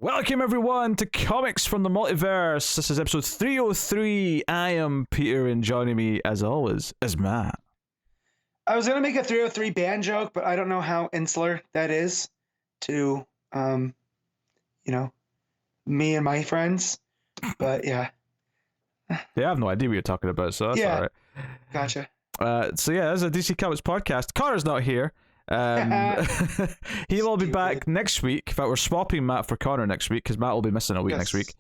Welcome everyone to Comics from the Multiverse. This is episode 303. I am Peter, and joining me as always is Matt. I was gonna make a 303 band joke, but I don't know how insular that is to me and my friends. But yeah. Yeah, I have no idea what you're talking about, so that's alright. Gotcha. So yeah, this is a DC Comics podcast. Connor's not here. He will be back next week. In fact, we're swapping Matt for Connor next week because Matt will be missing a week next week.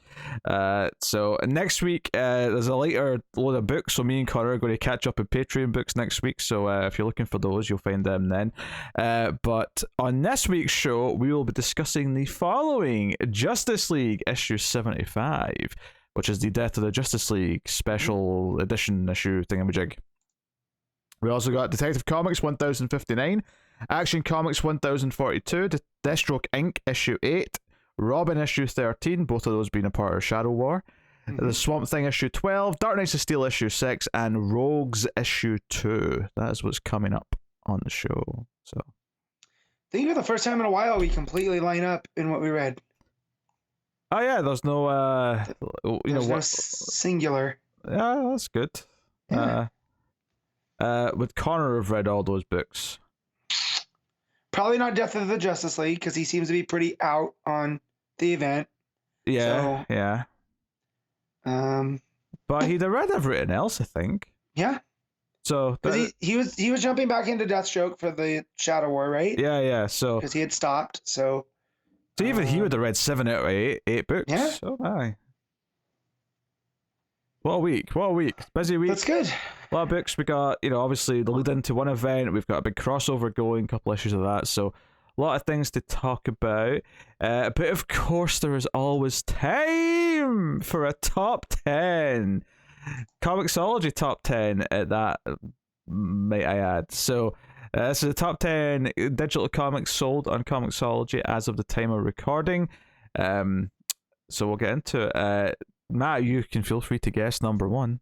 So next week there's a later load of books, so me and Connor are going to catch up in Patreon books next week, so if you're looking for those, you'll find them then. But on this week's show, we will be discussing the following: Justice League issue 75, which is the Death of the Justice League special edition issue thingamajig. We also got Detective Comics 1059, Action Comics 1042, Deathstroke Inc. issue 8, Robin issue 13, both of those being a part of Shadow War, The Swamp Thing issue 12, Dark Knights of Steel issue 6, and Rogues issue 2. That is what's coming up on the show. So, I think for the first time in a while we completely line up in what we read. Oh yeah, there's no no singular. Yeah, that's good. Yeah. Would Connor have read all those books? Probably not Death of the Justice League, because he seems to be pretty out on the event. Yeah, so, yeah. But he'd have read everything else, I think. Yeah. So he was jumping back into Deathstroke for the Shadow War, right? Yeah. So because he had stopped. So even he would have read 7 out of 8 books. Yeah. Oh my. What a week! Busy week. That's good. A lot of books. We got, obviously the lead into one event. We've got a big crossover going, a couple issues of that. So a lot of things to talk about. But of course, there is always time for a top 10. ComiXology top 10 at that, might I add. So this is the top 10 digital comics sold on ComiXology as of the time of recording. So we'll get into it. Matt, you can feel free to guess number 1.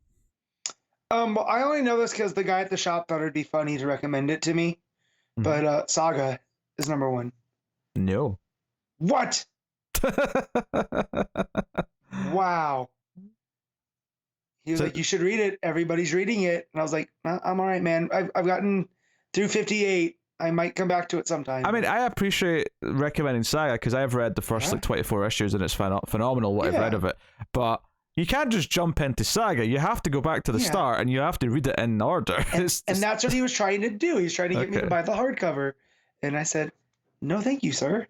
Well, I only know this because the guy at the shop thought it'd be funny to recommend it to me. But Saga is number 1. No. What? Wow. He was like, you should read it. Everybody's reading it. And I was like, I'm all right, man. I've gotten through 58. I might come back to it sometime. I mean, I appreciate recommending Saga because I've read the first 24 issues and it's phenomenal what I've read of it. But you can't just jump into Saga. You have to go back to the start and you have to read it in order. And that's what he was trying to do. He was trying to get me to buy the hardcover. And I said, no, thank you, sir.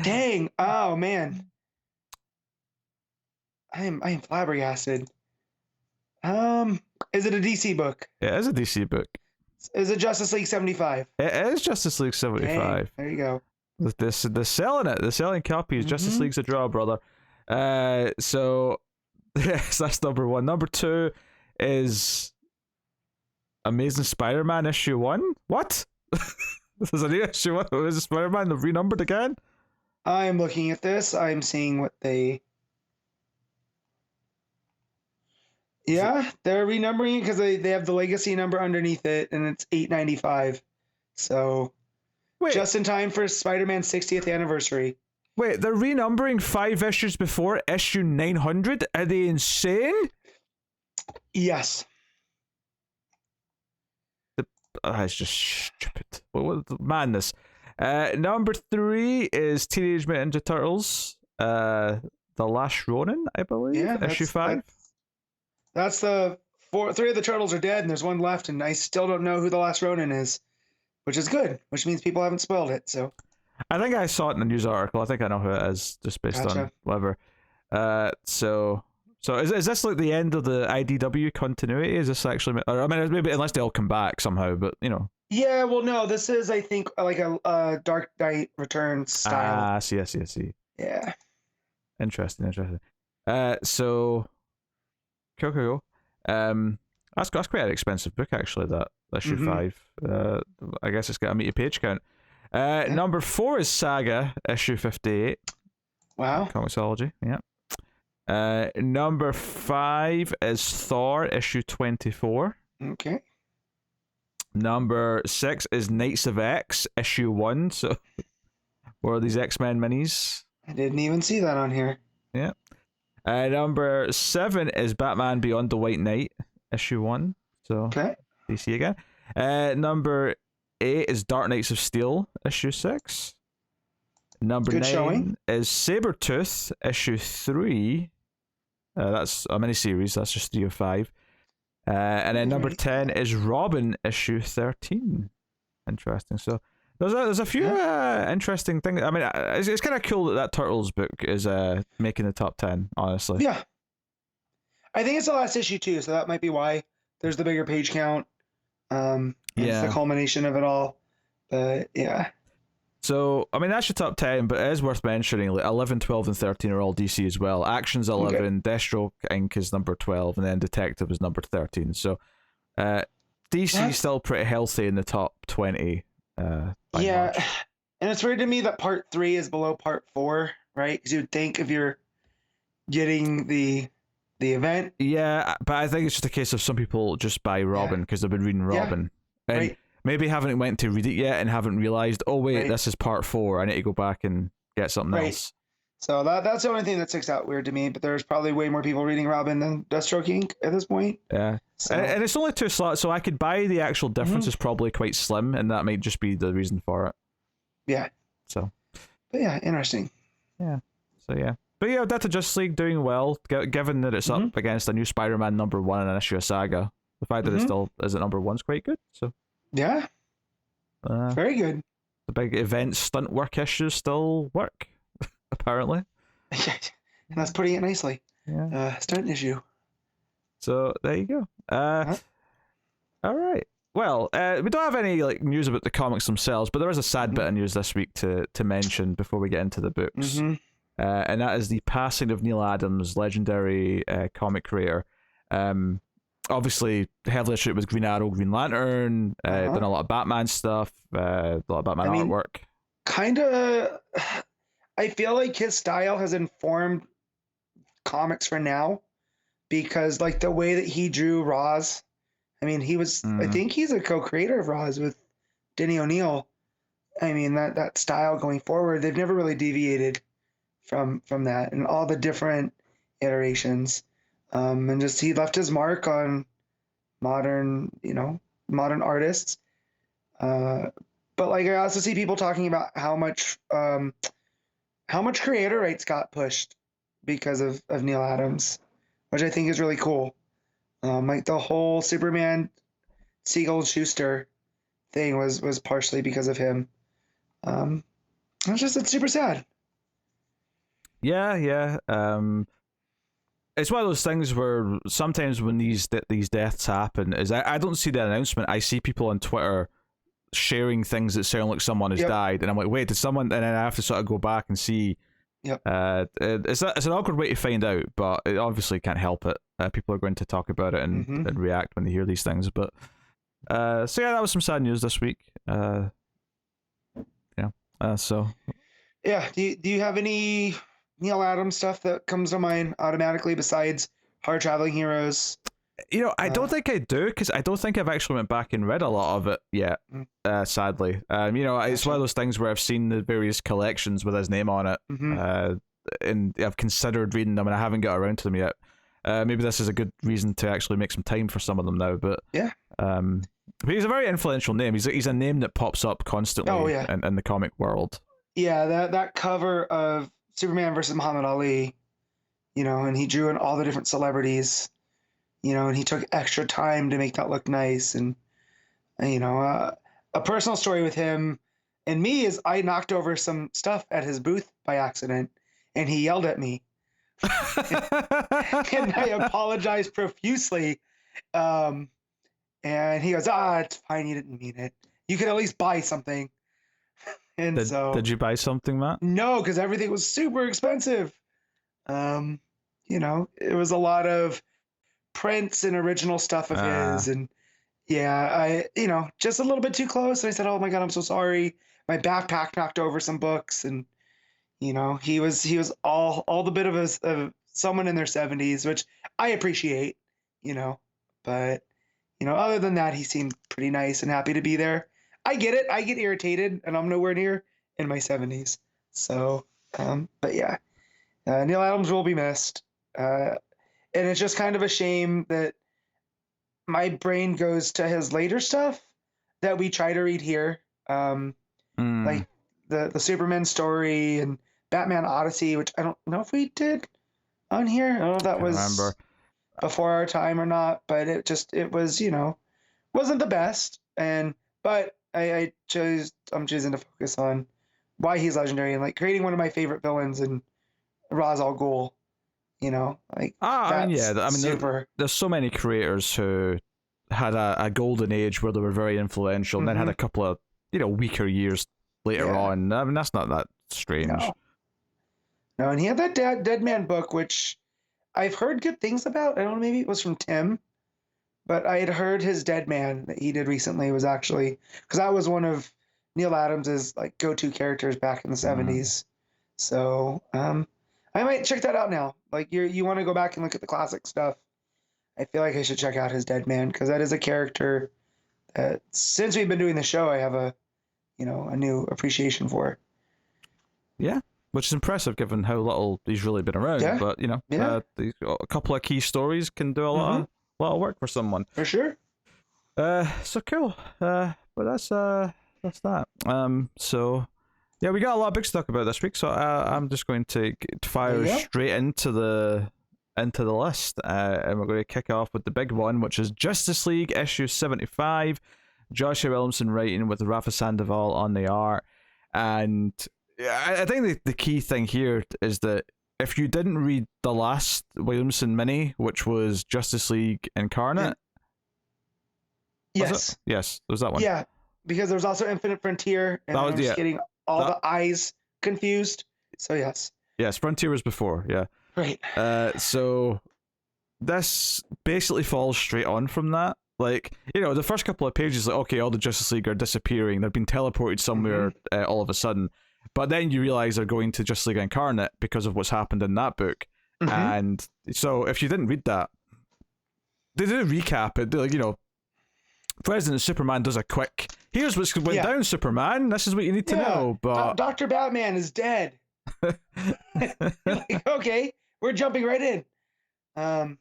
Dang. Oh, man. I am flabbergasted. Is it a DC book? Yeah, it is a DC book. Is it Justice League 75? It is Justice League 75. Dang, there you go. The selling it. The selling copy is Justice League's a draw, brother. So yes, that's number 1. Number 2 is Amazing Spider-Man issue 1. What? There's a new issue 1. Is Spider-Man renumbered again? I'm looking at this. I'm seeing what they... Yeah, they're renumbering it because they have the legacy number underneath it, and it's $8.95. So, just in time for Spider-Man's 60th anniversary. Wait, they're renumbering 5 issues before issue 900? Are they insane? Yes. It's just stupid. What madness. Number 3 is Teenage Mutant Ninja Turtles. The Last Ronin, I believe. Yeah, issue 5. That's the 3 of the turtles are dead, and there's one left, and I still don't know who the last Ronin is, which is good, which means people haven't spoiled it. So, I think I saw it in a news article. I think I know who it is, just based on whatever. So is this like the end of the IDW continuity? Is this actually? Or, I mean, maybe unless they all come back somehow, but Yeah, well, no, this is, I think, like a Dark Knight Returns style. I see. Yeah. Interesting. So. Cool. That's quite an expensive book, actually, that issue 5. I guess it's got a meaty page count. Number 4 is Saga, issue 58. Wow. ComiXology, yeah. Number 5 is Thor, issue 24. Okay. Number 6 is Knights of X, issue 1. So Or these X-Men minis. I didn't even see that on here. Yeah. Number 7 is Batman Beyond the White Knight, issue 1. So Okay. DC again. Number 8 is Dark Knights of Steel, issue 6. Number Good 9 showing. is Sabretooth, issue 3. That's a miniseries, that's just 3 of 5. And then number 10 is Robin, issue 13. Interesting. So there's a few interesting things. I mean, it's kind of cool that Turtles book is making the top 10, honestly. Yeah. I think it's the last issue too, so that might be why there's the bigger page count. It's the culmination of it all. But yeah. So, I mean, that's your top 10, but it is worth mentioning, like 11, 12, and 13 are all DC as well. Action's 11, okay. Deathstroke Inc. is number 12, and then Detective is number 13. So, DC is still pretty healthy in the top 20. Yeah, March. And it's weird to me that part 3 is below part 4, right? Because you'd think if you're getting the event. Yeah, but I think it's just a case of some people just buy Robin because they've been reading Robin. Yeah, and right. Maybe haven't went to read it yet and haven't realized, oh wait, this is part 4. I need to go back and get something else. So that's the only thing that sticks out weird to me. But there's probably way more people reading Robin than Deathstroke Inc. at this point. Yeah, so. And it's only 2 slots, so I could buy the actual difference is probably quite slim, and that might just be the reason for it. Yeah. So. But yeah, interesting. Yeah. So yeah. But yeah, Death of Justice League doing well, given that it's up against a new Spider-Man number 1 in an issue of Saga. The fact that it still is at number 1 is quite good. So. Yeah. Very good. The big event stunt work issues still work, apparently. And that's putting it nicely. Yeah. Stunt issue. So there you go. All right. Well, we don't have any news about the comics themselves, but there is a sad bit of news this week to mention before we get into the books. And that is the passing of Neil Adams, legendary comic creator. Obviously, heavily associated with Green Arrow, Green Lantern, done a lot of Batman stuff, a lot of Batman artwork. Kind of, I feel like his style has informed comics for now, because the way that he drew Roz, I mean, he was, I think he's a co-creator of Roz with Denny O'Neil. I mean, that style going forward, they've never really deviated from that, and all the different iterations. And just he left his mark on modern artists. But I also see people talking about how much creator rights got pushed because of Neil Adams, which I think is really cool. The whole Superman Siegel and Schuster thing was partially because of him. It's super sad. Yeah. It's one of those things where sometimes when these deaths happen, I don't see the announcement. I see people on Twitter sharing things that sound like someone has died, and I'm like, wait, did someone? And then I have to sort of go back and see. Yep. It's an awkward way to find out, but it obviously can't help it. People are going to talk about it and react when they hear these things. But so yeah, that was some sad news this week. So. Yeah. Do you have any Neil Adams stuff that comes to mind automatically besides Hard Traveling Heroes? I don't think I do, because I don't think I've actually went back and read a lot of it yet, sadly. It's one of those things where I've seen the various collections with his name on it, and I've considered reading them, and I haven't got around to them yet. Maybe this is a good reason to actually make some time for some of them now, but but he's a very influential name. He's a name that pops up constantly in the comic world. Yeah, that cover of Superman versus Muhammad Ali, and he drew in all the different celebrities, and he took extra time to make that look nice. And, a personal story with him and me is I knocked over some stuff at his booth by accident, and he yelled at me. And I apologized profusely. And he goes, it's fine. You didn't mean it. You could at least buy something. And did you buy something, Matt? No, because everything was super expensive. It was a lot of prints and original stuff of his, and I just a little bit too close. And I said, "Oh my God, I'm so sorry. My backpack knocked over some books," and he was all the bit of someone in their 70s, which I appreciate. But other than that, he seemed pretty nice and happy to be there. I get it. I get irritated, and I'm nowhere near in my 70s. So, but yeah, Neil Adams will be missed. And it's just kind of a shame that my brain goes to his later stuff that we try to read here. Like the Superman story and Batman Odyssey, which I don't know if we did on here. I don't know if that was remember. Before our time or not, but it was, wasn't the best. But I'm choosing to focus on why he's legendary and like creating one of my favorite villains in Ra's al Ghul. Super. There's so many creators who had a golden age where they were very influential, and then had a couple of weaker years later on. I mean, that's not that strange. No, and he had that Dead Man book, which I've heard good things about. I don't know, maybe it was from Tim, but I had heard his Dead Man that he did recently was actually, because that was one of Neil Adams's like go-to characters back in the 70s. So I might check that out now. Like you want to go back and look at the classic stuff. I feel like I should check out his Dead Man, because that is a character that since we've been doing the show, I have a new appreciation for. Yeah. Which is impressive given how little he's really been around. Yeah. But, a couple of key stories can do a lot of work for someone. For sure. So cool. But that's that. So, yeah, we got a lot of big stuff about this week, so I'm just going to fire straight into the list. And we're going to kick off with the big one, which is Justice League issue 75. Joshua Williamson writing with Rafa Sandoval on the art. And I think the key thing here is that if you didn't read the last Williamson mini, which was Justice League Incarnate, yes, there's that one. Yeah, because there was also Infinite Frontier, and I was getting all the eyes confused. So yes, Frontier was before, right. So this basically falls straight on from that. Like, the first couple of pages, like, okay, all the Justice League are disappearing. They've been teleported somewhere all of a sudden. But then you realize they're going to Justice League Incarnate because of what's happened in that book. And so if you didn't read that, they did a recap. It, like, President Superman does a quick, here's what's went down, Superman. This is what you need to know. But Dr. Batman is dead. Like, okay, we're jumping right in.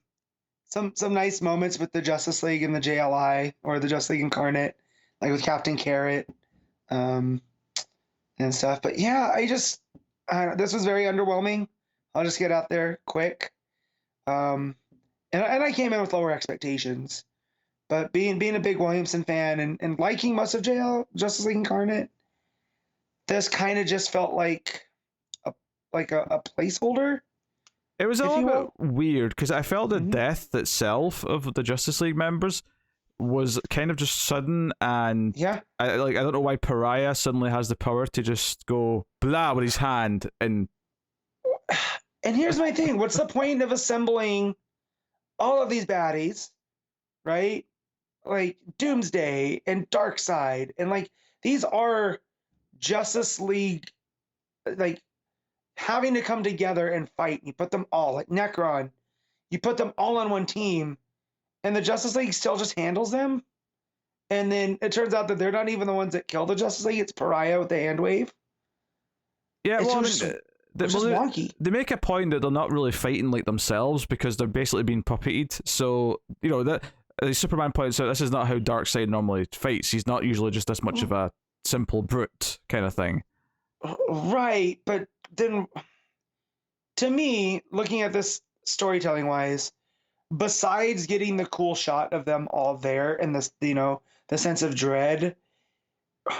Some nice moments with the Justice League and the JLI, or the Justice League Incarnate, like with Captain Carrot. And stuff, but this was very underwhelming. I'll just get out there quick. And I came in with lower expectations, but being a big Williamson fan and liking most of Justice League Incarnate, this kind of just felt like a placeholder. It was a little bit weird because I felt the death itself of the Justice League members was kind of just sudden, and I don't know why Pariah suddenly has the power to just go blah with his hand. And here's my thing: what's the point of assembling all of these baddies, right? Like Doomsday and Darkseid, and like these are Justice League, like having to come together and fight. You put them all, like Necron, you put them all on one team. And the Justice League still just handles them. And then it turns out that they're not even the ones that kill the Justice League. It's Pariah with the hand wave. Yeah, it's well, just wonky. They make a point that they're not really fighting like themselves because they're basically being puppeted. So, that Superman points out this is not how Darkseid normally fights. He's not usually just this much of a simple brute kind of thing. Right, but then to me, looking at this storytelling-wise, besides getting the cool shot of them all there and this, the sense of dread,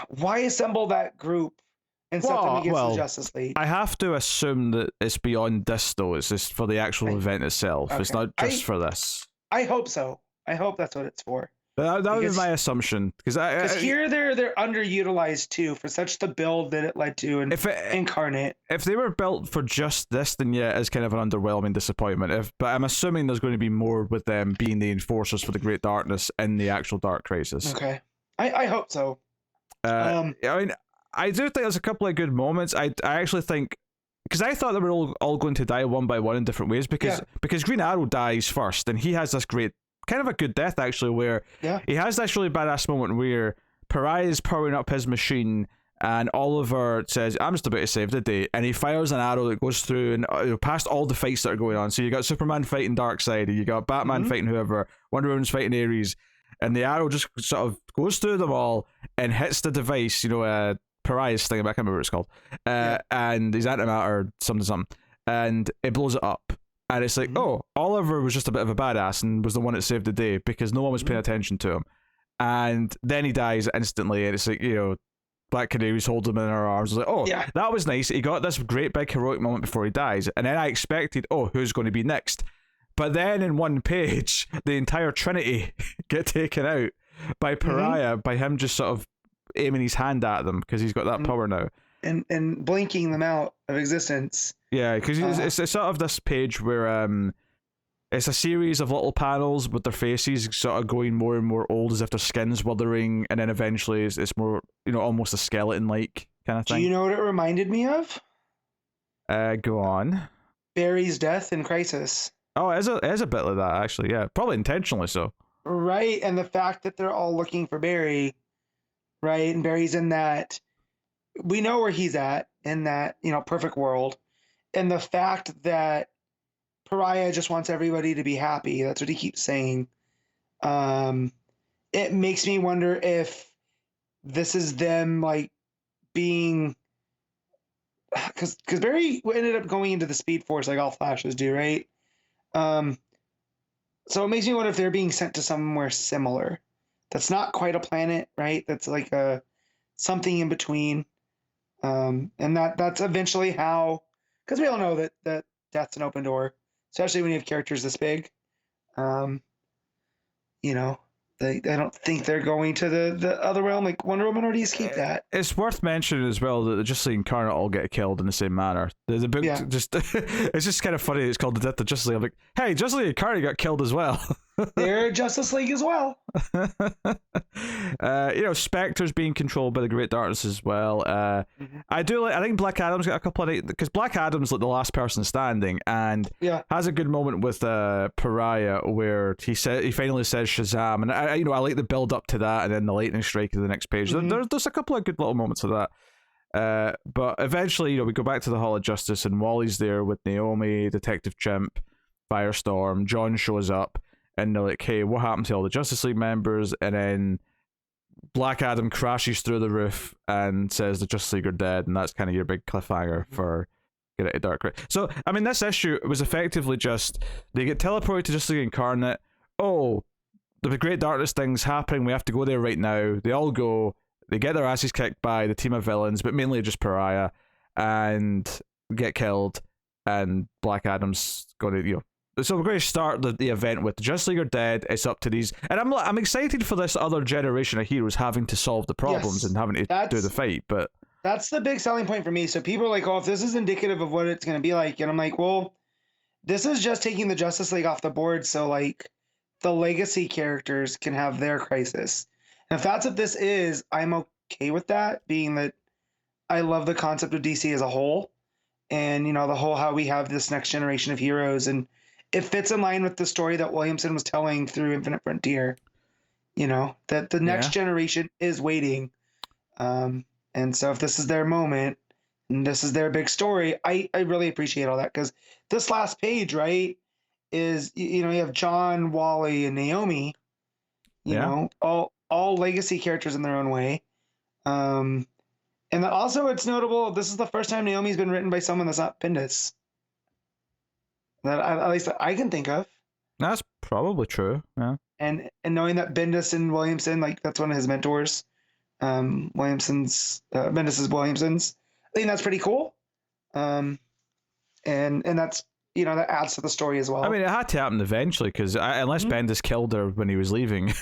why assemble that group and set them against the Justice League? I have to assume that it's beyond this, though. It's just for the actual event itself. Okay. It's not just for this. I hope so. I hope that's what it's for. That was my assumption, because here they're underutilized too for such the build that it led to in Incarnate. If they were built for just this, then it's kind of an underwhelming disappointment. But I'm assuming there's going to be more with them being the enforcers for the Great Darkness in the actual Dark Crisis. Okay, I hope so. I mean, I do think there's a couple of good moments. I actually think, because I thought they were all going to die one by one in different ways, because Green Arrow dies first, and he has this great, kind of a good death actually, where he has this really badass moment where Pariah is powering up his machine and Oliver says, I'm just about to save the day, and he fires an arrow that goes through and past all the fights that are going on. So you got Superman fighting Darkseid, and you got Batman fighting whoever, Wonder Woman's fighting Ares, and the arrow just sort of goes through them all and hits the device, Pariah's thing, I can't remember what it's called, and his antimatter something, and it blows it up. And it's like, oh, Oliver was just a bit of a badass and was the one that saved the day because no one was paying attention to him. And then he dies instantly, and it's like, Black Canary's holding him in her arms. I was like, oh, that was nice. He got this great big heroic moment before he dies. And then I expected, who's going to be next? But then in one page, the entire Trinity get taken out by Pariah, by him just sort of aiming his hand at them because he's got that power now. And blinking them out of existence. Yeah, because it's sort of this page where it's a series of little panels with their faces sort of going more and more old as if their skin's withering, and then eventually it's more, almost a skeleton-like kind of thing. Do you know what it reminded me of? Go on. Barry's death in Crisis. Oh, it is a bit like that, actually, yeah. Probably intentionally so. Right, and the fact that they're all looking for Barry, right, and Barry's in that, we know where he's at in that, perfect world, and the fact that Pariah just wants everybody to be happy. That's what he keeps saying. It makes me wonder if this is them like being, because Barry ended up going into the Speed Force like all Flashes do, right? So it makes me wonder if they're being sent to somewhere similar. That's not quite a planet, right? That's like a something in between. And that's eventually how, because we all know that death's an open door. Especially when you have characters this big. I don't think they're going to the other realm. Like Wonder Woman already escaped that. It's worth mentioning as well that the Justice League Incarnate all get killed in the same manner. The book just it's just kind of funny. It's called The Death of Justice League. I'm like, hey, Justice League Incarnate got killed as well. They're Justice League as well. Spectre's being controlled by the Great Darkness as well. I think Black Adam's got a couple of, because Black Adam's like the last person standing and has a good moment with Pariah where he finally says Shazam, and I like the build up to that, and then the lightning strike of the next page. There's a couple of good little moments of that. But eventually, we go back to the Hall of Justice, and Wally's there with Naomi, Detective Chimp, Firestorm. John shows up. And they're like, hey, what happened to all the Justice League members? And then Black Adam crashes through the roof and says the Justice League are dead. And that's kind of your big cliffhanger for Get Out of Dark. So, I mean, this issue was effectively just, they get teleported to Justice League Incarnate. Oh, the Great Darkness thing's happening. We have to go there right now. They all go. They get their asses kicked by the team of villains, but mainly just Pariah, and get killed. And Black Adam's going to, so we're going to start the event with the Justice League are dead. It's up to these, and I'm excited for this other generation of heroes having to solve the problems and having to do the fight. But that's the big selling point for me. So people are like, "Oh, if this is indicative of what it's going to be like," and I'm like, "Well, this is just taking the Justice League off the board, so like the legacy characters can have their crisis." And if that's what this is, I'm okay with that. Being that I love the concept of DC as a whole, and the whole how we have this next generation of heroes and. It fits in line with the story that Williamson was telling through Infinite Frontier, that the next generation is waiting. And so if this is their moment and this is their big story, I really appreciate all that, because this last page, right, is, you have John, Wally, and Naomi, you know, all legacy characters in their own way. And then also it's notable, this is the first time Naomi's been written by someone that's not Bendis. That at least I can think of. That's probably true. Yeah. And knowing that Bendis and Williamson, like that's one of his mentors, Williamson's Bendis is Williamson's. I think that's pretty cool. And that's that adds to the story as well. I mean, it had to happen eventually because unless Bendis killed her when he was leaving.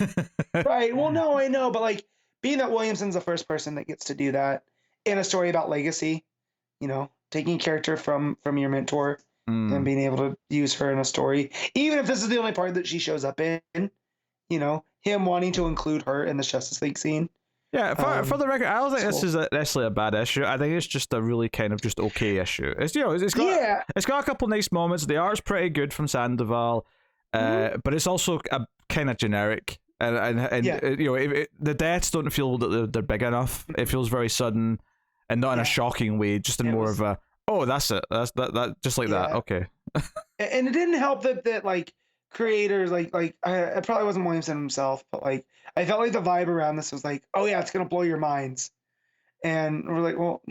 Right. Well, no, I know, but like being that Williamson's the first person that gets to do that in a story about legacy, taking a character from your mentor. And being able to use her in a story, even if this is the only part that she shows up in, him wanting to include her in the Justice League scene. Yeah, for the record, I don't think this is necessarily a bad issue. I think it's just a really kind of just okay issue. It's it's got a couple nice moments. The art's pretty good from Sandoval, but it's also a kind of generic. And the deaths don't feel that they're big enough. It feels very sudden. and not in a shocking way, just in more of a, oh, that's it, that just like that. Okay. And it didn't help that like creators like it probably wasn't Williamson himself, but like I felt like the vibe around this was like, oh yeah, it's gonna blow your minds, and we're like, well,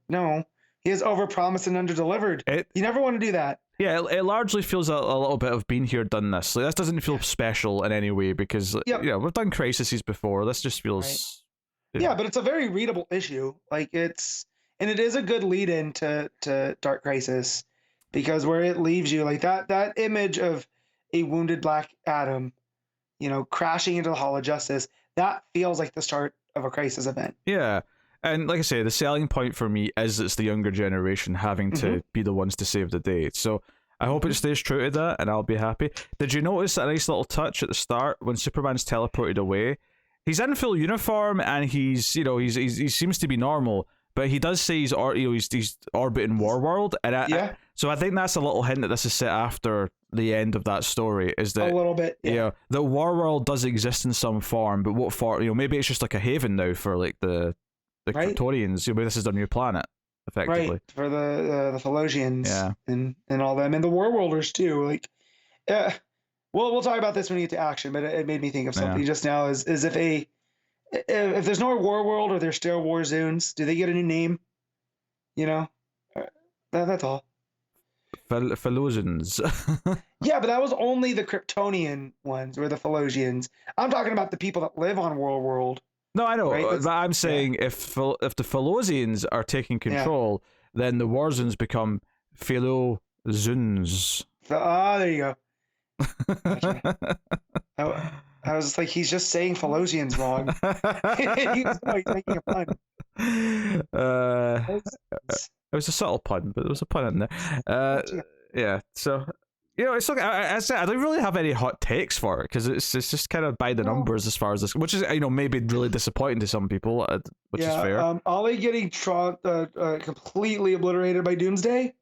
no, he has overpromised and underdelivered. You never want to do that. Yeah, it largely feels a little bit of been here, done this. Like, this doesn't feel special in any way because we've done Crises before. This just feels yeah, but it's a very readable issue. Like it is a good lead in to Dark Crisis, because where it leaves you, like that image of a wounded Black Adam, crashing into the Hall of Justice, that feels like the start of a Crisis event. Yeah. And like I say, the selling point for me is it's the younger generation having to be the ones to save the day. So I hope it stays true to that, and I'll be happy. Did you notice a nice little touch at the start when Superman's teleported away? He's in full uniform and he seems to be normal, but he does say he's orbiting Warworld, and so I think that's a little hint that this is set after the end of that story. Is that a little bit? Yeah, the Warworld does exist in some form, but what form? Maybe it's just like a haven now for like the Kryptonians. Maybe this is their new planet, effectively. Right, for the Phalosians and all them, and the Warworlders too. Like, we'll talk about this when we get to action, but it made me think of something just now. Is if there's no Warworld or there's still War Zones, do they get a new name? That's all. Phalosians. Yeah, but that was only the Kryptonian ones, or the Phalosians. I'm talking about the people that live on Warworld. No, I know, right? But I'm saying if the Phalosians are taking control, then the Warzones become Phalosians. There you go. Gotcha. I was like, he's just saying Phalosians wrong. He's making a pun. It was a subtle pun, but there was a pun in there. Yeah, so... it's like I don't really have any hot takes for it because it's just kind of by the numbers as far as this, which is maybe really disappointing to some people, which is fair. Ollie getting completely obliterated by Doomsday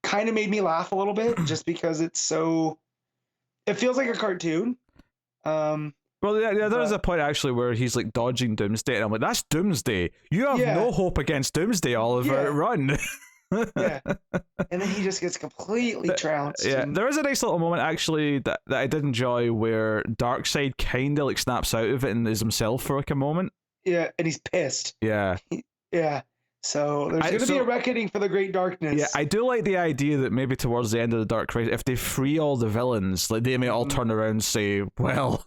kind of made me laugh a little bit, just because it feels like a cartoon. Well, there's a point actually where he's like dodging Doomsday, and I'm like, that's Doomsday. You have no hope against Doomsday, Oliver. Run. Yeah, and then he just gets completely trounced. Yeah, there is a nice little moment actually that I did enjoy where Darkseid kind of like snaps out of it and is himself for like a moment. Yeah, and he's pissed. Yeah. So there's going to be a reckoning for the Great Darkness. Yeah, I do like the idea that maybe towards the end of the Dark Crisis, if they free all the villains, like they may all turn around and say, "Well,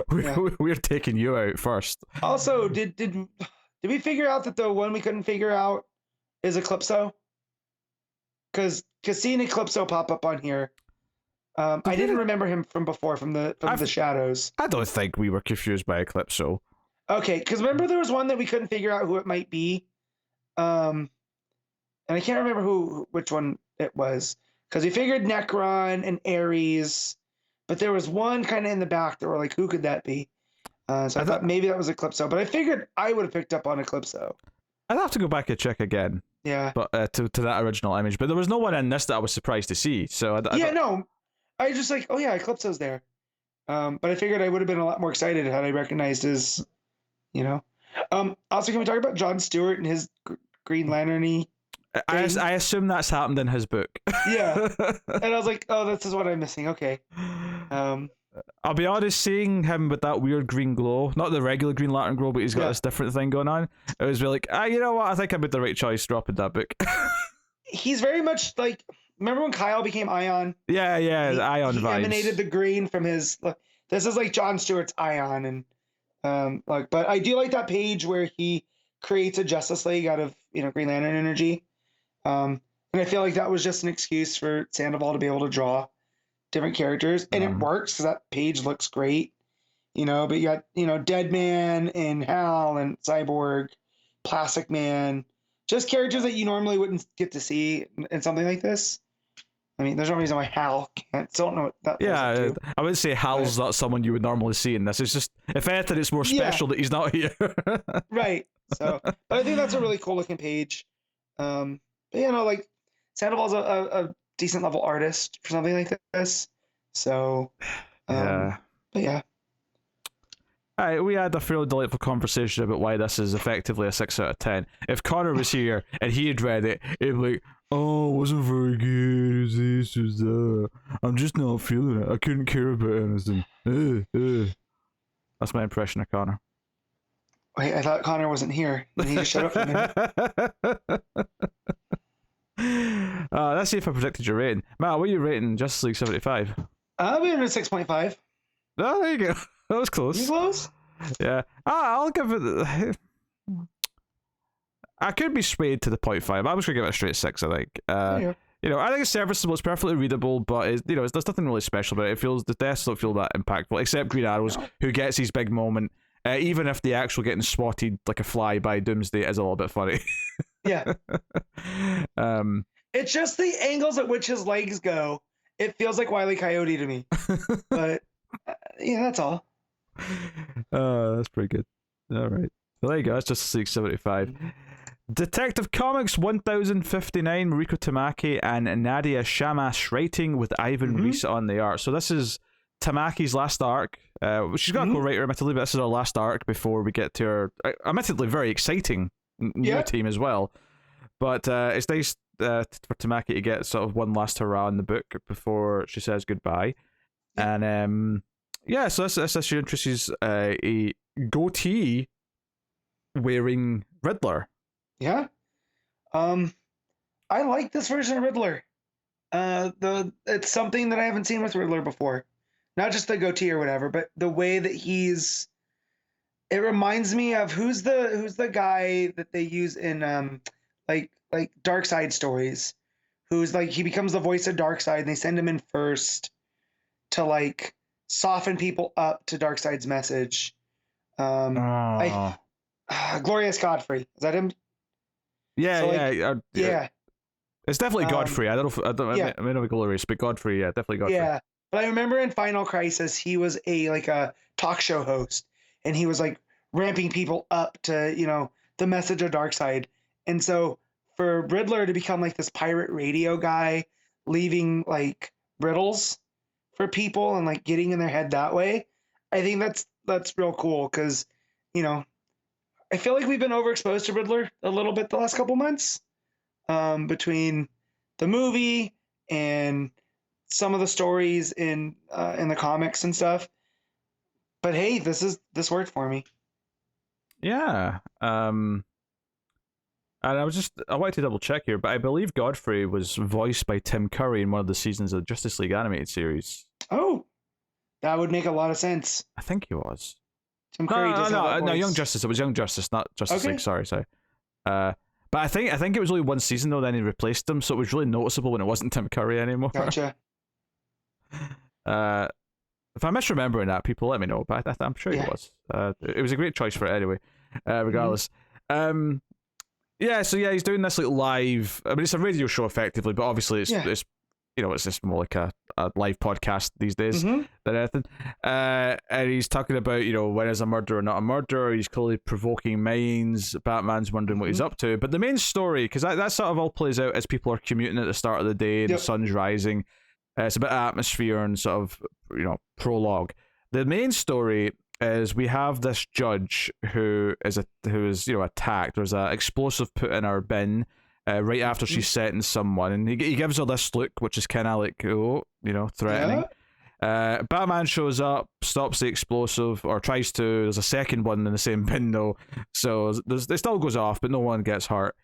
we're taking you out first." Also, did we figure out that the one we couldn't figure out is Eclipso? Because seeing Eclipso pop up on here, I didn't remember him from before, from the shadows. I don't think we were confused by Eclipso. Okay, because remember there was one that we couldn't figure out who it might be, and I can't remember which one it was, because we figured Necron and Ares, but there was one kind of in the back that were like, who could that be? So I thought maybe that was Eclipso, but I figured I would have picked up on Eclipso. I'd have to go back and check again. Yeah, but to that original image, but there was no one in this that I was surprised to see. So I was just like, oh yeah, Eclipso's there. But I figured I would have been a lot more excited had I recognized his, Also, can we talk about John Stewart and his Green Lantern-y? I assume that's happened in his book. Yeah, and I was like, oh, this is what I'm missing. Okay. I'll be honest, seeing him with that weird green glow, not the regular Green Lantern glow, but he's got this different thing going on, it was really like, you know what, I think I made the right choice dropping that book. He's very much like, remember when Kyle became Ion? Yeah, Ion vibes. He emanated the green from his, this is like John Stewart's Ion, and but I do like that page where he creates a Justice League out of, Green Lantern energy. And I feel like that was just an excuse for Sandoval to be able to draw different characters, and it works because that page looks great, but you got, Deadman and Hal and Cyborg, Plastic Man, just characters that you normally wouldn't get to see in something like this. I mean, there's no reason why Hal can't. Still don't know what that. Yeah, I wouldn't say Hal's not someone you would normally see in this. It's just, if anything, it's more special that he's not here. Right. So, but I think that's a really cool looking page. But Sandoval's a decent level artist for something like this. So, but yeah. we had a fairly delightful conversation about why this is effectively a 6 out of 10. If Connor was here and he had read it, he'd be like, oh, it wasn't very good, it was this, it was that. I'm just not feeling it. I couldn't care about anything. That's my impression of Connor. Wait, I thought Connor wasn't here. He just shut up for a minute. Let's see if I predicted your rating. Matt, what are you rating Justice League 75? I'll be in a 6.5. Oh, there you go. That was close. You close? Yeah. I'll give it... I could be swayed to the 0.5. I was going to give it a straight 6, I think. Yeah. You know, I think it's serviceable. It's perfectly readable, but there's nothing really special about it. The deaths don't feel that impactful, except Green Arrow's, who gets his big moment. Even if the actual getting swatted like a fly by Doomsday is a little bit funny. Yeah. It's just the angles at which his legs go. It feels like Wile E. Coyote to me. But yeah, that's all. That's pretty good. All right. Well, there you go. That's just 675. Detective Comics 1059, Mariko Tamaki and Nadia Shammas writing with Ivan Reis on the art. So this is Tamaki's last arc. She's got a co-writer, admittedly, but this is our last arc before we get to her, admittedly, very exciting new team as well. But it's nice for Tamaki to get sort of one last hurrah in the book before she says goodbye. And so this she introduces a goatee wearing Riddler. Yeah. I like this version of Riddler. It's something that I haven't seen with Riddler before. Not just the goatee or whatever, but the way that it reminds me of who's the guy that they use in like Darkseid stories, who's like he becomes the voice of Darkseid and they send him in first to like soften people up to Darkseid's message. Glorious Godfrey. Is that him? Yeah, yeah. It's definitely Godfrey. I don't know. I may not be Glorious, but Godfrey. Yeah, definitely Godfrey. Yeah, but I remember in Final Crisis, he was a talk show host, and he was like ramping people up to the message of Darkseid. And so for Riddler to become like this pirate radio guy, leaving like riddles for people and like getting in their head that way, I think that's real cool because I feel like we've been overexposed to Riddler a little bit the last couple months, between the movie and some of the stories in the comics and stuff. But hey, this worked for me. Yeah. And I wanted to double check here, but I believe Godfrey was voiced by Tim Curry in one of the seasons of the Justice League animated series. Oh, that would make a lot of sense. I think he was. Tim Curry no, Young Justice. It was Young Justice, not Justice League. Sorry. But I think it was only one season though. Then he replaced him, so it was really noticeable when it wasn't Tim Curry anymore. Gotcha. If I'm misremembering that, people let me know. But I'm sure he was. It was a great choice for it anyway. Regardless. So he's doing this like live. I mean, it's a radio show effectively, but obviously it's just more like a live podcast these days than anything. And he's talking about, when is a murderer not a murderer? He's clearly provoking minds. Batman's wondering what he's up to. But the main story, because that sort of all plays out as people are commuting at the start of the day, the sun's rising. It's a bit of atmosphere and sort of, prologue. The main story is we have this judge who is attacked. There's an explosive put in her bin right after she's sentenced someone, and he gives her this look, which is kind of like, threatening. Yeah. Batman shows up, stops the explosive, or tries to. There's a second one in the same bin though, so it still goes off, but no one gets hurt.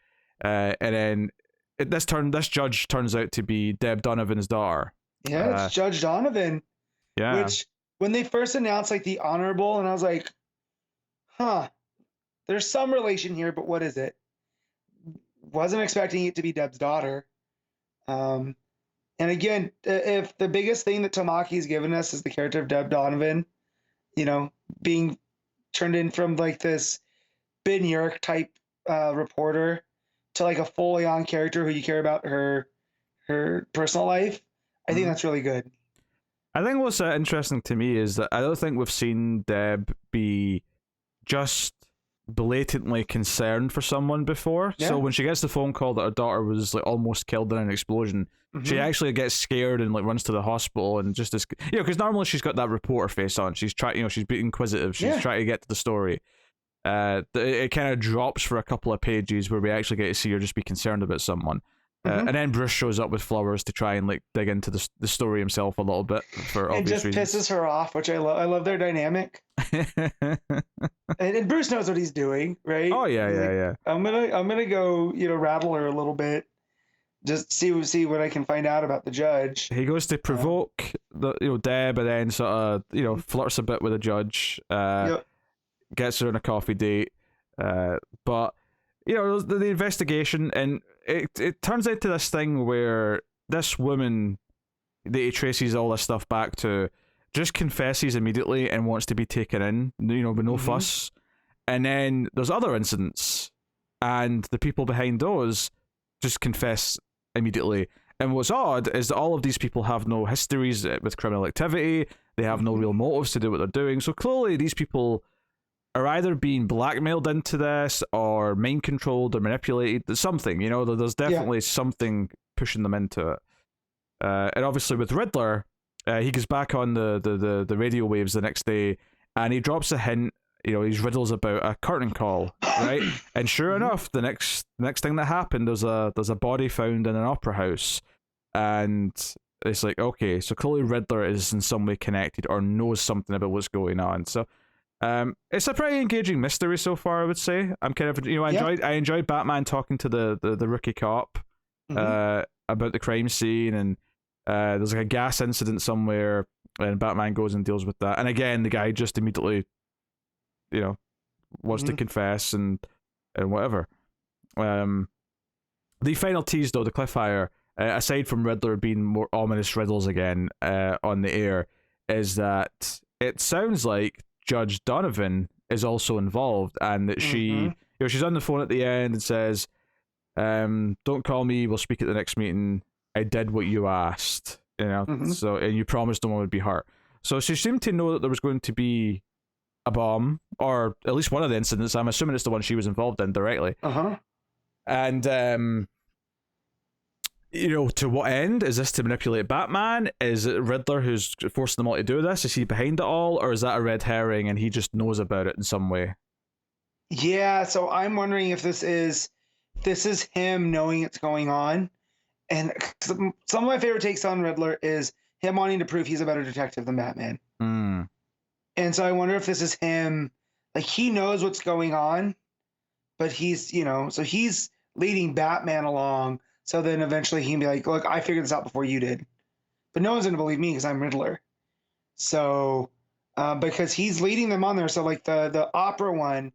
And then this judge turns out to be Deb Donovan's daughter. Yeah, it's Judge Donovan. Yeah. Which, when they first announced like the honorable, and I was like, there's some relation here, but what is it? Wasn't expecting it to be Deb's daughter. And again, if the biggest thing that Tamaki's given us is the character of Deb Donovan, being turned in from like this Ben Urich type reporter to like a fully on character who you care about her personal life, I think that's really good. I think what's interesting to me is that I don't think we've seen Deb be just blatantly concerned for someone before. Yeah. So when she gets the phone call that her daughter was like almost killed in an explosion, she actually gets scared and like runs to the hospital and just as because normally she's got that reporter face on. She's trying, she's being inquisitive. She's trying to get to the story. It kind of drops for a couple of pages where we actually get to see her just be concerned about someone. And then Bruce shows up with flowers to try and like dig into the story himself a little bit for obvious reasons. It just pisses her off, which I love. I love their dynamic. and Bruce knows what he's doing, right? Oh yeah. I'm gonna go, rattle her a little bit, just see what I can find out about the judge. He goes to provoke Deb, and then sort of flirts a bit with the judge. Gets her on a coffee date, but the investigation, and it turns into this thing where this woman that he traces all this stuff back to just confesses immediately and wants to be taken in, with no fuss. And then there's other incidents, and the people behind those just confess immediately. And what's odd is that all of these people have no histories with criminal activity. They have no real motives to do what they're doing. So clearly these people are either being blackmailed into this or mind controlled or manipulated. Something, there's definitely something pushing them into it. And obviously with Riddler, he goes back on the radio waves the next day, and he drops a hint. He's riddles about a curtain call, right? And sure enough, the next thing that happened, there's a body found in an opera house, and it's like, okay, so clearly Riddler is in some way connected or knows something about what's going on. So. It's a pretty engaging mystery so far, I would say. I'm kind of I enjoyed Batman talking to the rookie cop about the crime scene, and there's like a gas incident somewhere, and Batman goes and deals with that. And again, the guy just immediately, wants to confess and whatever. The final tease though, the cliffhanger, aside from Riddler being more ominous riddles again on the air, is that it sounds like Judge Donovan is also involved, and that she, she's on the phone at the end and says, "Don't call me. We'll speak at the next meeting. I did what you asked, So, and you promised no one would be hurt." So she seemed to know that there was going to be a bomb, or at least one of the incidents. I'm assuming it's the one she was involved in directly. And to what end? Is this to manipulate Batman? Is it Riddler who's forcing them all to do this? Is he behind it all? Or is that a red herring and he just knows about it in some way? Yeah, so I'm wondering if this is him knowing it's going on. And some of my favorite takes on Riddler is him wanting to prove he's a better detective than Batman. And so I wonder if this is him, like he knows what's going on, but he's, so he's leading Batman along. So then eventually he can be like, look, I figured this out before you did. But no one's going to believe me because I'm Riddler. So, because he's leading them on there. So like the opera one,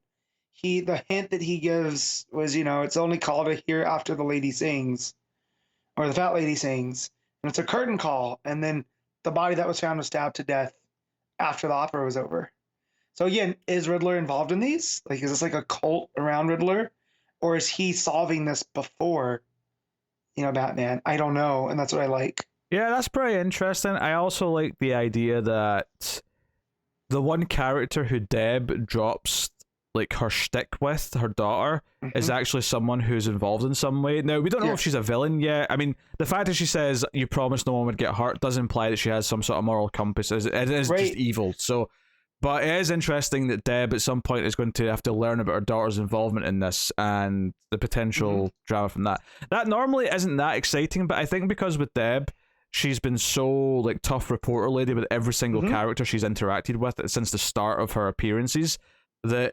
the hint that he gives was, it's only call to hear after the lady sings, or the fat lady sings. And it's a curtain call. And then the body that was found was stabbed to death after the opera was over. So again, is Riddler involved in these? Like, is this like a cult around Riddler? Or is he solving this before Batman? I don't know, and that's what I like. Yeah, that's pretty interesting. I also like the idea that the one character who Deb drops like her shtick with, her daughter, is actually someone who's involved in some way. Now, we don't know if she's a villain yet. I mean, the fact that she says you promised no one would get hurt does imply that she has some sort of moral compass. It is just evil. So, but it is interesting that Deb at some point is going to have to learn about her daughter's involvement in this and the potential drama from that. That normally isn't that exciting, but I think because with Deb, she's been so like tough reporter lady with every single character she's interacted with since the start of her appearances, that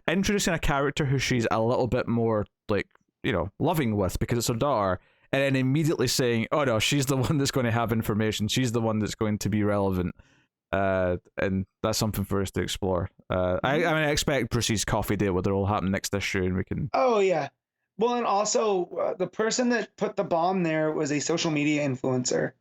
introducing a character who she's a little bit more like, loving with because it's her daughter, and then immediately saying, oh no, she's the one that's going to have information, she's the one that's going to be relevant. And that's something for us to explore. I expect Bruce's coffee date where it'll happen next issue, and we can. Oh yeah, well, and also the person that put the bomb there was a social media influencer.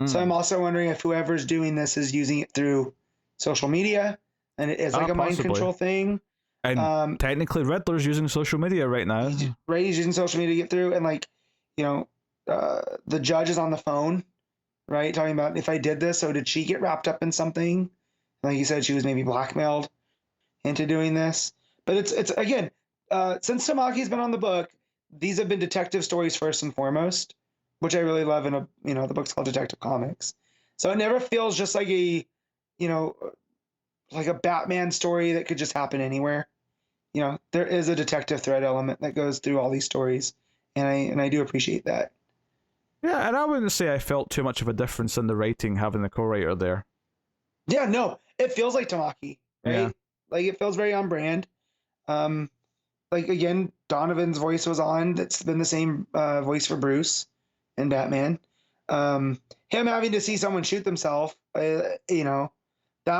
So I'm also wondering if whoever's doing this is using it through social media, and it is like a mind control thing. And technically, Riddler's using social media right now. He's using social media to get through, and the judge is on the phone. Right, talking about if I did this, so did she get wrapped up in something? Like you said, she was maybe blackmailed into doing this. But it's again, since Tamaki's been on the book, these have been detective stories first and foremost, which I really love. The book's called Detective Comics, so it never feels just like like a Batman story that could just happen anywhere. There is a detective thread element that goes through all these stories, and I do appreciate that. Yeah, and I wouldn't say I felt too much of a difference in the writing having the co-writer there. Yeah, no, it feels like Tamaki, right? Yeah. Like it feels very on brand. Like again, Donovan's voice was on. That's been the same voice for Bruce and Batman. Him having to see someone shoot themselves, that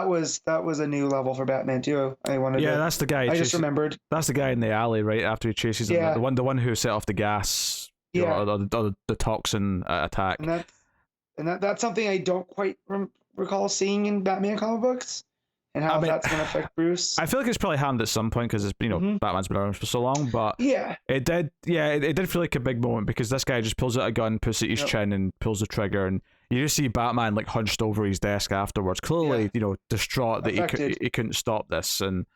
was a new level for Batman too. That's the guy. I just remembered. That's the guy in the alley right after he chases him. The one who set off the gas. Or the toxin attack. And that's something I don't quite recall seeing in Batman comic books, and how that's going to affect Bruce. I feel like it's probably happened at some point because it's Batman's been around for so long, but it did feel like a big moment because this guy just pulls out a gun, puts it at his chin, and pulls the trigger, and you just see Batman like hunched over his desk afterwards, clearly distraught that he couldn't stop this, and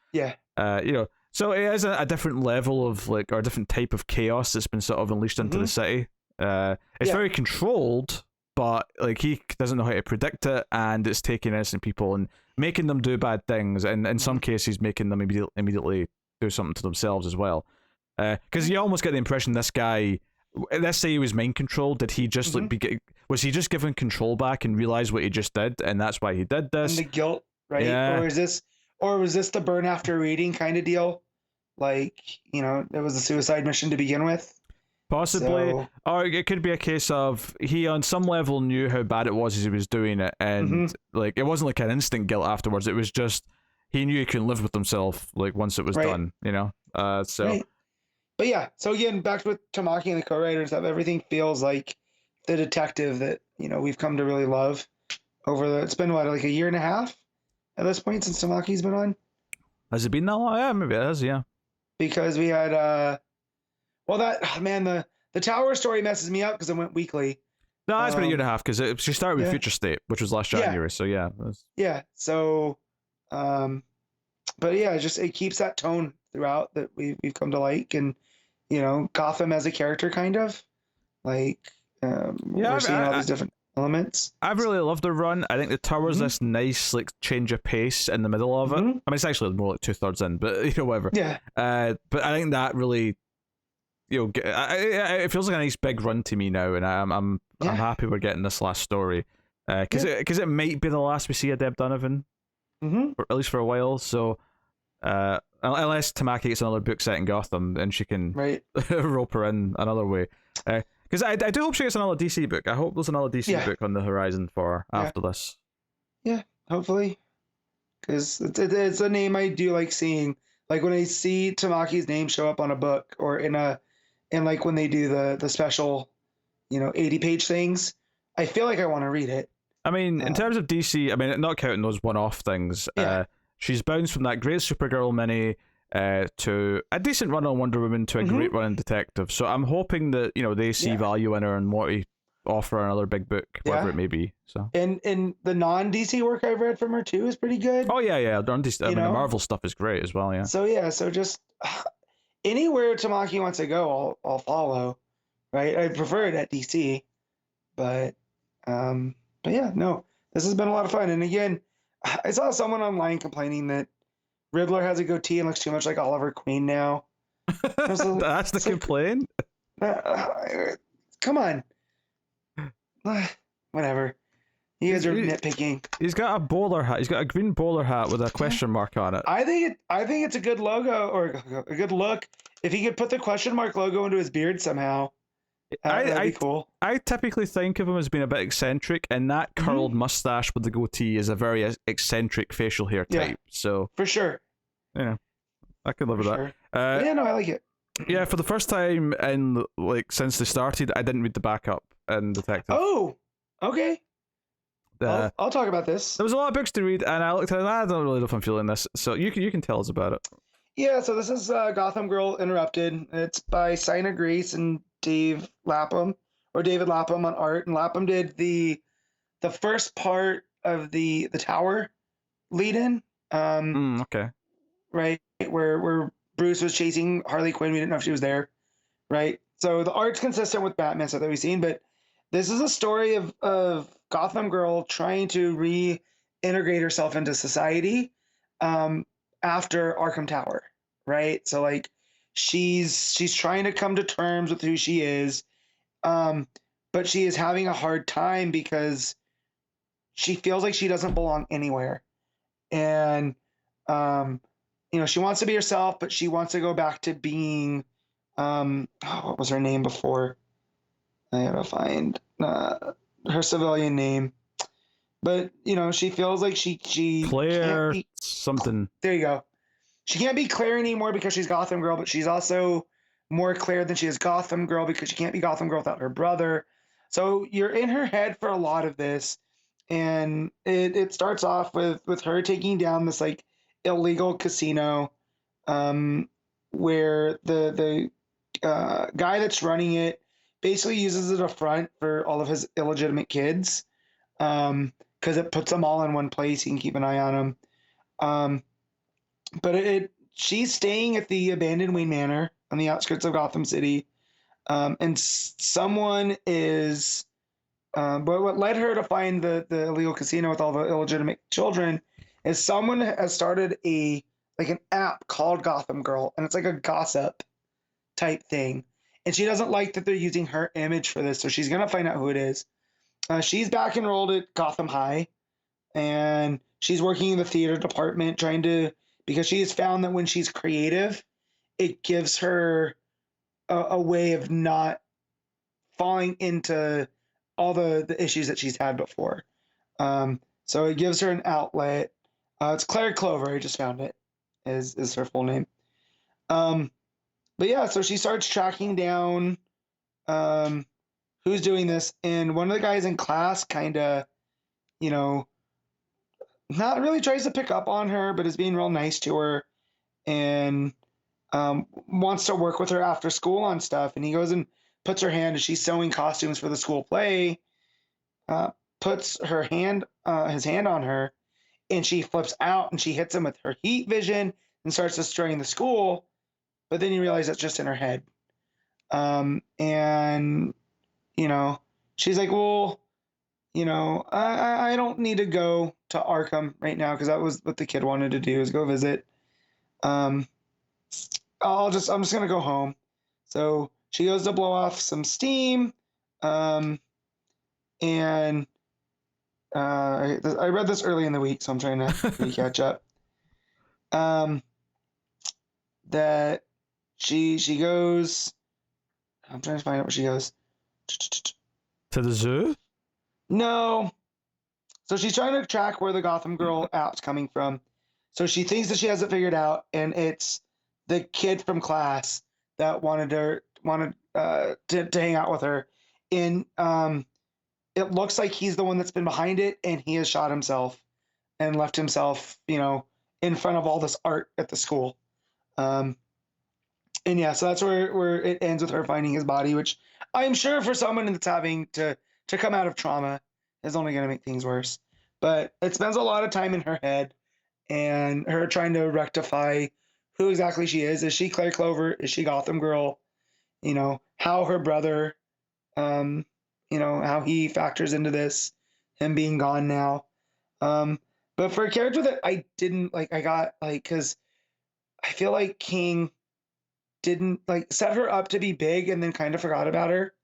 so it is a different level of or a different type of chaos that's been sort of unleashed into the city. It's very controlled, but he doesn't know how to predict it, and it's taking innocent people and making them do bad things, and in some cases making them immediately do something to themselves as well. Because you almost get the impression this guy, let's say he was mind controlled, did he just was he just given control back and realize what he just did, and that's why he did this? And the guilt, right? Yeah. Or was this the burn after reading kind of deal? It was a suicide mission to begin with. Possibly. Or it could be a case of he on some level knew how bad it was as he was doing it, and it wasn't like an instant guilt afterwards. It was just he knew he couldn't live with himself once it was done, Right. But yeah, so again, back with Tamaki and the co-writer and stuff, everything feels like the detective that we've come to really love it's been like a year and a half at this point since Tamaki's been on. Has it been that long? Yeah, maybe it has, yeah. Because we had the Tower story messes me up because it went weekly. No, it's been a year and a half because she started with Future State, which was last January. So yeah. So, but yeah, it keeps that tone throughout that we've come to like, and Gotham as a character, kind of we're seeing all these different elements. I've really loved the run. I think the Tower's this nice change of pace in the middle of it. I mean, it's actually more like 2/3 in, but whatever. Yeah. But I think that really, it feels like a nice big run to me now, and I'm happy we're getting this last story, because it might be the last we see of Deb Donovan, or at least for a while. So, unless Tamaki gets another book set in Gotham, and she can rope her in another way. Because I do hope she gets another DC book. I hope there's another DC book on the horizon for her after this. Yeah, hopefully. Because it's a name I do like seeing. Like when I see Tamaki's name show up on a book, or in when they do the special, 80-page things, I feel like I want to read it. I mean, in terms of DC, not counting those one-off things, she's bounced from that great Supergirl mini to a decent run on Wonder Woman to a great run in Detective. So I'm hoping that they see value in her and want to offer her another big book, whatever it may be. So and the non-DC work I've read from her too is pretty good. Oh yeah. The Marvel stuff is great as well. Yeah. So just anywhere Tamaki wants to go, I'll follow. Right, I prefer it at DC, but yeah, no, this has been a lot of fun. And again, I saw someone online complaining that Riddler has a goatee and looks too much like Oliver Queen now. That's the complaint? Come on. Whatever. You guys are nitpicking. He's got a bowler hat. He's got a green bowler hat with a question mark on it. I think it's a good logo, or a good look. If he could put the question mark logo into his beard somehow, that'd be cool. I typically think of him as being a bit eccentric, and that curled mustache with the goatee is a very eccentric facial hair type. So for sure. Yeah, I could live with that. I like it. Yeah, for the first time in since they started, I didn't read the backup in Detective. Oh, okay. I'll talk about this. There was a lot of books to read, and I looked at it, I don't really know if I'm feeling this. So you can tell us about it. Yeah, so this is Gotham Girl Interrupted. It's by Sina Grace and David Lapham on art, and Lapham did the first part of the Tower lead-in. Okay. Right, where Bruce was chasing Harley Quinn. We didn't know if she was there, right? So the art's consistent with Batman stuff that we've seen, but this is a story of Gotham Girl trying to reintegrate herself into society after Arkham Tower, right? So like she's trying to come to terms with who she is, but she is having a hard time because she feels like she doesn't belong anywhere, and she wants to be herself, but she wants to go back to being what was her name before? I gotta find her civilian name. But she feels like she Claire can't be something. There you go. She can't be Claire anymore because she's Gotham Girl, but she's also more Claire than she is Gotham Girl because she can't be Gotham Girl without her brother. So you're in her head for a lot of this, and it starts off with her taking down this like illegal casino, where the guy that's running it basically uses it as a front for all of his illegitimate kids, because it puts them all in one place. He can keep an eye on them. But she's staying at the abandoned Wayne Manor on the outskirts of Gotham City, and someone is. But what led her to find the illegal casino with all the illegitimate children is someone has started an app called Gotham Girl, and it's like a gossip type thing. And she doesn't like that they're using her image for this, so she's gonna find out who it is. She's back enrolled at Gotham High, and she's working in the theater department because she has found that when she's creative, it gives her a way of not falling into all the issues that she's had before. So it gives her an outlet. It's Claire Clover. I just found it. Is her full name. But yeah, so she starts tracking down who's doing this, and one of the guys in class kind of, not really tries to pick up on her, but is being real nice to her, and wants to work with her after school on stuff. And he goes and puts her hand, and she's sewing costumes for the school play. Puts his hand on her, and she flips out, and she hits him with her heat vision and starts destroying the school. But then you realize that's just in her head. And she's like, well, I don't need to go to Arkham right now because that was what the kid wanted to do, is go visit. I'm just gonna go home. So she goes to blow off some steam. And I read this early in the week, so I'm trying to catch up. That she goes. I'm trying to find out where she goes. To the zoo? No. So she's trying to track where the Gotham Girl app's coming from. So she thinks that she has it figured out, and it's the kid from class that wanted to hang out with her. And it looks like he's the one that's been behind it, and he has shot himself and left himself, in front of all this art at the school. And yeah, so that's where it ends with her finding his body, which I'm sure for someone that's having to come out of trauma is only going to make things worse. But it spends a lot of time in her head, and her trying to rectify who exactly she is. Is she Claire Clover? Is she Gotham Girl? How her brother, how he factors into this, him being gone now. But for a character that I didn't like, because I feel like King didn't set her up to be big and then kind of forgot about her.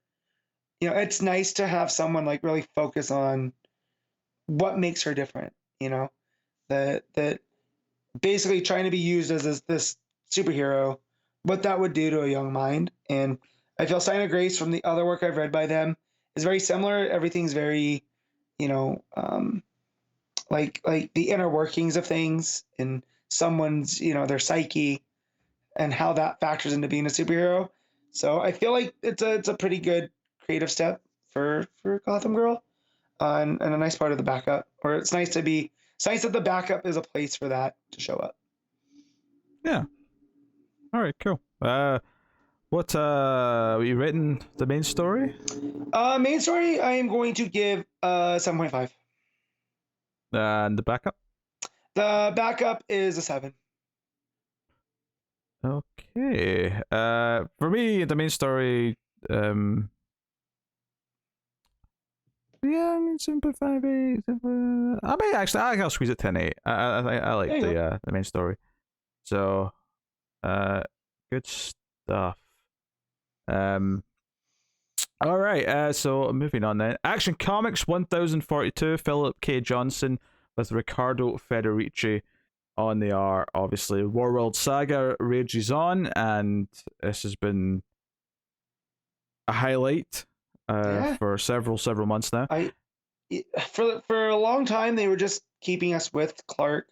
It's nice to have someone really focus on what makes her different, that basically trying to be used as this superhero, what that would do to a young mind. And I feel Sign of Grace, from the other work I've read by them, is very similar. Everything's very, like the inner workings of things and someone's, their psyche and how that factors into being a superhero. So I feel like it's a pretty good creative step for Gotham Girl, and a nice part of the backup. Or it's nice that the backup is a place for that to show up. Yeah. All right, cool. What were you rating the main story? Main story, I am going to give 7.5. And the backup? The backup is a 7. Okay. For me, the main story. Yeah, I mean 7.58. I mean, actually, I think I'll squeeze it 10.8. I like the main story. So, good stuff. All right. So moving on then. Action Comics 1042. Philip K. Johnson with Riccardo Federici on the art. Obviously, Warworld Saga rages on, and this has been a highlight for several months now. For a long time they were just keeping us with Clark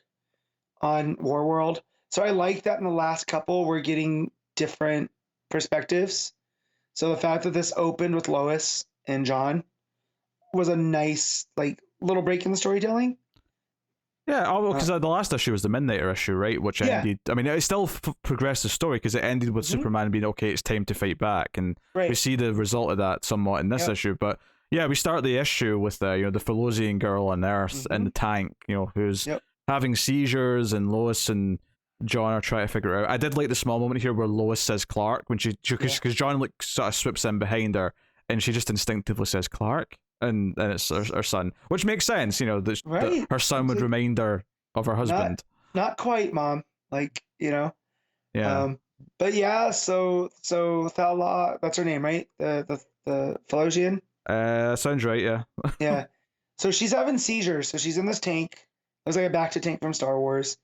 on Warworld, so I like that in the last couple we're getting different perspectives. So the fact that this opened with Lois and John was a nice little break in the storytelling. Yeah, because the last issue was the Midnighter issue, right? Which ended. I mean, it still progressed the story because it ended with Superman being okay. It's time to fight back, and we see the result of that somewhat in this issue. But yeah, we start the issue with the Felosian girl on Earth in the tank, who's having seizures, and Lois and John are trying to figure it out. I did like the small moment here where Lois says Clark when because John sort of sweeps in behind her, and she just instinctively says Clark. And it's her son, which makes sense, that her son would remind her of her husband. Not quite, Mom. Yeah. But yeah, so Thala, that's her name, right? The Felosian. Sounds right. Yeah. Yeah. So she's having seizures. So she's in this tank. Looks like a back to tank from Star Wars.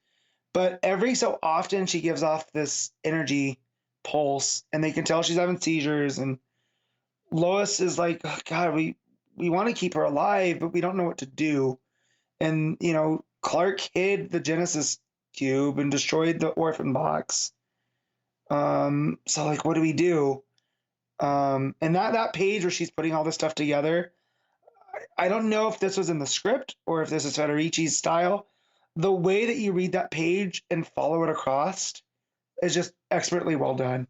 But every so often she gives off this energy pulse, and they can tell she's having seizures. And Lois is like, oh, God, we want to keep her alive, but we don't know what to do. And, Clark hid the Genesis cube and destroyed the orphan box. So what do we do? And that page where she's putting all this stuff together, I don't know if this was in the script or if this is Federici's style. The way that you read that page and follow it across is just expertly well done.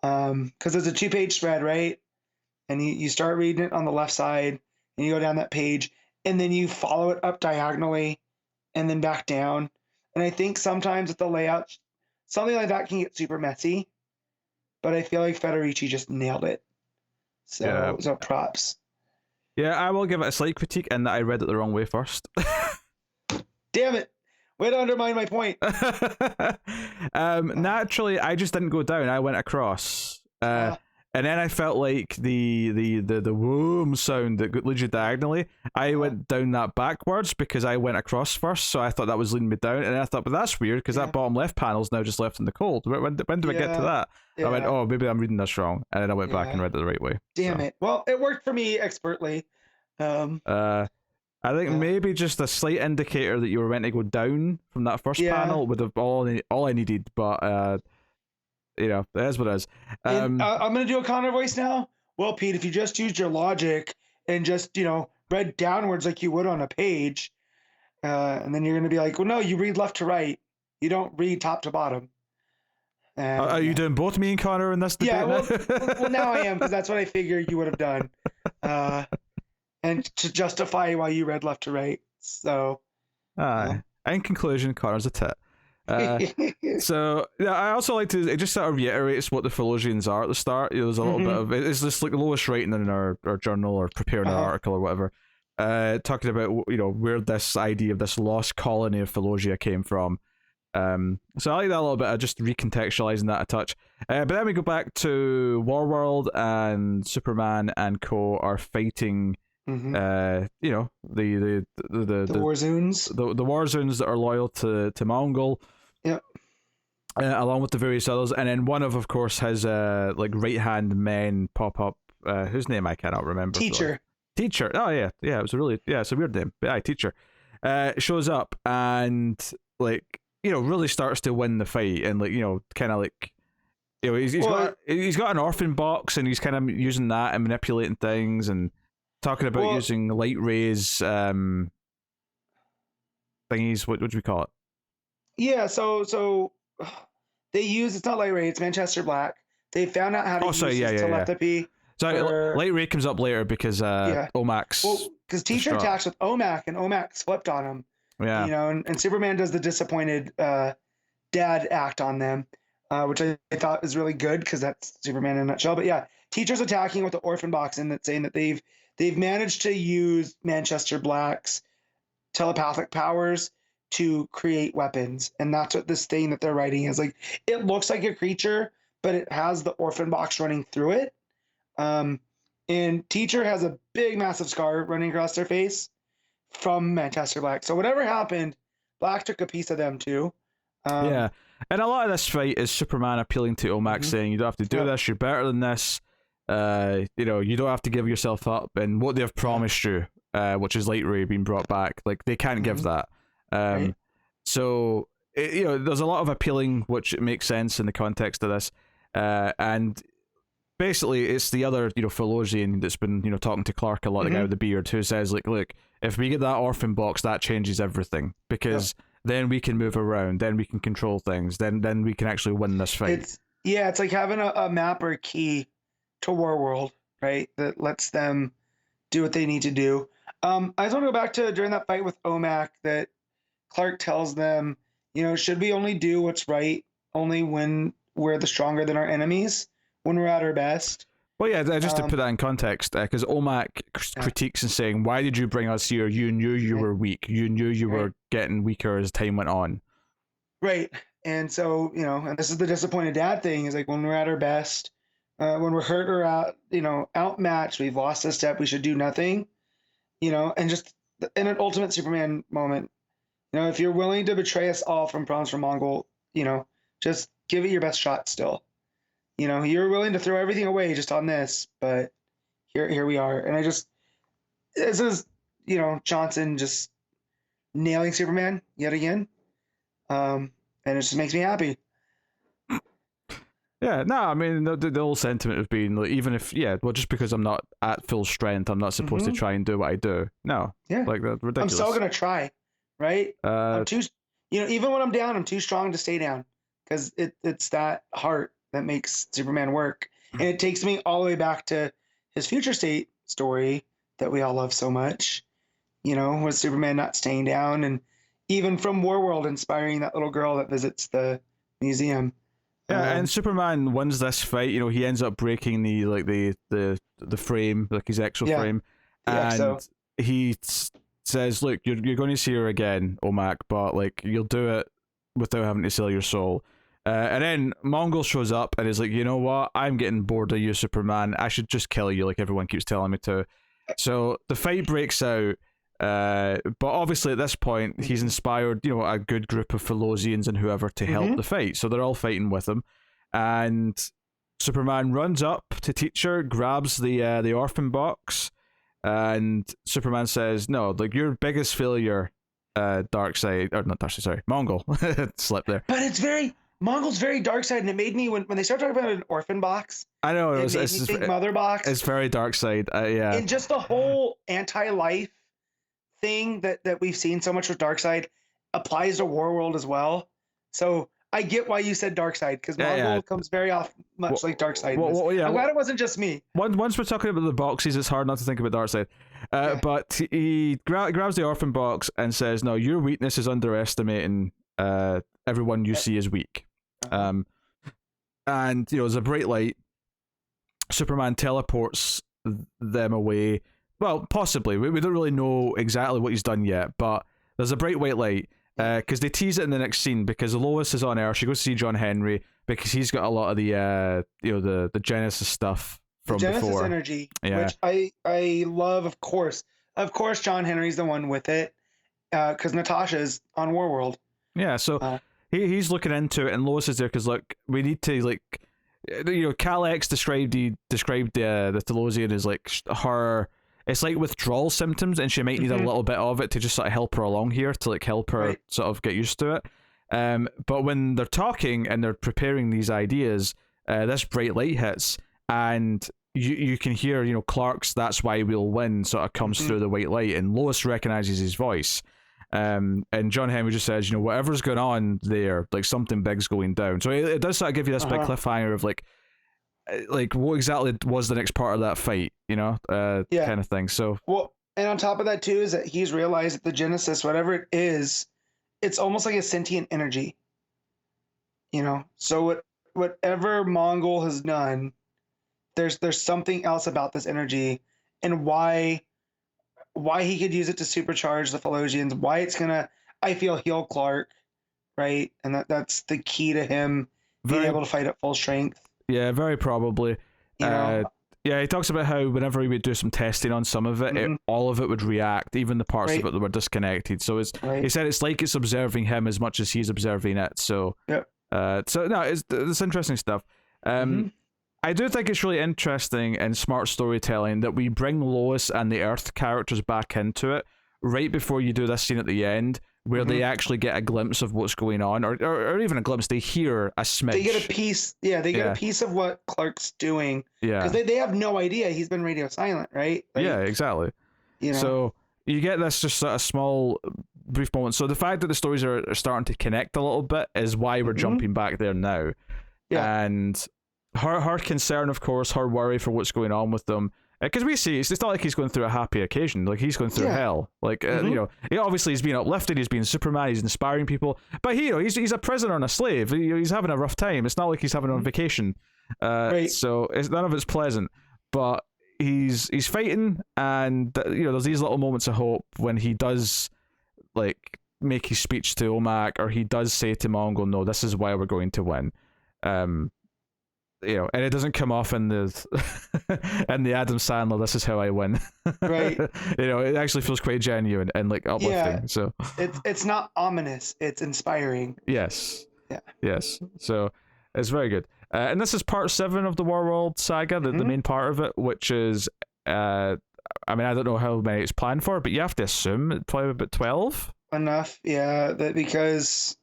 Because it's a 2-page spread, right? And you start reading it on the left side, and you go down that page, and then you follow it up diagonally, and then back down. And I think sometimes with the layout, something like that can get super messy, but I feel like Federici just nailed it. So props. Yeah, I will give it a slight critique in that I read it the wrong way first. Damn it. Way to undermine my point. Naturally, I just didn't go down. I went across. And then I felt like the womb sound that leads you diagonally, I went down that backwards because I went across first, so I thought that was leading me down, and I thought, but that's weird because that bottom left panel's now just left in the cold. When do I get to that? I went, oh, maybe I'm reading this wrong, and then I went back and read it the right way. Damn it. Well, it worked for me expertly. I think maybe just a slight indicator that you were meant to go down from that first panel would have all I needed, but it is what it is. I'm gonna do a Connor voice now. Well, Pete, if you just used your logic and just read downwards like you would on a page, and then you're gonna be like, well, no, you read left to right. You don't read top to bottom. Are you doing both me and Connor in this debate? Yeah, well, now I am, because that's what I figured you would have done, and to justify why you read left to right. So, in conclusion, Connor's a tit. So yeah, I also like to. It just sort of reiterates what the Felosians are at the start. There's a little bit of it's just like Lois writing in our journal or preparing an article or whatever, talking about where this idea of this lost colony of Felosia came from. So I like that a little bit. Just recontextualizing that a touch. But then we go back to Warworld, and Superman and co are fighting. The Warzoons, the Warzoons that are loyal to Mongol. Yep. Along with the various others, and then one of course his right hand men pop up. Whose name I cannot remember. Teacher. Teacher. Oh yeah. It was it's a weird name. But Teacher. Shows up and really starts to win the fight, and kind of he's got an orphan box, and he's kind of using that and manipulating things and talking about using light rays thingies. What would we call it? Yeah, so they use, it's not light ray, it's Manchester Black. They found out how to use telepathy. So light ray comes up later because Leomacs. Well, because Teacher attacks with Omac, and Omac flipped on him. Yeah. And Superman does the disappointed dad act on them. which I thought is really good because that's Superman in a nutshell. But yeah, Teacher's attacking with the orphan box and that's saying that they've managed to use Manchester Black's telepathic powers to create weapons, and that's what this thing that they're writing is like. It looks like a creature, but it has the orphan box running through it. And Teacher has a big, massive scar running across their face from Manchester Black. So whatever happened, Black took a piece of them too. Yeah, and a lot of this fight is Superman appealing to Leomacs, saying you don't have to do this. You're better than this. You know, you don't have to give yourself up. And what they've promised you, which is Light Ray being brought back, like they can't give that. Right. So you know, there's a lot of appealing, which makes sense in the context of this, and basically it's the other, you know, Felosian that's been, you know, talking to Clark a lot, the guy with the beard, who says like, look, if we get that orphan box, that changes everything, because then we can move around, then we can control things, then we can actually win this fight. It's like having a map or a key to Warworld, right? That lets them do what they need to do. I just want to go back to during that fight with OMAC that Clark tells them, you know, should we only do what's right only when we're the stronger than our enemies, when we're at our best? Well, yeah, just to put that in context, because OMAC critiques and saying, why did you bring us here? You knew you were weak. You knew you were getting weaker as time went on. Right. And so, you know, and this is the disappointed dad thing, is like when we're at our best, when we're hurt or out, you know, outmatched, we've lost a step, we should do nothing, you know, and just in an ultimate Superman moment, you know, if you're willing to betray us all from Promise from Mongol, you know, just give it your best shot still. You know, you're willing to throw everything away just on this, but here we are. And this is, you know, Johnson just nailing Superman yet again. And it just makes me happy. Yeah, no, I mean, the whole sentiment of being, like, even if, just because I'm not at full strength, I'm not supposed to try and do what I do. No. Yeah. Like, that's ridiculous. I'm still going to try, right? I'm too, you know, even when I'm down, I'm too strong to stay down, because it's that heart that makes Superman work. And it takes me all the way back to his Future State story that we all love so much, you know, with Superman not staying down, and even from Warworld inspiring that little girl that visits the museum. Yeah, and Superman wins this fight. You know, he ends up breaking the frame, like his exo frame, and he says, "Look, you're going to see her again, OMAC, but like you'll do it without having to sell your soul." And then Mongol shows up and is like, you know what? I'm getting bored of you, Superman. I should just kill you, like everyone keeps telling me to. So the fight breaks out. But obviously at this point, he's inspired, you know, a good group of Felosians and whoever to help the fight. So they're all fighting with him. And Superman runs up to Teacher, grabs the orphan box, and Superman says, no, like your biggest failure, Darkseid, or not Darkseid, sorry, Mongol. Slipped there. But Mongol's very dark side, and it made me, when they start talking about an orphan box, I know, it made me think Mother Box. It's very dark side, yeah. And just the whole anti-life thing that we've seen so much with Darkseid applies to Warworld as well. So I get why you said Darkseid, because Mongol comes very off much like Darkseid. I'm glad it wasn't just me. Once we're talking about the boxes, it's hard not to think about Darkseid. But he grabs the orphan box and says, no, your weakness is underestimating everyone you see as weak. And, you know, there's a bright light. Superman teleports them away. Well, possibly. We don't really know exactly what he's done yet, but there's a bright white light, because they tease it in the next scene, because Lois is on Earth. She goes to see John Henry because he's got a lot of the the Genesis stuff from Genesis before. Energy, which I love. Of course, John Henry's the one with it, because Natasha's on Warworld. Yeah, so he's looking into it, and Lois is there because, look, we need to, like, you know, Cal X described the Telosian as like her. It's like withdrawal symptoms, and she might need a little bit of it to just sort of help her along here, to like help her sort of get used to it. But when they're talking and they're preparing these ideas, this bright light hits, and you can hear, you know, Clark's "That's Why We'll Win" sort of comes through the white light, and Lois recognizes his voice. And John Henry just says, you know, whatever's going on there, like something big's going down. So it does sort of give you this big cliffhanger of like what exactly was the next part of that fight, you know, kind of thing. So and on top of that too is that he's realized that the Genesis, whatever it is, it's almost like a sentient energy, you know. So whatever Mongol has done, there's something else about this energy, and why he could use it to supercharge the Philosians, why it's gonna, I feel, heal Clark, right? And that's the key to him being able to fight at full strength. Yeah, very probably. You know? Yeah, he talks about how whenever he would do some testing on some of it, all of it would react, even the parts of it that were disconnected. So he said it's like it's observing him as much as he's observing it. So, so no, it's interesting stuff. I do think it's really interesting and smart storytelling that we bring Lois and the Earth characters back into it right before you do this scene at the end, where they actually get a glimpse of what's going on, or even a glimpse. They hear a smidge. They get a piece. Yeah, they get a piece of what Clark's doing. Yeah, because they have no idea he's been radio silent, right? Like, yeah, exactly. You know? So you get this just sort of small, brief moment. So the fact that the stories are starting to connect a little bit is why we're jumping back there now. Yeah, and her concern, of course, her worry for what's going on with them. Because we see, it's not like he's going through a happy occasion. Like, he's going through hell. Like, you know, obviously he's being uplifted, he's being Superman, he's inspiring people. But he's a prisoner and a slave. He's having a rough time. It's not like he's having on vacation. So none of it's pleasant. But he's fighting, and you know, there's these little moments of hope when he does like make his speech to Omak, or he does say to Mongol, "No, this is why we're going to win." You know, and it doesn't come off in the in the Adam Sandler, "This is how I win." Right. You know, it actually feels quite genuine and like uplifting. Yeah. So it's not ominous, it's inspiring. Yes. Yeah. Yes. So it's very good. And this is part 7 of the Warworld saga, the main part of it, which is I mean, I don't know how many it's planned for, but you have to assume it's probably about 12. Enough, yeah, because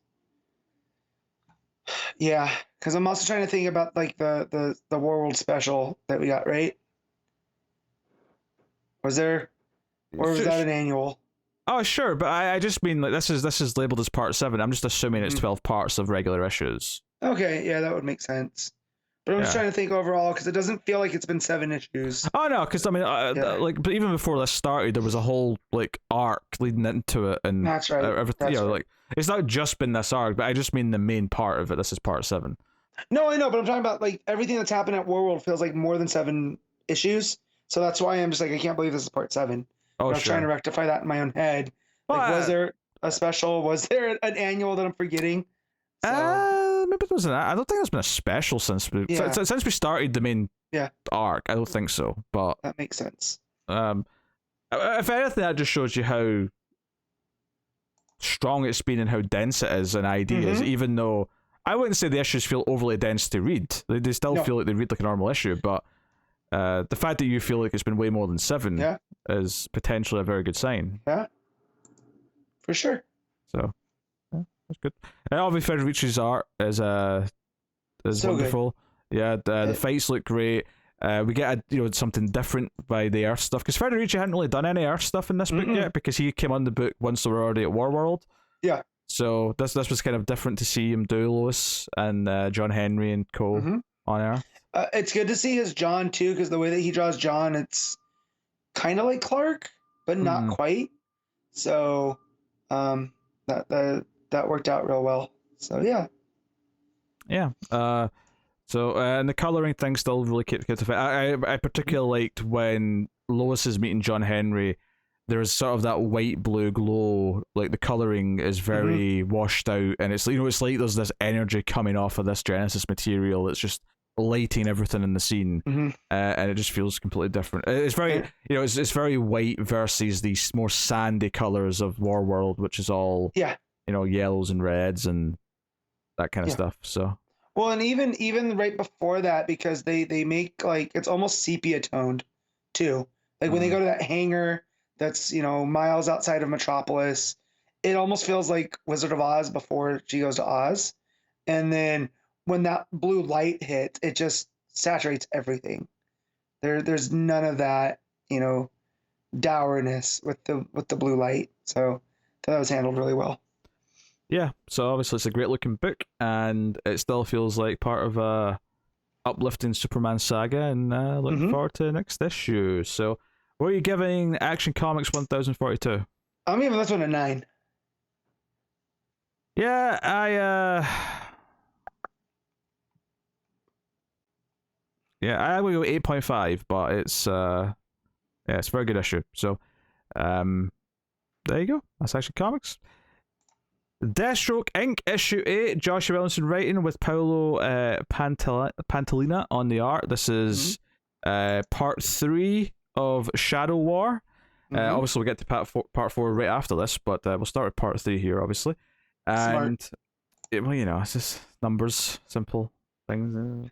I'm also trying to think about like the Warworld special that we got, right? Was there, or was that an annual? Oh, sure, but I just mean like this is labeled as part 7. I'm just assuming it's 12 parts of regular issues. Okay, yeah, that would make sense. But I'm just trying to think overall, because it doesn't feel like it's been 7 issues. Oh no, because I mean, like, but even before this started, there was a whole like arc leading into it, and that's right. Everything, that's you know, right. like it's not just been this arc, but I just mean the main part of it. This is part 7. No, I know, but I'm talking about like everything that's happened at Warworld feels like more than 7 issues. So that's why I'm just like, I can't believe this is part 7. Oh, I was trying to rectify that in my own head. Like, was there a special? Was there an annual that I'm forgetting? Maybe there was an. I don't think there's been a special since we started the main arc. I don't think so, but that makes sense. If anything, that just shows you how strong it's been and how dense it is in ideas. Even though I wouldn't say the issues feel overly dense to read, they still feel like they read like a normal issue. But the fact that you feel like it's been way more than 7 is potentially a very good sign. Yeah, for sure. So. That's good. And obviously Federici's art is so wonderful. Good. Yeah, the fights look great. We get something different by the Earth stuff, because Federici hadn't really done any Earth stuff in this book yet, because he came on the book once they were already at Warworld. Yeah. So this was kind of different to see him do Lois and John Henry and co on Earth. It's good to see his John too, because the way that he draws John, it's kind of like Clark, but not quite. So that worked out real well. So yeah. So and the coloring thing still really kept to fit. I particularly liked when Lois is meeting John Henry. There's sort of that white blue glow, like the coloring is very washed out, and it's it's like there's this energy coming off of this Genesis material that's just lighting everything in the scene, and it just feels completely different. It's very it's very white versus these more sandy colors of Warworld, which is all yellows and reds and that kind of stuff. So well, and even right before that, because they make like it's almost sepia toned too. Like when they go to that hangar that's miles outside of Metropolis, it almost feels like Wizard of Oz before she goes to Oz. And then when that blue light hits, it just saturates everything. There's none of that dourness with the blue light. So that was handled really well. Yeah, so obviously it's a great looking book, and it still feels like part of a uplifting Superman saga, and looking forward to the next issue. So what are you giving Action Comics 1042? I'm giving this one a 9. Yeah, Yeah, I would go 8.5, but it's it's a very good issue. So, there you go. That's Action Comics. Deathstroke Inc. issue 8. Joshua Williamson writing with Paolo Pantalena on the art. This is part 3 of Shadow War. Obviously, we'll get to part 4 right after this, but we'll start with part 3 here, obviously. And well, it's just numbers, simple things.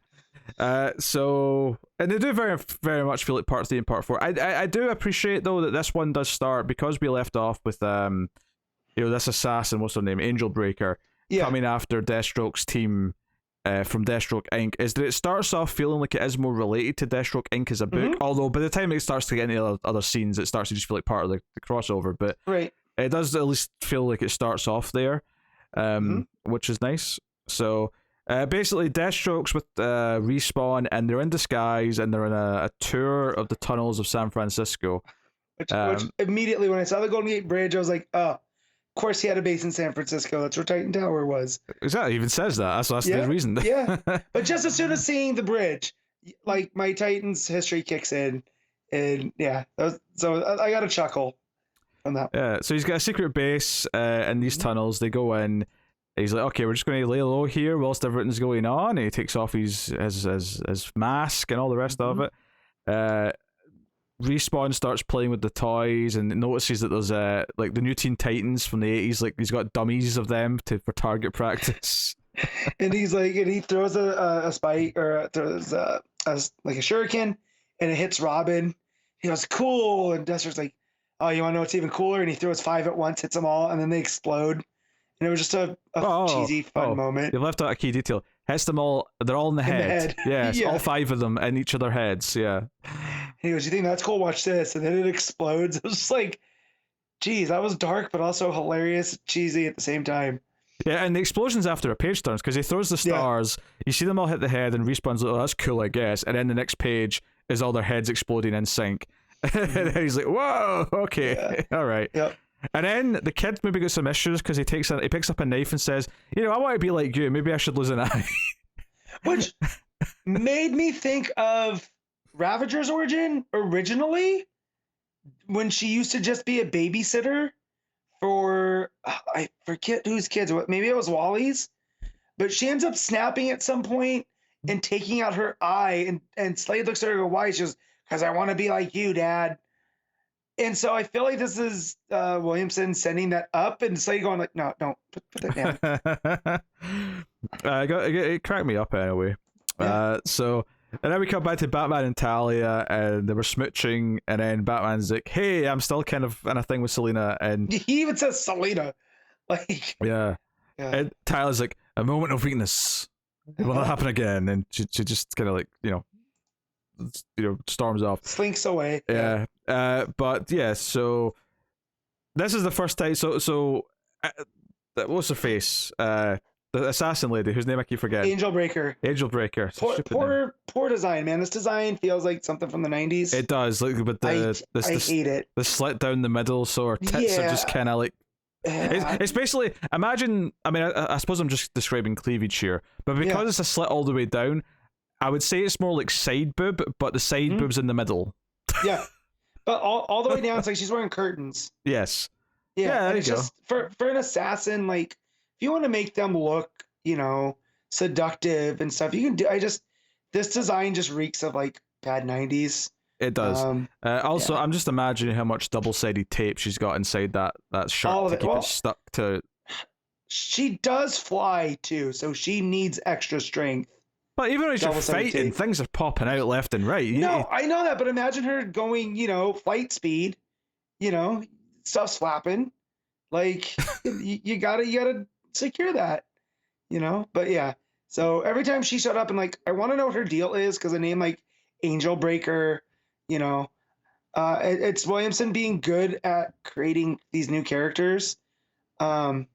So, and they do very, very much feel like part 3 and part 4. I do appreciate though that this one does start, because we left off with this assassin, what's her name, Angel Breaker, coming after Deathstroke's team from Deathstroke Inc. Is that it starts off feeling like it is more related to Deathstroke Inc. as a book, although by the time it starts to get into other scenes, it starts to just feel like part of the crossover. But it does at least feel like it starts off there, which is nice. So. Basically, Deathstroke's with Respawn, and they're in disguise, and they're in a tour of the tunnels of San Francisco. Which immediately, when I saw the Golden Gate Bridge, I was like, oh, of course he had a base in San Francisco. That's where Titan Tower was. Exactly, it even says that. That's the reason. Yeah, but just as soon as seeing the bridge, like, my Titans history kicks in, and so I got a chuckle from that. Yeah, so he's got a secret base in these tunnels. They go in. He's like, okay, we're just going to lay low here whilst everything's going on. And he takes off his mask and all the rest of it. Respawn starts playing with the toys and notices that there's like the new Teen Titans from the 80s. Like, he's got dummies of them for target practice. And he's like, and he throws a spike, or throws like a shuriken, and it hits Robin. He goes, cool. And Duster's like, oh, you want to know what's even cooler? And he throws 5 at once, hits them all, and then they explode. And it was just a cheesy, fun moment. You've left out a key detail. Hits them all, they're all in the head. Yes, all 5 of them in each of their heads, yeah. He goes, you think that's cool? Watch this. And then it explodes. It was just like, geez, that was dark, but also hilarious, cheesy at the same time. Yeah, and the explosion's after a page turns, because he throws the stars, you see them all hit the head, and Respawn's like, oh, that's cool, I guess. And then the next page is all their heads exploding in sync. And then he's like, whoa, okay, all right. Yep. And then the kid maybe got some issues because he picks up a knife and says, I want to be like you. Maybe I should lose an eye. Which made me think of Ravager's origin originally, when she used to just be a babysitter for, I forget whose kids. Maybe it was Wally's. But she ends up snapping at some point and taking out her eye. And Slade looks at her and goes, why? She goes, because I want to be like you, Dad. And so I feel like this is Williamson sending that up, and Slade going like, no, don't put that down. It cracked me up anyway. Yeah. So, and then we come back to Batman and Talia, and they were smooching, and then Batman's like, hey, I'm still kind of in a thing with Selena. And he even says Selena. Like, yeah. And Talia's like, a moment of weakness. It will not happen again. And she just kind of like, storms off. Slinks away. Yeah. But yeah, so this is the first time. So what's her face? The assassin lady, whose name I keep forgetting. Angel Breaker. Poor design, man. This design feels like something from the 90s. It does. Like, but I hate it. The slit down the middle, so her tits are just kind of like. It's basically, imagine. I mean, I suppose I'm just describing cleavage here, but because it's a slit all the way down, I would say it's more like side boob, but the side boob's in the middle. Yeah. But all the way down, it's like she's wearing curtains. Yes. Yeah, there you go. Just for an assassin, like, if you want to make them look, seductive and stuff, you can do. This design just reeks of like bad 90s. It does. Also, I'm just imagining how much double-sided tape she's got inside that shirt to keep it stuck to. She does fly too, so she needs extra strength. But even as you're fighting, things are popping out left and right. No, I know that, but imagine her going, flight speed, stuff's flapping. Like, you gotta secure that, But yeah, so every time she showed up, and like, I want to know what her deal is, because a name like Angel Breaker, it's Williamson being good at creating these new characters. The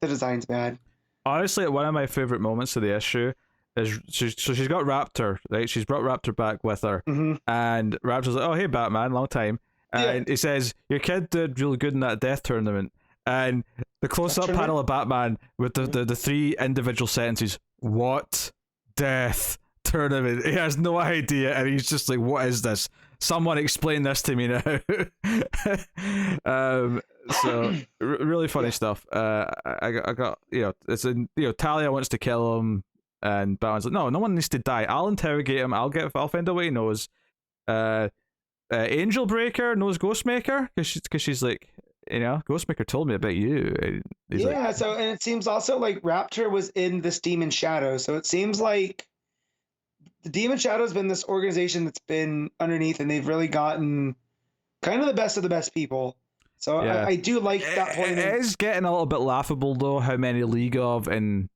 design's bad. Honestly, one of my favorite moments of the issue is she's got Raptor, right? She's brought Raptor back with her, and Raptor's like, "Oh, hey, Batman, long time." And he says, "Your kid did really good in that death tournament." And the close-up panel of Batman with the 3 individual sentences: "What death tournament. He has no idea, and he's just like, "What is this? Someone explain this to me now." So really funny stuff. I got it's in Talia wants to kill him, and Batman's like, no one needs to die. I'll interrogate him. I'll find out what he knows. Angel Breaker knows Ghostmaker because she's like, Ghostmaker told me about you. He's like, so and it seems also like Raptor was in this Demon Shadow, so it seems like the Demon Shadow has been this organization that's been underneath, and they've really gotten kind of the best people. So yeah. I do like that point. It is getting a little bit laughable though how many League of and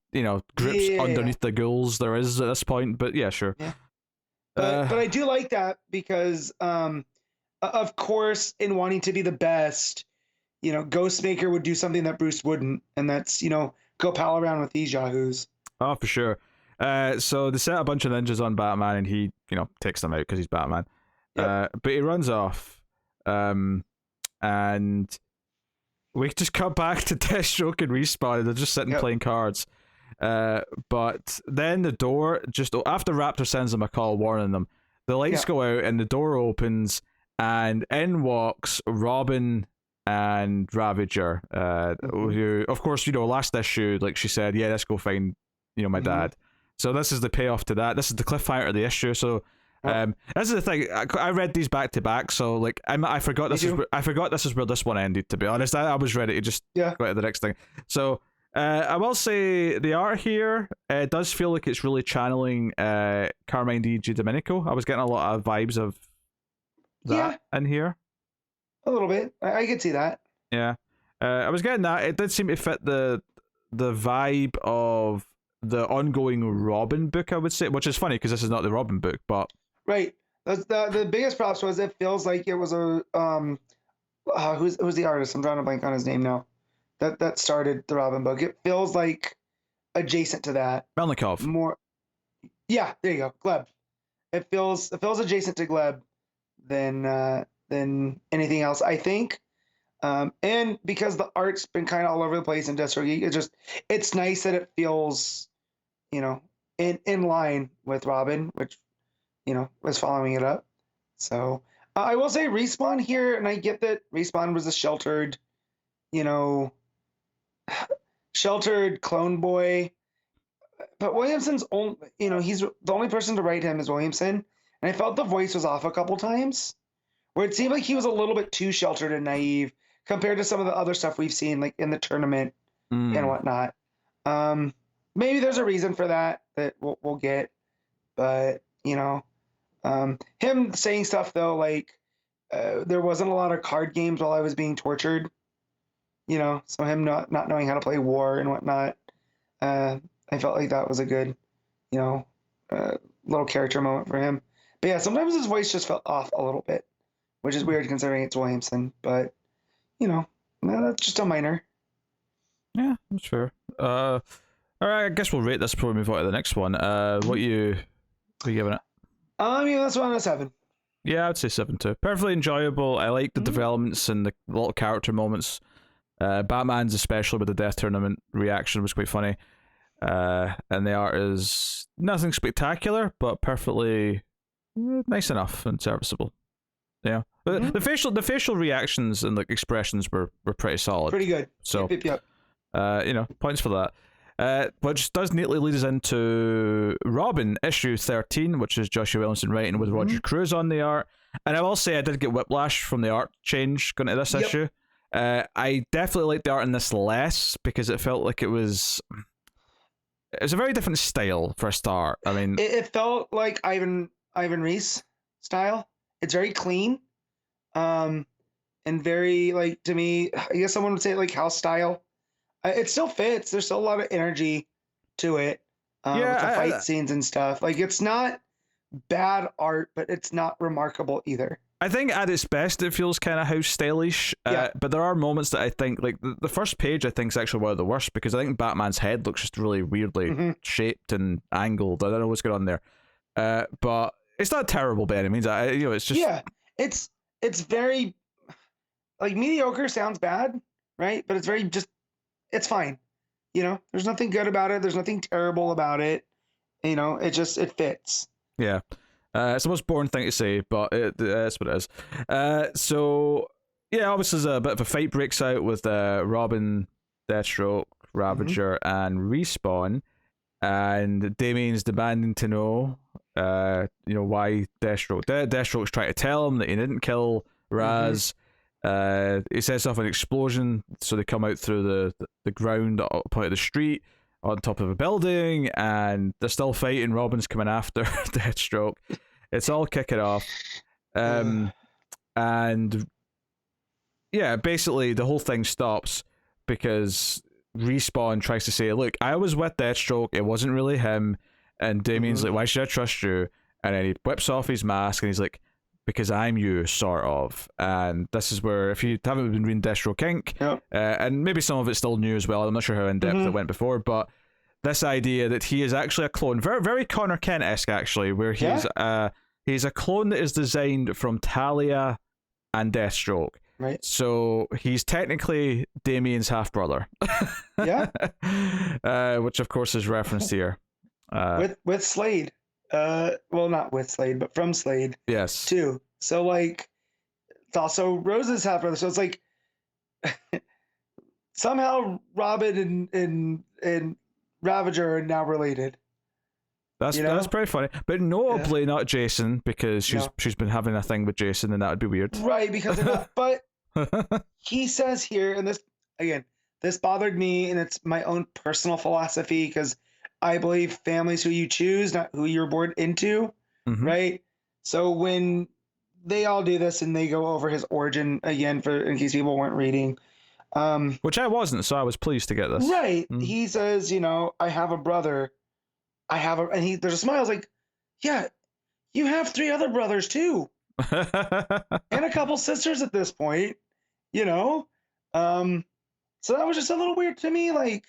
groups underneath the ghouls there is at this point. But yeah, sure. Yeah. But I do like that because of course in wanting to be the best, Ghostmaker would do something that Bruce wouldn't, and that's go pal around with these yahoos. Oh, for sure. So they set a bunch of ninjas on Batman, and he takes them out because he's Batman. Yep. But he runs off. And we just cut back to Deathstroke and Respawn. They're just sitting playing cards. But then the door, just after Raptor sends them a call warning them, the lights go out and the door opens, and in walks Robin and Ravager, who, of course, last issue, like she said, yeah, let's go find, my dad. So this is the payoff to that. This is the cliffhanger of the issue. So this is the thing. I read these back to back, so like I forgot this is where this one ended. To be honest, I was ready to just go to the next thing. So I will say the art here does feel like it's really channeling Carmine Di Domenico. I was getting a lot of vibes of that in here. A little bit. I could see that. Yeah, I was getting that. It did seem to fit the vibe of the ongoing Robin book, I would say, which is funny because this is not the Robin book, but. Right. The biggest props was it feels like it was a who's the artist? I'm drawing a blank on his name now. That started the Robin book. It feels like adjacent to that. Melnikov. More. Yeah, there you go. Gleb. It feels adjacent to Gleb than anything else, I think. And because the art's been kind of all over the place in Deathstroke, it's nice that it feels, in line with Robin, which was following it up. So I will say Respawn here, and I get that Respawn was a sheltered clone boy, but Williamson's only, he's the only person to write him is Williamson, and I felt the voice was off a couple times, where it seemed like he was a little bit too sheltered and naive compared to some of the other stuff we've seen, like in the tournament and whatnot. Maybe there's a reason for that we'll get, but him saying stuff though, like there wasn't a lot of card games while I was being tortured, so him not knowing how to play war and whatnot. I felt like that was a good, little character moment for him. But yeah, sometimes his voice just felt off a little bit, which is weird considering it's Williamson. But that's just a minor. Yeah, that's fair. All right, I guess we'll rate this before we move on to the next one. What are you giving it? That's 1 out of 7. Yeah, I'd say 7 too. Perfectly enjoyable. I like the developments and the little character moments. Batman's, especially with the Death Tournament reaction, was quite funny. And the art is nothing spectacular, but perfectly nice enough and serviceable. Yeah, but the facial reactions and expressions were pretty solid. Pretty good. So, yep. Points for that. Which does neatly lead us into Robin issue 13, which is Joshua Williamson writing with Roger Cruz on the art. And I will say I did get whiplash from the art change going to this issue. I definitely liked the art in this less because it felt like it was a very different style for a start. I mean, it felt like Ivan Reis style. It's very clean, and very to me, I guess someone would say house style. It still fits. There's still a lot of energy to it. With the fight scenes and stuff. It's not bad art, but it's not remarkable either. I think at its best it feels kind of house stylish, but there are moments that I think, the first page I think is actually one of the worst, because I think Batman's head looks just really weirdly shaped and angled. I don't know what's going on there, but it's not terrible by any means. It's just it's very mediocre sounds bad, right? But it's very it's fine. There's nothing good about it. There's nothing terrible about it. it fits. Yeah. It's the most boring thing to say, but that's what it is. So, yeah, obviously there's a bit of a fight breaks out with Robin, Deathstroke, Ravager, and Respawn. And Damien's demanding to know, why Deathstroke. Deathstroke's trying to tell him that he didn't kill Raz. He sets off an explosion, so they come out through the ground up out of the street on top of a building, and they're still fighting. Robin's coming after Deathstroke. It's all kicking off. And yeah, basically the whole thing stops because Respawn tries to say, look, I was with Deathstroke, it wasn't really him. And Damien's like, why should I trust you? And then he whips off his mask and he's like, because I'm you, sort of. And this is where, if you haven't been reading Deathstroke Inc., and maybe some of it's still new as well, I'm not sure how in depth it went before, but this idea that he is actually a clone, very, very Connor Kent-esque actually, where he's a clone that is designed from Talia and Deathstroke. Right. So he's technically Damien's half brother. Which of course is referenced here. With Slade. Well, not with Slade, but from Slade. Yes. Too. So like, it's also Rose's half brother. So it's like somehow Robin and Ravager are now related. That's pretty funny, but notably not Jason, because she's been having a thing with Jason, and that would be weird. Right, because of that. But he says here, and this bothered me, and it's my own personal philosophy, because I believe family's who you choose, not who you're born into, right? So when they all do this and they go over his origin again, in case people weren't reading, which I wasn't, so I was pleased to get this. Right, he says, I have a brother. And there's a smile. I was like, yeah, you have 3 other brothers too, and a couple sisters at this point, So that was just a little weird to me. Like,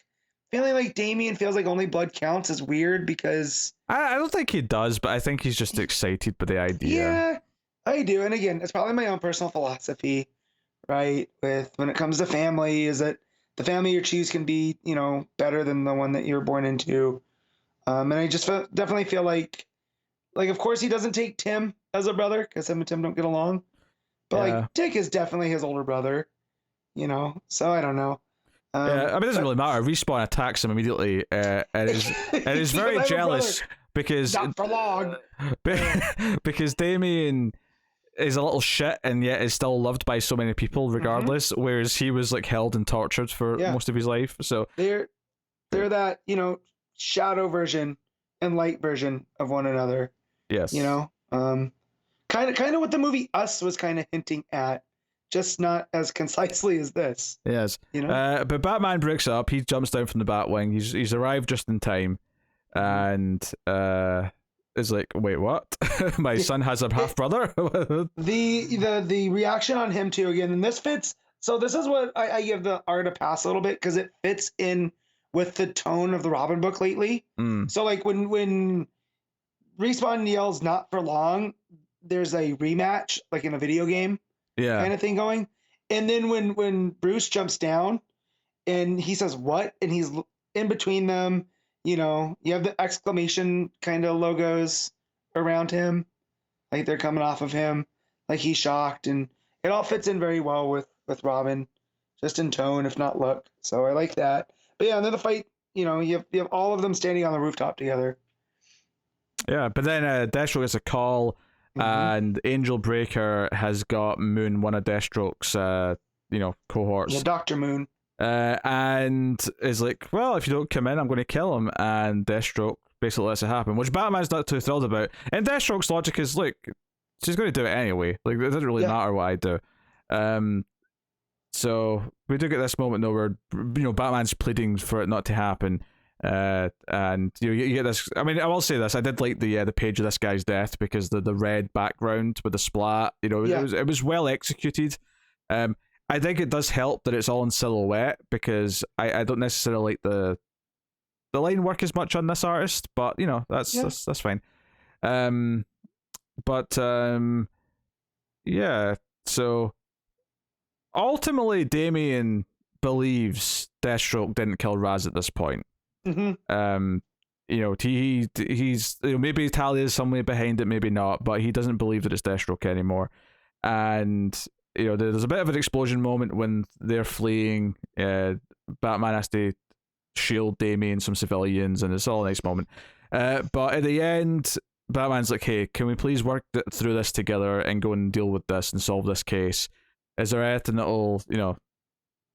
feeling like Damien feels like only blood counts is weird, because I don't think he does, but I think he's just excited by the idea. Yeah, I do. And again, it's probably my own personal philosophy, right? When it comes to family, is that the family you choose can be, better than the one that you're born into. And I just definitely feel like, of course, he doesn't take Tim as a brother, because him and Tim don't get along. But like, Dick is definitely his older brother, So I don't know. It doesn't really matter. Respawn attacks him immediately, and is very jealous because not for long. Because Damien is a little shit and yet is still loved by so many people regardless, whereas he was like held and tortured for most of his life. So they're that shadow version and light version of one another. Yes. Kind of what the movie Us was kind of hinting at, just not as concisely as this. Yes. But Batman breaks up. He jumps down from the Batwing. He's arrived just in time, and is like, wait, what? My son has a half brother. the reaction on him too, again, and this fits. So this is what I give the art a pass a little bit, because it fits in with the tone of the Robin book lately. So like when Respawn yells "not for long," there's a rematch, like in a video game, kind of thing going. And then when Bruce jumps down and he says "what," and he's in between them, you have the exclamation kind of logos around him, like they're coming off of him, like he's shocked, and it all fits in very well with Robin, just in tone, if not look. So I like that. But yeah, and then the fight, you have all of them standing on the rooftop together. Yeah, but then Deathstroke gets a call, and Angel Breaker has got Moon, one of Deathstroke's, cohorts. Yeah, Dr. Moon. And is like, well, if you don't come in, I'm going to kill him. And Deathstroke basically lets it happen, which Batman's not too thrilled about. And Deathstroke's logic is, look, she's going to do it anyway. Like, it doesn't really matter what I do. So we do get this moment though where Batman's pleading for it not to happen, and you get this. I mean, I will say this: I did like the page of this guy's death, because the red background with the splat, it was well executed. I think it does help that it's all in silhouette, because I don't necessarily like the line work as much on this artist, but that's fine. So ultimately, Damien believes Deathstroke didn't kill Raz at this point. he's maybe Talia is some way behind it, maybe not, but he doesn't believe that it's Deathstroke anymore. And there's a bit of an explosion moment when they're fleeing. Batman has to shield Damien, some civilians, and it's all a nice moment. But at the end, Batman's like, hey, can we please work through this together and go and deal with this and solve this case? Is there anything that'll,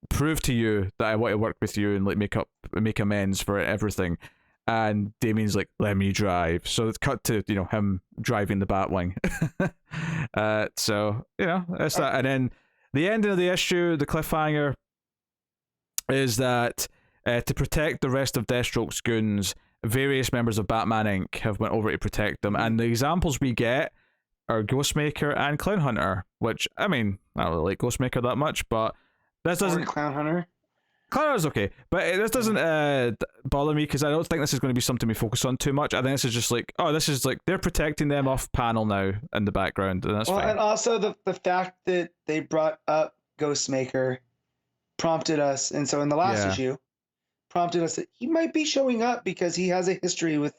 prove to you that I want to work with you and like make amends for everything? And Damien's like, let me drive. So it's cut to, him driving the Batwing. So, that's that. And then the ending of the issue, the cliffhanger, is that to protect the rest of Deathstroke's goons, various members of Batman Inc. have went over to protect them, and the examples we get are Ghostmaker and Clown Hunter, which, I mean, I don't really like Ghostmaker that much, but this doesn't... Clown Hunter? Clown Hunter's okay, but this doesn't bother me, because I don't think this is going to be something we focus on too much. I think this is just like, this is like, they're protecting them off panel now in the background, and that's fine. And also the fact that they brought up Ghostmaker prompted us, and so in the last issue, prompted us that he might be showing up because he has a history with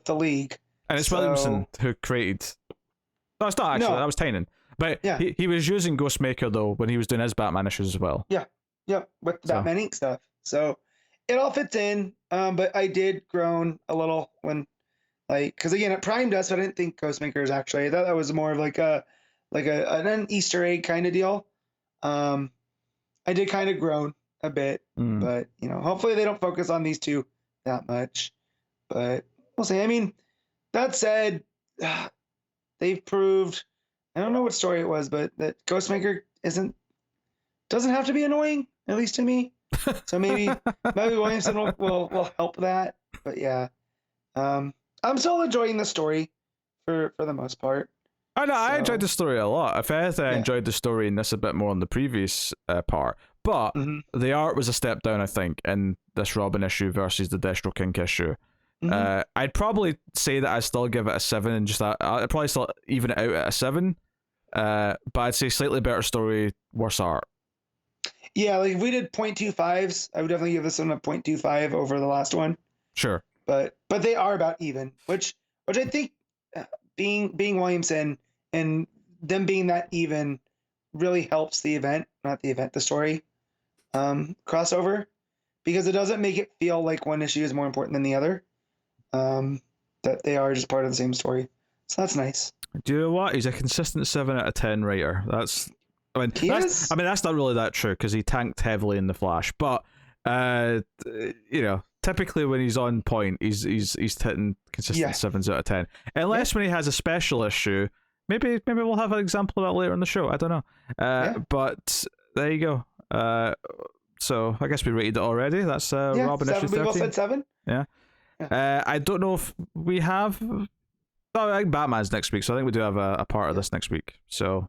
the League. And it's Williamson who created... No, it's not actually. No. That was Tynan. But he was using Ghostmaker, though, when he was doing his Batman issues as well. Yeah, with the Batman Inc. stuff. So it all fits in, but I did groan a little when, because again, it primed us, but I didn't think Ghostmaker is actually... I thought that was more of like an Easter egg kind of deal. I did kind of groan a bit, but hopefully they don't focus on these two that much, but we'll see. I mean, that said, they've proved, I don't know what story it was, but that Ghostmaker doesn't have to be annoying, at least to me. So maybe Williamson will help that. But yeah, I'm still enjoying the story for the most part. I know, I enjoyed the story a lot. If anything, I enjoyed the story in this a bit more on the previous part. But the art was a step down, I think, in this Robin issue versus the Deathstroke Inc. issue. I'd probably say that I'd still give it a 7, and just I'd probably still even it out at a 7. But I'd say slightly better story, worse art. Yeah, like if we did 0.25s, I would definitely give this one a 0.25 over the last one. Sure. But they are about even, which I think being Williamson and them being that even really helps the event, not the event, the story crossover, because it doesn't make it feel like one issue is more important than the other. That they are just part of the same story. So that's nice. Do you know what? He's a consistent 7 out of 10 writer. That's not really that true, because he tanked heavily in the Flash. But typically when he's on point, he's hitting consistent 7s out of 10. Unless when he has a special issue, maybe we'll have an example of that later in the show. I don't know. But there you go. So I guess we rated it already. That's Robin issue 13. We all said 7. Yeah. I don't know if we have. Oh, I think Batman's next week, so I think we do have a part of this next week. So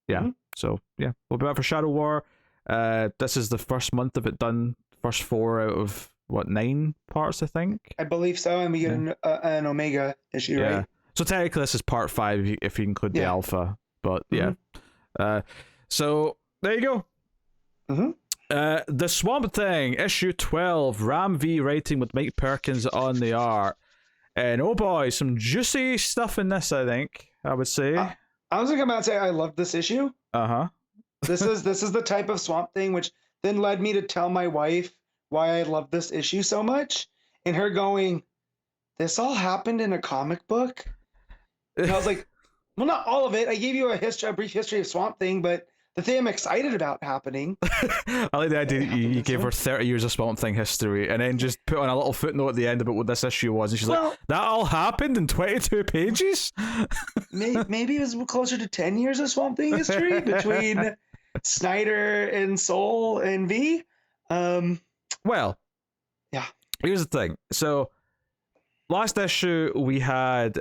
yeah. So yeah, we'll be back for Shadow War. This is the first month of it done. First 4 out of 9 parts, I think. I believe so, and we get an Omega issue, right? So technically, this is part 5 if you include the Alpha. But yeah. So there you go. The Swamp Thing, issue 12, Ram V writing with Mike Perkins on the art. And oh boy, some juicy stuff in this, I think, I would say. I was going to come out and say I love this issue. This is the type of Swamp Thing which then led me to tell my wife why I love this issue so much. And her going, this all happened in a comic book? And I was like, well, not all of it. I gave you a brief history of Swamp Thing, but the thing I'm excited about happening. I like the idea you gave her 30 years of Swamp Thing history and then just put on a little footnote at the end about what this issue was. And she's like, that all happened in 22 pages? Maybe it was closer to 10 years of Swamp Thing history between Snyder and Soul and V. Well, yeah. Here's the thing. So, last issue we had,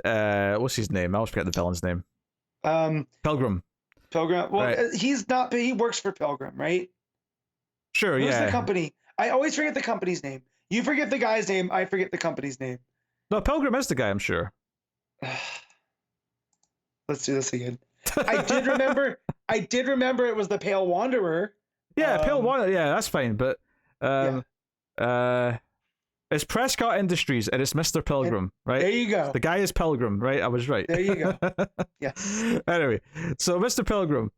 what's his name? I always forget the villain's name. Pilgrim. Well, right. He's not, but he works for Pilgrim, right? Sure, Who's the company? I always forget the company's name. You forget the guy's name, I forget the company's name. No, Pilgrim is the guy, I'm sure. Let's do this again. I did remember it was the Pale Wanderer. Yeah, Pale Wanderer, yeah, that's fine, but It's Prescott Industries, and it's Mr. Pilgrim, right? There you go. The guy is Pilgrim, right? I was right. There you go. Yes. Anyway, so Mr. Pilgrim,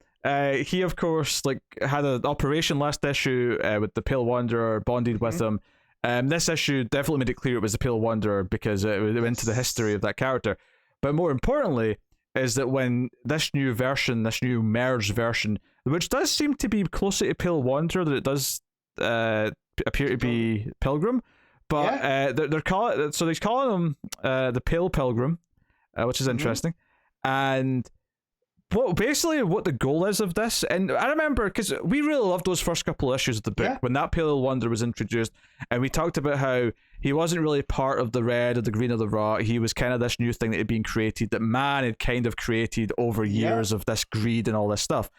he of course like had an operation last issue with the Pale Wanderer, bonded with him. This issue definitely made it clear it was the Pale Wanderer because it went into the history of that character. But more importantly, is that when this new version, this new merged version, which does seem to be closer to Pale Wanderer than it does appear to be Pilgrim. But they're calling, so he's calling him the Pale Pilgrim, which is interesting. And what the goal is of this, and I remember because we really loved those first couple issues of the book when that Pale Wanderer was introduced, and we talked about how he wasn't really part of the red or the green or the rot. He was kind of this new thing that had been created, that man had kind of created over years of this greed and all this stuff.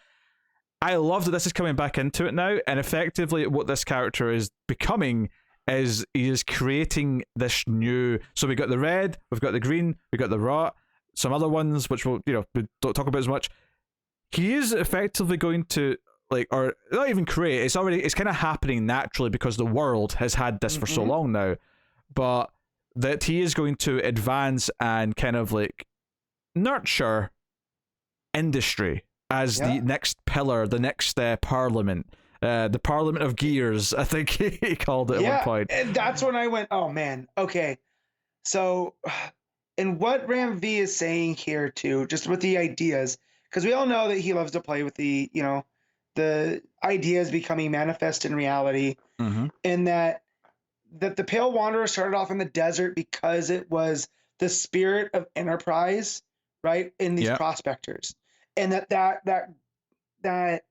I love that this is coming back into it now, and effectively what this character is becoming is he is creating this new. So we got the red, we've got the green, we got the rot, some other ones which we don't talk about as much. He is effectively going to or not even create. It's kind of happening naturally because the world has had this for so long now, but that he is going to advance and kind of nurture industry as the next pillar, the next parliament. The Parliament of Gears, I think he called it at one point. And that's when I went, oh man, okay. So, and what Ram V is saying here too, just with the ideas, because we all know that he loves to play with the, the ideas becoming manifest in reality, and that the Pale Wanderer started off in the desert because it was the spirit of enterprise, right, in these prospectors, and that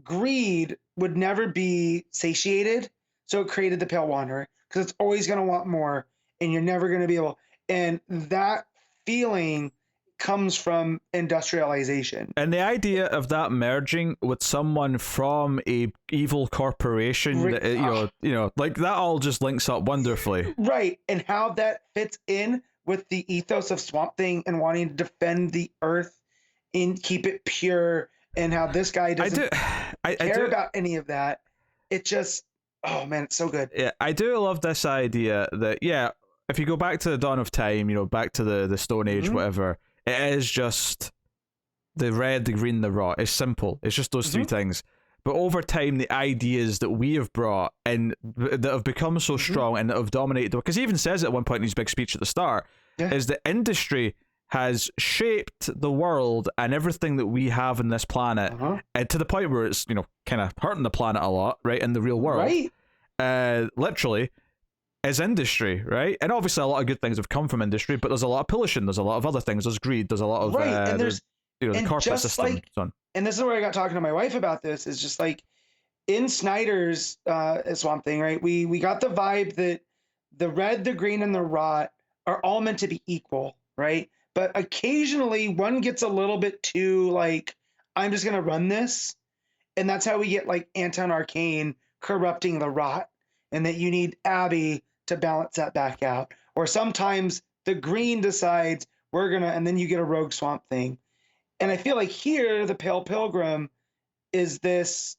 greed would never be satiated, so it created the Pale Wanderer because it's always going to want more, and you're never going to be able. And that feeling comes from industrialization. And the idea of that merging with someone from a evil corporation, that all just links up wonderfully. Right, and how that fits in with the ethos of Swamp Thing and wanting to defend the earth and keep it pure. And how this guy doesn't care about any of that. It just, oh man, it's so good. Yeah, I do love this idea that, if you go back to the dawn of time, back to the Stone Age, whatever, it is just the red, the green, the rot. It's simple. It's just those three things. But over time, the ideas that we have brought and that have become so strong and that have dominated, because he even says it at one point in his big speech at the start, is that industry has shaped the world and everything that we have in this planet, and to the point where it's kind of hurting the planet a lot, right, in the real world, literally, is industry, right? And obviously a lot of good things have come from industry, but there's a lot of pollution, there's a lot of other things, there's greed, there's a lot of and there's the corporate system, and this is where I got talking to my wife about this, is just in Snyder's Swamp Thing, right, we got the vibe that the red, the green, and the rot are all meant to be equal, right? But occasionally one gets a little bit too I'm just going to run this. And that's how we get Anton Arcane corrupting the rot, and that you need Abby to balance that back out. Or sometimes the green decides and then you get a rogue Swamp Thing. And I feel like here the Pale Pilgrim is this,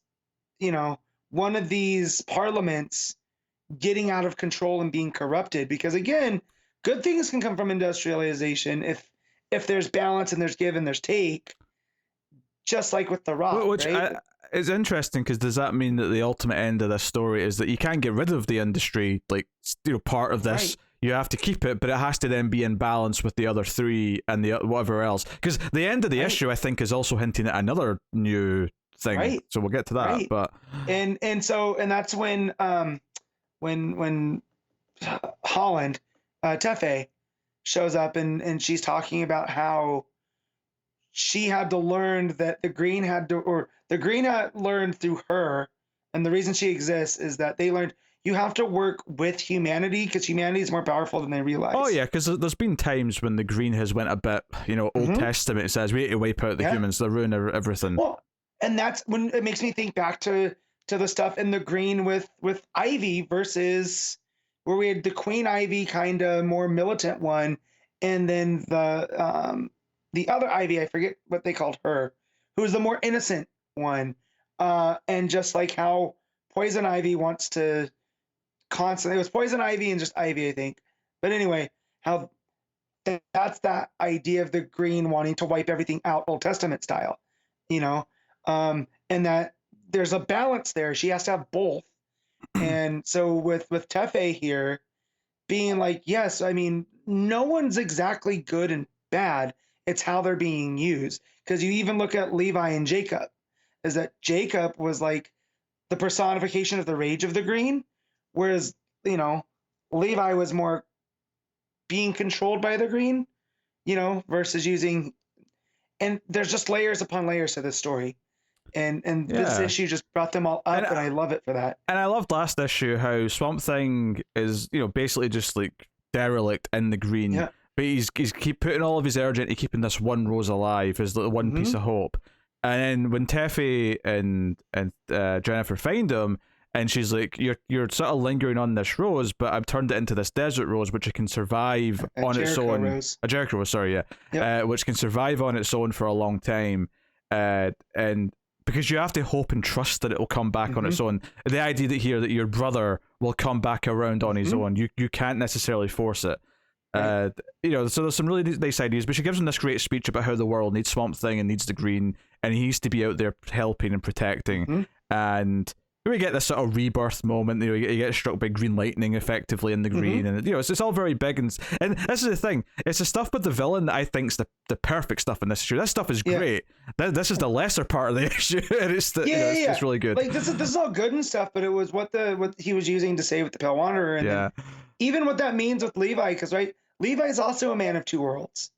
one of these parliaments getting out of control and being corrupted. Because again, good things can come from industrialization if there's balance and there's give and there's take, just like with the rot. Which right? It's interesting, because does that mean that the ultimate end of this story is that you can't get rid of the industry, part of this? Right. You have to keep it, but it has to then be in balance with the other three and the whatever else. Because the end of the issue, I think, is also hinting at another new thing. Right. So we'll get to that. Right. But and that's when Holland Tefe shows up and she's talking about how she had to learn that the green had learned through her, and the reason she exists is that they learned you have to work with humanity because humanity is more powerful than they realize. Oh yeah, because there's been times when the green has went a bit, Old Testament says we need to wipe out the humans, they ruin everything. Well, and that's when it makes me think back to the stuff in the green with Ivy versus where we had the Queen Ivy kind of more militant one, and then the other Ivy, I forget what they called her, who was the more innocent one, and just how Poison Ivy wants to constantly. It was Poison Ivy and just Ivy, I think. But anyway, how that's that idea of the Green wanting to wipe everything out, Old Testament style, you know, and that there's a balance there. She has to have both. And so with Tefe here being like, yes, I mean, no one's exactly good and bad. It's how they're being used. Because you even look at Levi and Jacob, is that Jacob was like the personification of the rage of the Green, whereas, you know, Levi was more being controlled by the Green, you know, versus using, and there's just layers upon layers to this story. And this issue just brought them all up, and I love it for that. And I loved last issue how Swamp Thing is, you know, basically just like derelict in the Green, but he's keep putting all of his energy into keeping this one Rose alive, his little one piece of hope. And then when Tefe and Jennifer find him, and she's like, "You're sort of lingering on this rose, but I've turned it into this desert rose, which it can survive on its own." A Jericho rose, sorry, which can survive on its own for a long time, and because you have to hope and trust that it will come back on its own. The idea that your brother will come back around on his own, you can't necessarily force it. You know, so there's some really nice ideas, but she gives him this great speech about how the world needs Swamp Thing and needs the Green, and he needs to be out there helping and protecting. And we get this sort of rebirth moment. You know, you get struck by green lightning effectively in the Green, and you know, it's all very big. And this is the thing, it's the stuff with the villain that I think's the perfect stuff in this issue. This stuff is great. This is the lesser part of the issue, and it's it's really good. Like this is all good and stuff, but it was what he was using to say with the Pale Wanderer, and then even what that means with Levi, because Levi's also a man of two worlds.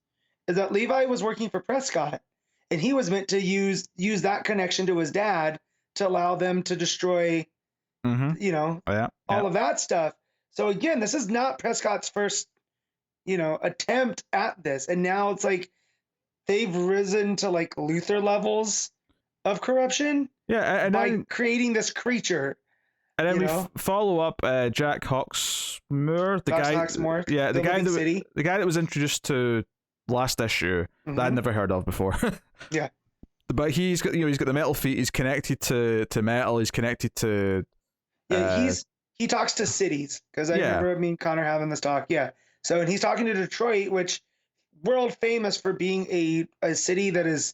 Is that Levi was working for Prescott, and he was meant to use that connection to his dad to allow them to destroy, you know, all of that stuff. So again, this is not Prescott's first, you know, attempt at this, and now it's like they've risen to like Luthor levels of corruption. And by then creating this creature. And then we follow up Jack Hawksmoor, the guy that was introduced to last issue that I'd never heard of before. But he's got the metal feet. He's connected to metal. He's connected to. He talks to cities, because I remember me and Connor having this talk. So, and he's talking to Detroit, which world famous for being a city that is,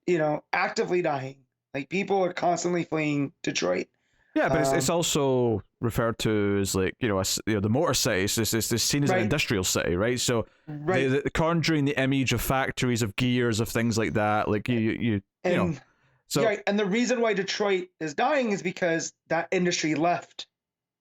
you know, actively dying. Like people are constantly fleeing Detroit. Yeah, but it's also referred to as like, you know, the Motor City. It's seen as an industrial city, right? So the conjuring the image of factories, of gears, of things like that. Like you know. So and the reason why Detroit is dying is because that industry left,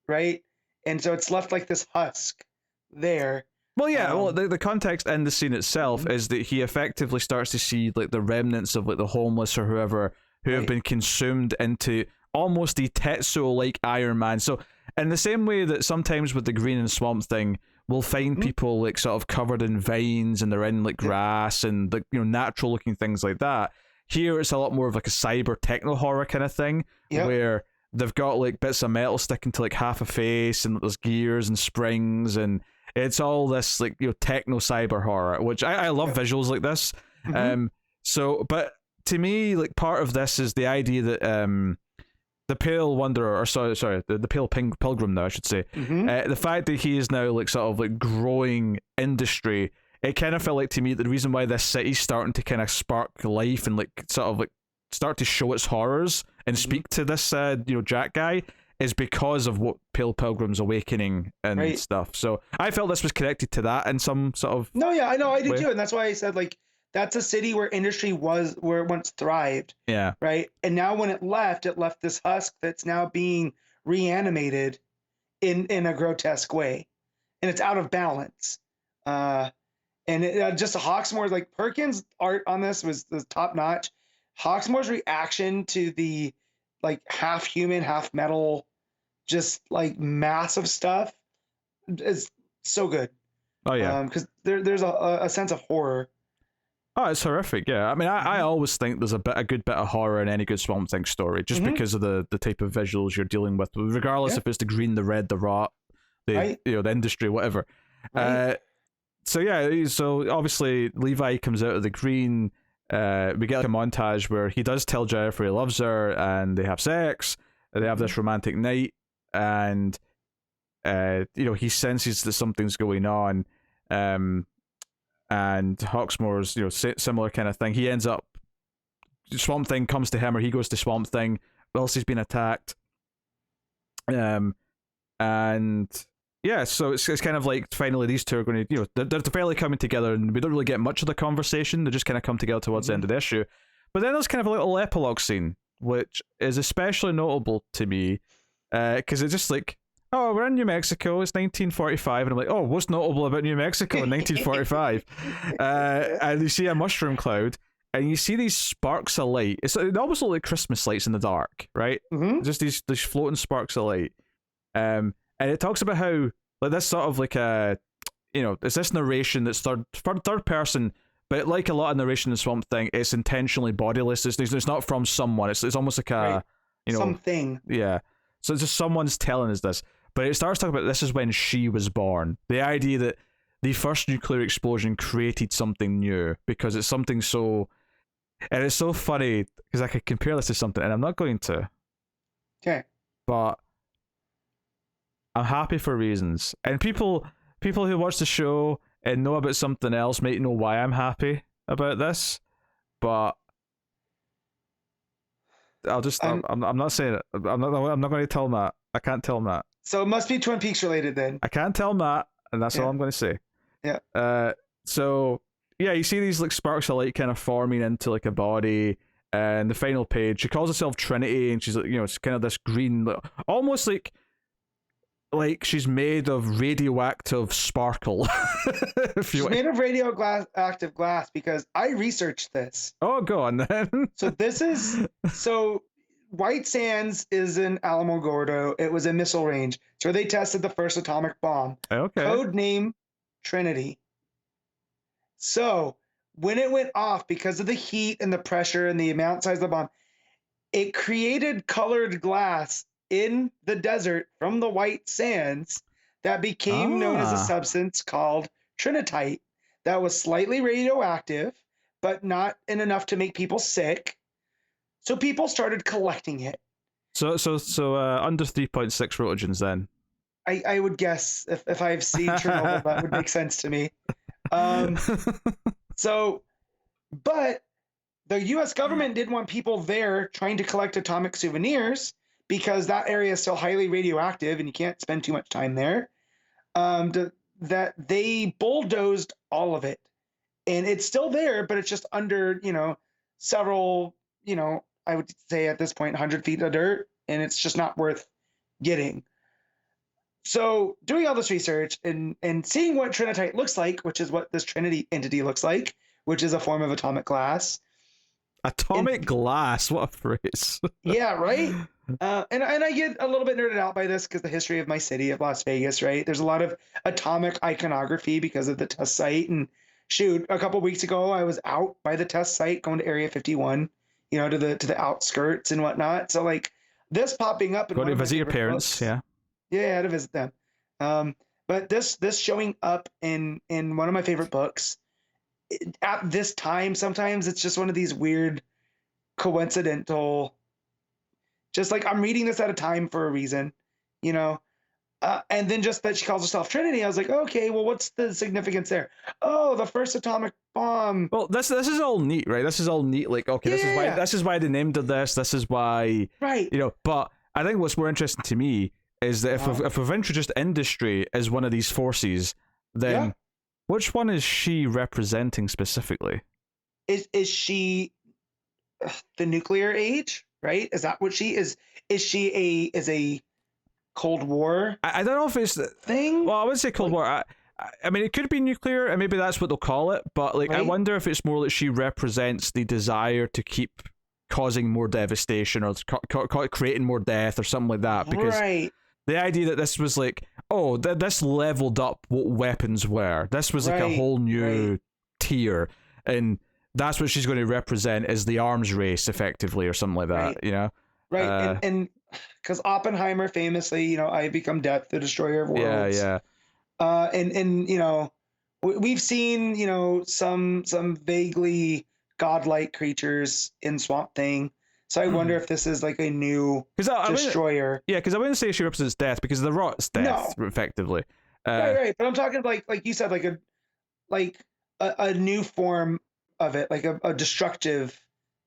right? And so it's left like this husk there. Well, the context in the scene itself is that he effectively starts to see like the remnants of like the homeless or whoever who have been consumed into almost the Tetsuo-like Iron Man. So in the same way that sometimes with the Green and Swamp Thing, we'll find people like sort of covered in vines and they're in like grass and like, you know, natural looking things like that. Here it's a lot more of like a cyber techno horror kind of thing where they've got like bits of metal sticking to like half a face and there's gears and springs and it's all this like, you know, techno cyber horror, which I love visuals like this. So but to me, like part of this is the idea that the Pale Wanderer, or sorry, the Pale Pilgrim now, I should say, the fact that he is now like sort of like growing industry, it kind of felt like to me that the reason why this city's starting to kind of spark life and like sort of like start to show its horrors and speak to this you know, Jack guy is because of what Pale Pilgrim's awakening and stuff. So I felt this was connected to that in some sort of I know I did too, and that's why I said like that's a city where industry was, where it once thrived. Right. And now when it left this husk that's now being reanimated in a grotesque way, and it's out of balance. And just Hawksmoor's like Perkins' art on this was top notch. Hawksmoor's reaction to the like half human, half metal, just like massive stuff is so good. Because there's a sense of horror. Oh, it's horrific, yeah. I mean, I always think there's a good bit of horror in any good Swamp Thing story, just because of the type of visuals you're dealing with, regardless if it's the green, the red, the rot, the you know, the industry, whatever. So obviously Levi comes out of the Green. We get like a montage where he does tell Jennifer he loves her, and they have sex. They have this romantic night, and he senses that something's going on, and Hawksmoor's, similar kind of thing. He ends up, Swamp Thing comes to him, or he goes to Swamp Thing whilst he's been attacked. And yeah, so it's kind of like finally these two are going to, they're fairly coming together, and we don't really get much of the conversation. They just kind of come together towards the end of the issue. But then there's kind of a little epilogue scene, which is especially notable to me, because it's just like, oh, we're in New Mexico, it's 1945, and I'm like, oh, what's notable about New Mexico in 1945? And you see a mushroom cloud, and you see these sparks of light. It almost looks like Christmas lights in the dark, right? Just these floating sparks of light. And it talks about how, like, this sort of like it's this narration that's third person, but like a lot of narration in Swamp Thing, it's intentionally bodiless. It's not from someone. It's almost like a, something. Yeah. So it's just someone's telling us this. But it starts talking about this is when she was born. The idea that the first nuclear explosion created something new, because it's something so... And it's so funny, because I could compare this to something, and I'm not going to. Okay. But I'm happy for reasons. And people who watch the show and know about something else might know why I'm happy about this. But I'm not saying it. I'm not going to tell Matt. I can't tell Matt. So it must be Twin Peaks related then. I can't tell Matt, and that's all I'm going to say. Yeah. So yeah, you see these like sparks of light kind of forming into like a body, and the final page, she calls herself Trinity, and she's like, it's kind of this green, almost like she's made of radioactive sparkle. She's made of radioactive glass, because I researched this. Oh, go on then. So White Sands is in Alamogordo. It was a missile range. It's where they tested the first atomic bomb. Okay. Code name Trinity. So when it went off, because of the heat and the pressure and the amount size of the bomb, it created colored glass in the desert from the White Sands that became known as a substance called trinitite that was slightly radioactive, but not enough to make people sick. So people started collecting it. So under 3.6 rotogens then. I would guess if I've seen Chernobyl, that would make sense to me. But the U.S. government didn't want people there trying to collect atomic souvenirs, because that area is still highly radioactive and you can't spend too much time there. That they bulldozed all of it, and it's still there, but it's just under, several, I would say at this point, 100 feet of dirt, and it's just not worth getting. So doing all this research and seeing what trinitite looks like, which is what this Trinity entity looks like, which is a form of atomic glass. Atomic glass, what a phrase. Yeah, right? And I get a little bit nerded out by this because the history of my city of Las Vegas, right? There's a lot of atomic iconography because of the test site. And shoot, a couple of weeks ago, I was out by the test site going to Area 51, to the outskirts and whatnot. So like this popping up. Go to visit your parents, books, yeah. Yeah, I had to visit them. But this showing up in one of my favorite books at this time, sometimes it's just one of these weird coincidental, just like I'm reading this at a time for a reason, and then just that she calls herself Trinity, I was like, okay, well, what's the significance there? Oh, the first atomic bomb. Well, this is all neat, right? This is all neat. Like, okay, this is why they named it this. This is why, right? But I think what's more interesting to me is that if we've introduced industry as one of these forces, then which one is she representing specifically? Is she the nuclear age? Right? Is that what she is? Is she a Cold War? I don't know if it's thing. Well, I would say Cold War. I mean, it could be nuclear, and maybe that's what they'll call it. But like, right? I wonder if it's more like she represents the desire to keep causing more devastation or creating more death or something like that. Because the idea that this was like, this leveled up what weapons were. This was like a whole new tier, and that's what she's going to represent as the arms race, effectively, or something like that. Right. And because Oppenheimer famously, I become death, the destroyer of worlds. Yeah. And we've seen, some vaguely godlike creatures in Swamp Thing. So I wonder if this is like a new destroyer. Because I wouldn't say she represents death, because the rot's death, effectively. Right. But I'm talking like you said, like a new form of it, like a destructive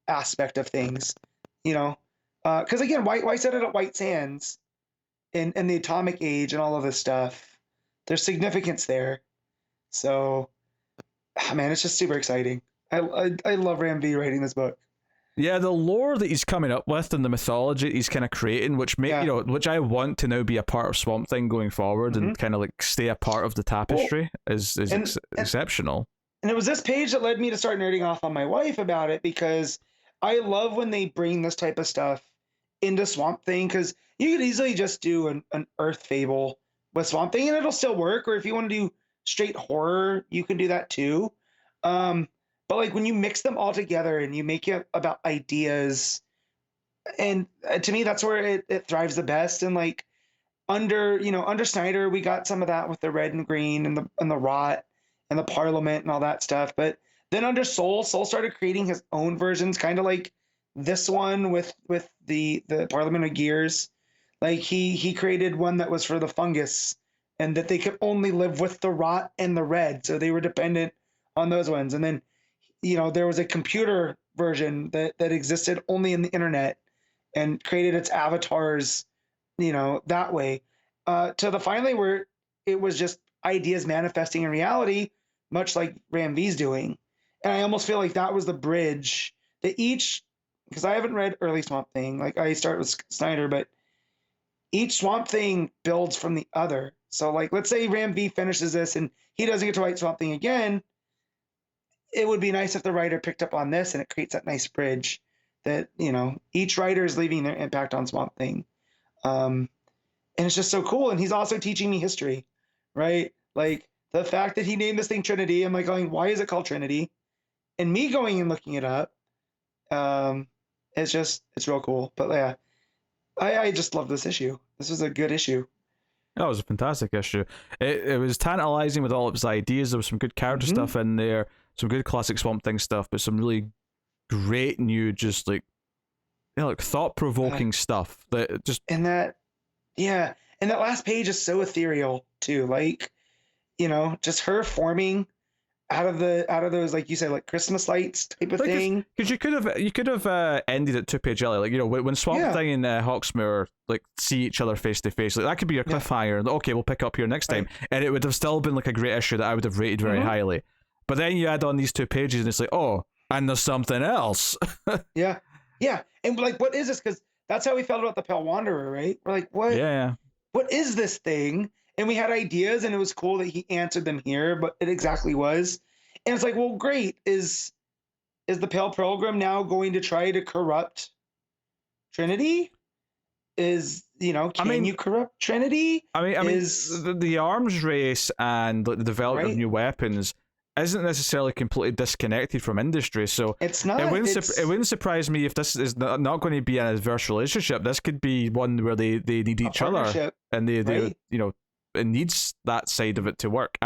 aspect of things, you know? Because again, why set it at White Sands and the atomic age and all of this stuff? There's significance there. So, man, it's just super exciting. I love Ram V writing this book. Yeah, the lore that he's coming up with and the mythology he's kind of creating, which which I want to now be a part of Swamp Thing going forward and kind of like stay a part of the tapestry is exceptional. And it was this page that led me to start nerding off on my wife about it, because I love when they bring this type of stuff into Swamp Thing, because you could easily just do an Earth fable with Swamp Thing and it'll still work. Or if you want to do straight horror, you can do that too. But like when you mix them all together and you make it about ideas, and to me that's where it thrives the best. And like under Snyder, we got some of that with the red and green and the rot and the Parliament and all that stuff. But then under Soul started creating his own versions, kind of like this one with the Parliament of Gears. Like he created one that was for the fungus, and that they could only live with the rot and the red, so they were dependent on those ones. And then there was a computer version that existed only in the internet and created its avatars, that way, to the finally where it was just ideas manifesting in reality, much like Ram V's doing. And I almost feel like that was the bridge that because I haven't read early Swamp Thing, like I start with Snyder, but each Swamp Thing builds from the other. So like, let's say Ram V finishes this and he doesn't get to write Swamp Thing again. It would be nice if the writer picked up on this and it creates that nice bridge that, each writer is leaving their impact on Swamp Thing. And it's just so cool. And he's also teaching me history, right? Like the fact that he named this thing Trinity, I'm like going, why is it called Trinity? And me going and looking it up, it's real cool. But yeah, I just love this issue. This was a good issue. That was a fantastic issue. It was tantalizing with all of its ideas. There was some good character stuff in there. Some good classic Swamp Thing stuff, but some really great new, just like thought-provoking stuff that just and that last page is so ethereal too. Like, just her forming out of those, like you said, like Christmas lights type of thing. Because you could have ended it 2 page early, like when Swamp Thing and Hawksmoor like see each other face to face, like that could be a cliffhanger. And okay, we'll pick up here next time, and it would have still been like a great issue that I would have rated very highly. But then you add on these 2 pages and it's like, oh, and there's something else. Yeah. And like, what is this? Because that's how we felt about the Pale Wanderer, right? We're like, what? Yeah. What is this thing? And we had ideas, and it was cool that he answered them here, but it exactly was. And it's like, well, great. Is the Pale Pilgrim now going to try to corrupt Trinity? Can you corrupt Trinity? I mean, the arms race and the development of new weapons isn't necessarily completely disconnected from industry, so it's not. It wouldn't surprise me if this is not going to be an adverse relationship. This could be one where they need each other, and they it needs that side of it to work.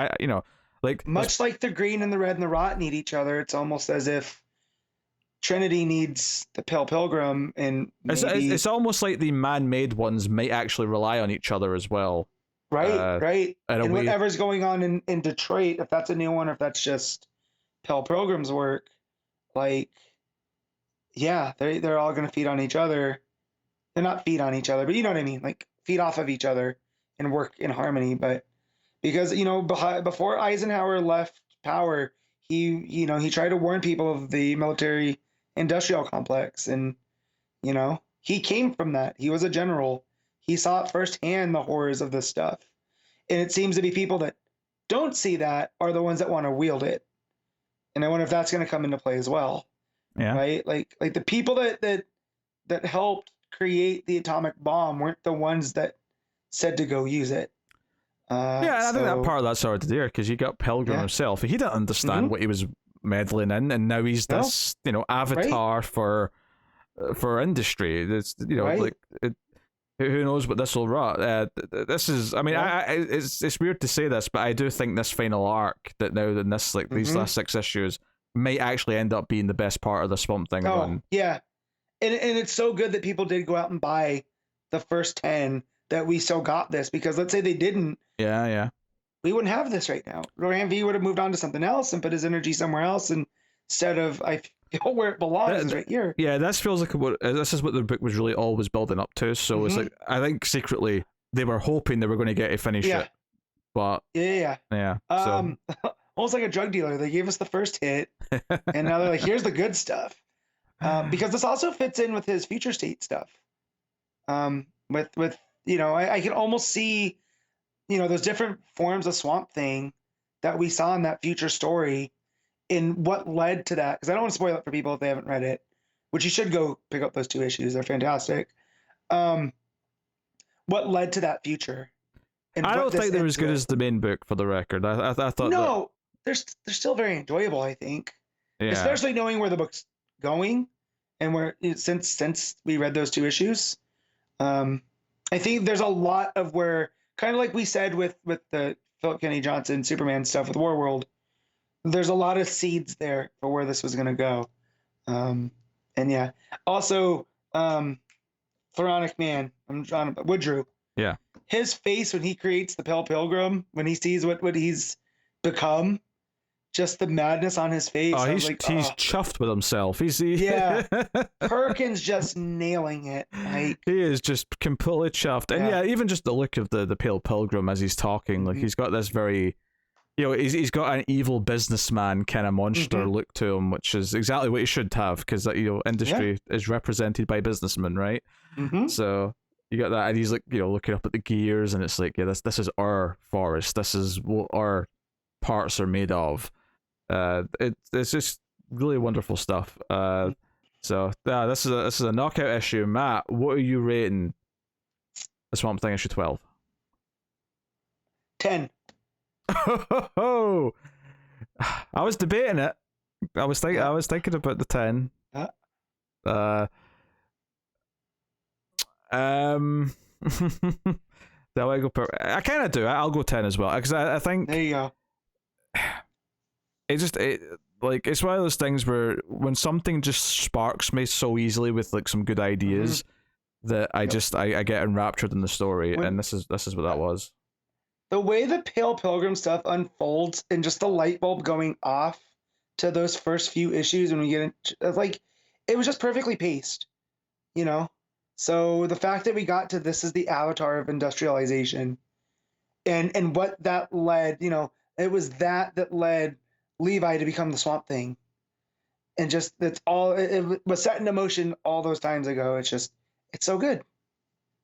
Much like the green and the red and the rot need each other. It's almost as if Trinity needs the Pale Pilgrim, and it's almost like the man-made ones might actually rely on each other as well. Right. And whatever's going on in Detroit, if that's a new one, or if that's just Pale Pilgrim's work, like, yeah, they're all going to feed on each other. They're not feed on each other, but you know what I mean? Like, feed off of each other and work in harmony. But because, before Eisenhower left power, he tried to warn people of the military industrial complex. And, he came from that. He was a general. He saw it firsthand, the horrors of this stuff. And it seems to be people that don't see that are the ones that want to wield it. And I wonder if that's going to come into play as well. Yeah. Right? Like the people that helped create the atomic bomb weren't the ones that said to go use it. I think that part of that's already there, because you got Pilgrim himself. He didn't understand what he was meddling in, and now he's this, avatar for industry. It's who knows what this will rot. This is, I mean, it's weird to say this, but I do think this final arc that now in this these last 6 issues might actually end up being the best part of the Swamp Thing run. Yeah, and it's so good that people did go out and buy the first 10 that we still got this, because let's say they didn't. Yeah. We wouldn't have this right now. Ram V would have moved on to something else and put his energy somewhere else, and instead of, I feel where it belongs is right here. Yeah, this feels like this is what the book was really always building up to. So it's like, I think secretly they were hoping they were going to get to finish it. But yeah. So. Almost like a drug dealer. They gave us the first hit, and now they're like, here's the good stuff. Because this also fits in with his future state stuff. With I can almost see, those different forms of Swamp Thing that we saw in that future story, in what led to that. Because I don't want to spoil it for people if they haven't read it, which you should go pick up those 2 issues. They're fantastic. What led to that future? I don't think they're as good as the main book, for the record. I thought no, they're still very enjoyable, I think. Yeah. Especially knowing where the book's going, and where since we read those 2 issues. I think there's a lot of where, kind of like we said with the Philip Kennedy Johnson Superman stuff with Warworld, there's a lot of seeds there for where this was going to go. And yeah, also Pharaonic Man, Woodrew. Yeah. His face when he creates the Pale Pilgrim, when he sees what he's become, just the madness on his face. Oh, he's chuffed with himself. Yeah. Perkins just nailing it. Like, he is just completely chuffed. And yeah, even just the look of the Pale Pilgrim as he's talking, like he's got this very, he's got an evil businessman kind of monster look to him, which is exactly what he should have, because industry is represented by businessmen, right? So you got that, and he's like, looking up at the gears, and it's like, yeah, this is our forest. This is what our parts are made of. It's just really wonderful stuff. So yeah, this is a knockout issue. Matt, what are you rating the Swamp Thing issue 12? 10. I was debating it. I was thinking about the 10. Do I go I kind of do. I'll go 10 as well, because I think there you go. It's one of those things where when something just sparks me so easily with like some good ideas, that I get enraptured in the story, and this is what that was. The way the Pale Pilgrim stuff unfolds, and just the light bulb going off to those first few issues when we get in, like, it was just perfectly paced, So the fact that we got to this is the avatar of industrialization, and what that led, it was that led Levi to become the Swamp Thing, and just that's all it was set into motion all those times ago. It's so good.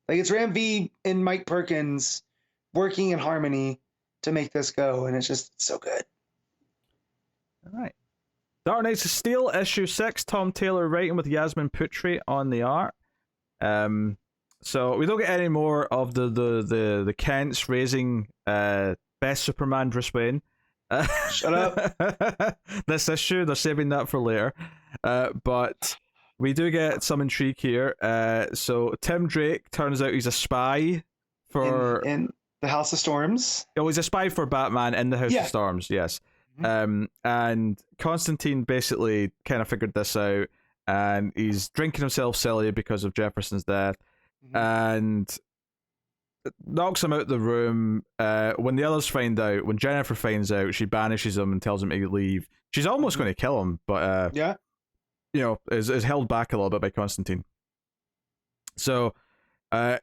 Like, it's Ram V and Mike Perkins working in harmony to make this go, and it's just so good. All right. Dark Knights of Steel issue 6. Tom Taylor writing with Yasmine Putri on the art. So we don't get any more of the Kents raising best Superman Bruce Wayne. Shut up. This issue, they're saving that for later. But we do get some intrigue here. So Tim Drake turns out he's a spy for in the House of Storms. Oh, he's a spy for Batman in the House of Storms, yes. And Constantine basically kind of figured this out, and he's drinking himself silly because of Jefferson's death, and knocks him out the room. When the others find out, when Jennifer finds out, she banishes him and tells him to leave. She's almost going to kill him, but is held back a little bit by Constantine. So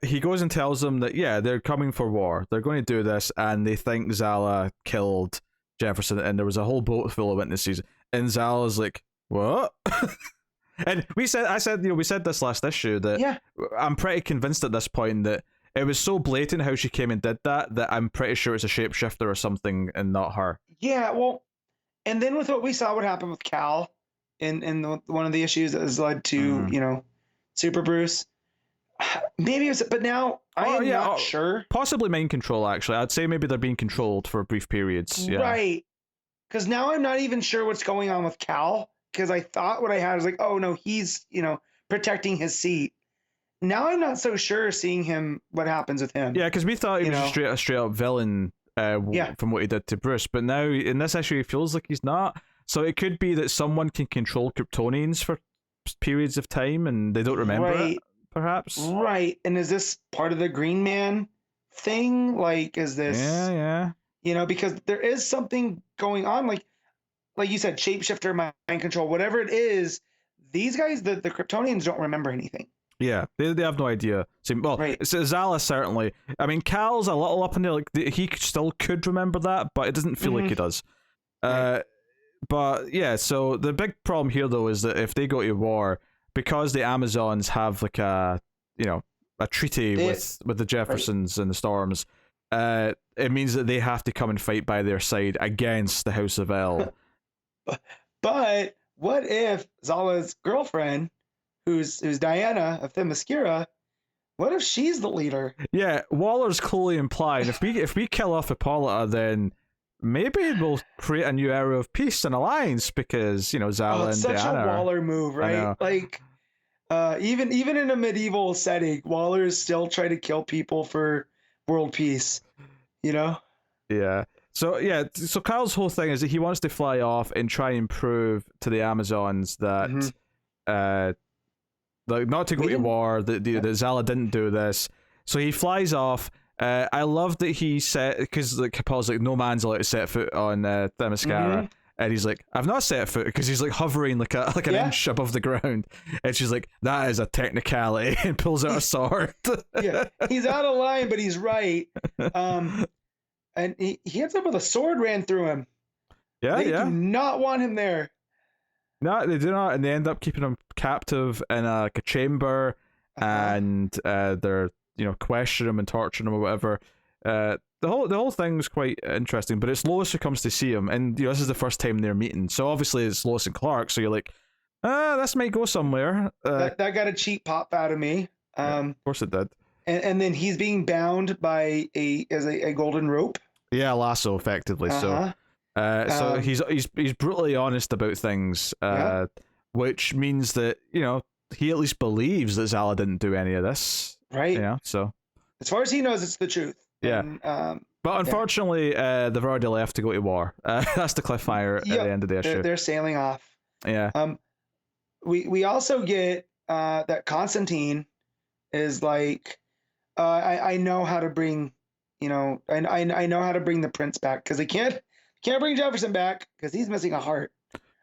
he goes and tells them that they're coming for war. They're going to do this, and they think Zala killed Jefferson, and there was a whole boat full of witnesses. And Zala's like, "What?" And we said this last issue that I'm pretty convinced at this point that it was so blatant how she came and did that I'm pretty sure it's a shapeshifter or something and not her. Yeah, well, and then with what we saw, what happened with Cal in one of the issues that has led to Super Bruce. Maybe it was, but now I am not sure. Possibly mind control, actually. I'd say maybe they're being controlled for brief periods. Yeah. Right. Because now I'm not even sure what's going on with Cal. Because I thought what I had was like, oh no, he's protecting his seat. Now I'm not so sure seeing him, what happens with him. Yeah, because we thought he was a straight up villain from what he did to Bruce. But now in this issue, he feels like he's not. So it could be that someone can control Kryptonians for periods of time and they don't remember it, perhaps. Right. And is this part of the Green Man thing? Like, is this? Yeah. You know, because there is something going on, like you said, shapeshifter, mind control, whatever it is. These guys, the Kryptonians, don't remember anything. Yeah, they have no idea. So, well, Zala certainly. I mean, Cal's a little up in there. Like he still could remember that, but it doesn't feel like he does. But yeah, so the big problem here though is that if they go to war, because the Amazons have like a treaty with the Jeffersons and the Storms, it means that they have to come and fight by their side against the House of L. But what if Zala's girlfriend, who's Diana of Themyscira, what if she's the leader? Yeah, Waller's clearly implying if we kill off Hippolyta, then maybe we'll create a new era of peace and alliance because Zala and such Diana. A Waller move, right? Like, even in a medieval setting, Waller's still trying to kill people for world peace. Yeah. So Kyle's whole thing is that he wants to fly off and try and prove to the Amazons that like not to go to war, that Zala didn't do this. So he flies off. I love that he said, because like Paul's like, no man's allowed to set foot on Themyscira, and he's like, I've not set foot, because he's like hovering like an inch above the ground, and she's like, that is a technicality, and pulls out a sword. He's out of line, but he's right. And he ends up with a sword ran through him. They do not want him there. No, they do not, and they end up keeping him captive in a chamber, and they're question him and torturing him or whatever. The whole thing's quite interesting, but it's Lois who comes to see him, and this is the first time they're meeting. So obviously it's Lois and Clark. So you're like, this might go somewhere. That got a cheap pop out of me. Of course it did. And then he's being bound by a golden rope. Yeah, lasso, effectively. So he's brutally honest about things, which means that he at least believes that Zala didn't do any of this. Right. Yeah. So as far as he knows, it's the truth. Yeah. And, but unfortunately, they've already left to go to war. That's the cliffhanger at the end of the issue. They're sailing off. Yeah. We also get that Constantine is like, I know how to bring, I know how to bring the prince back, because they can't bring Jefferson back because he's missing a heart.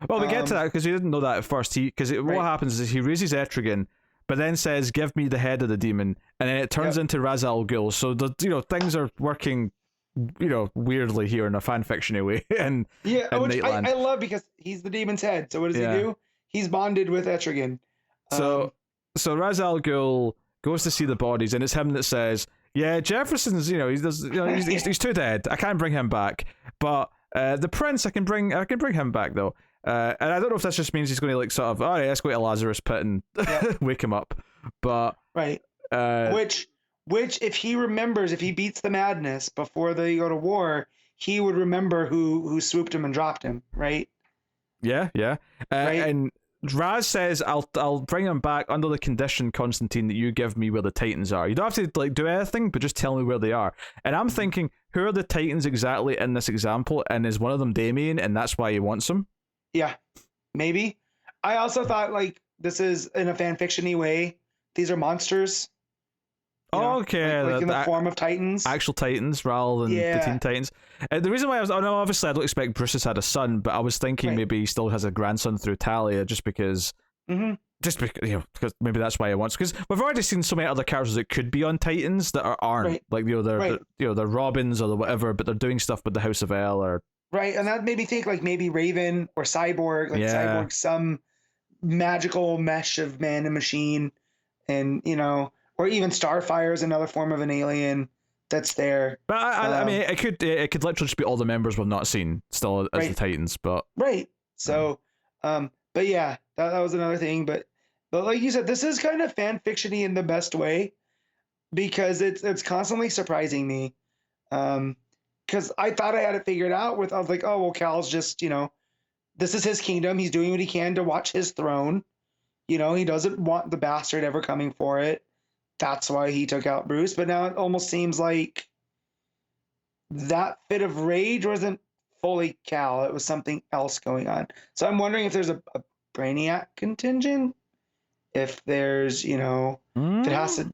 Well, we get to that because we didn't know that at first. What happens is he raises Etrigan, but then says, "Give me the head of the demon," and then it turns into Ra's al Ghul. So things are working, weirdly here in a fan fictiony way. And which I love, because he's the demon's head. So what does he do? He's bonded with Etrigan. So Ra's al Ghul goes to see the bodies, and it's him that says, "Yeah, Jefferson's, he's too dead. I can't bring him back, but the prince, I can bring him back though." And I don't know if that just means he's going to like sort of, all right, let's go to Lazarus Pit and wake him up. But which if he remembers, if he beats the madness before they go to war, he would remember who swooped him and dropped him, right? Yeah. And Raz says, I'll bring him back under the condition, Constantine, that you give me where the Titans are. You don't have to like do anything, but just tell me where they are. And I'm thinking, who are the Titans exactly in this example? And is one of them Damien, and that's why he wants them? Yeah, maybe. I also thought like this is in a fan fiction-y way. These are monsters. Okay, like in the form of Titans, actual Titans rather than the Teen Titans. The reason why I was, obviously I don't expect Bruce has had a son, but I was thinking maybe he still has a grandson through Talia, just because because maybe that's why he wants. Because we've already seen so many other characters that could be on Titans that aren't, like they're Robins or the whatever, but they're doing stuff with the House of L or. Right, and that made me think like maybe Raven or Cyborg, Cyborg, some magical mesh of man and machine, and or even Starfire is another form of an alien that's there. But I mean, it could literally just be all the members we've not seen still as the Titans, but So, but yeah, that was another thing. But like you said, this is kind of fan fiction-y in the best way, because it's constantly surprising me. Because I thought I had it figured out I was like, oh, well, Cal's just, this is his kingdom. He's doing what he can to watch his throne. He doesn't want the bastard ever coming for it. That's why he took out Bruce. But now it almost seems like that fit of rage wasn't fully Cal. It was something else going on. So I'm wondering if there's a Brainiac contingent if there's, if it has to,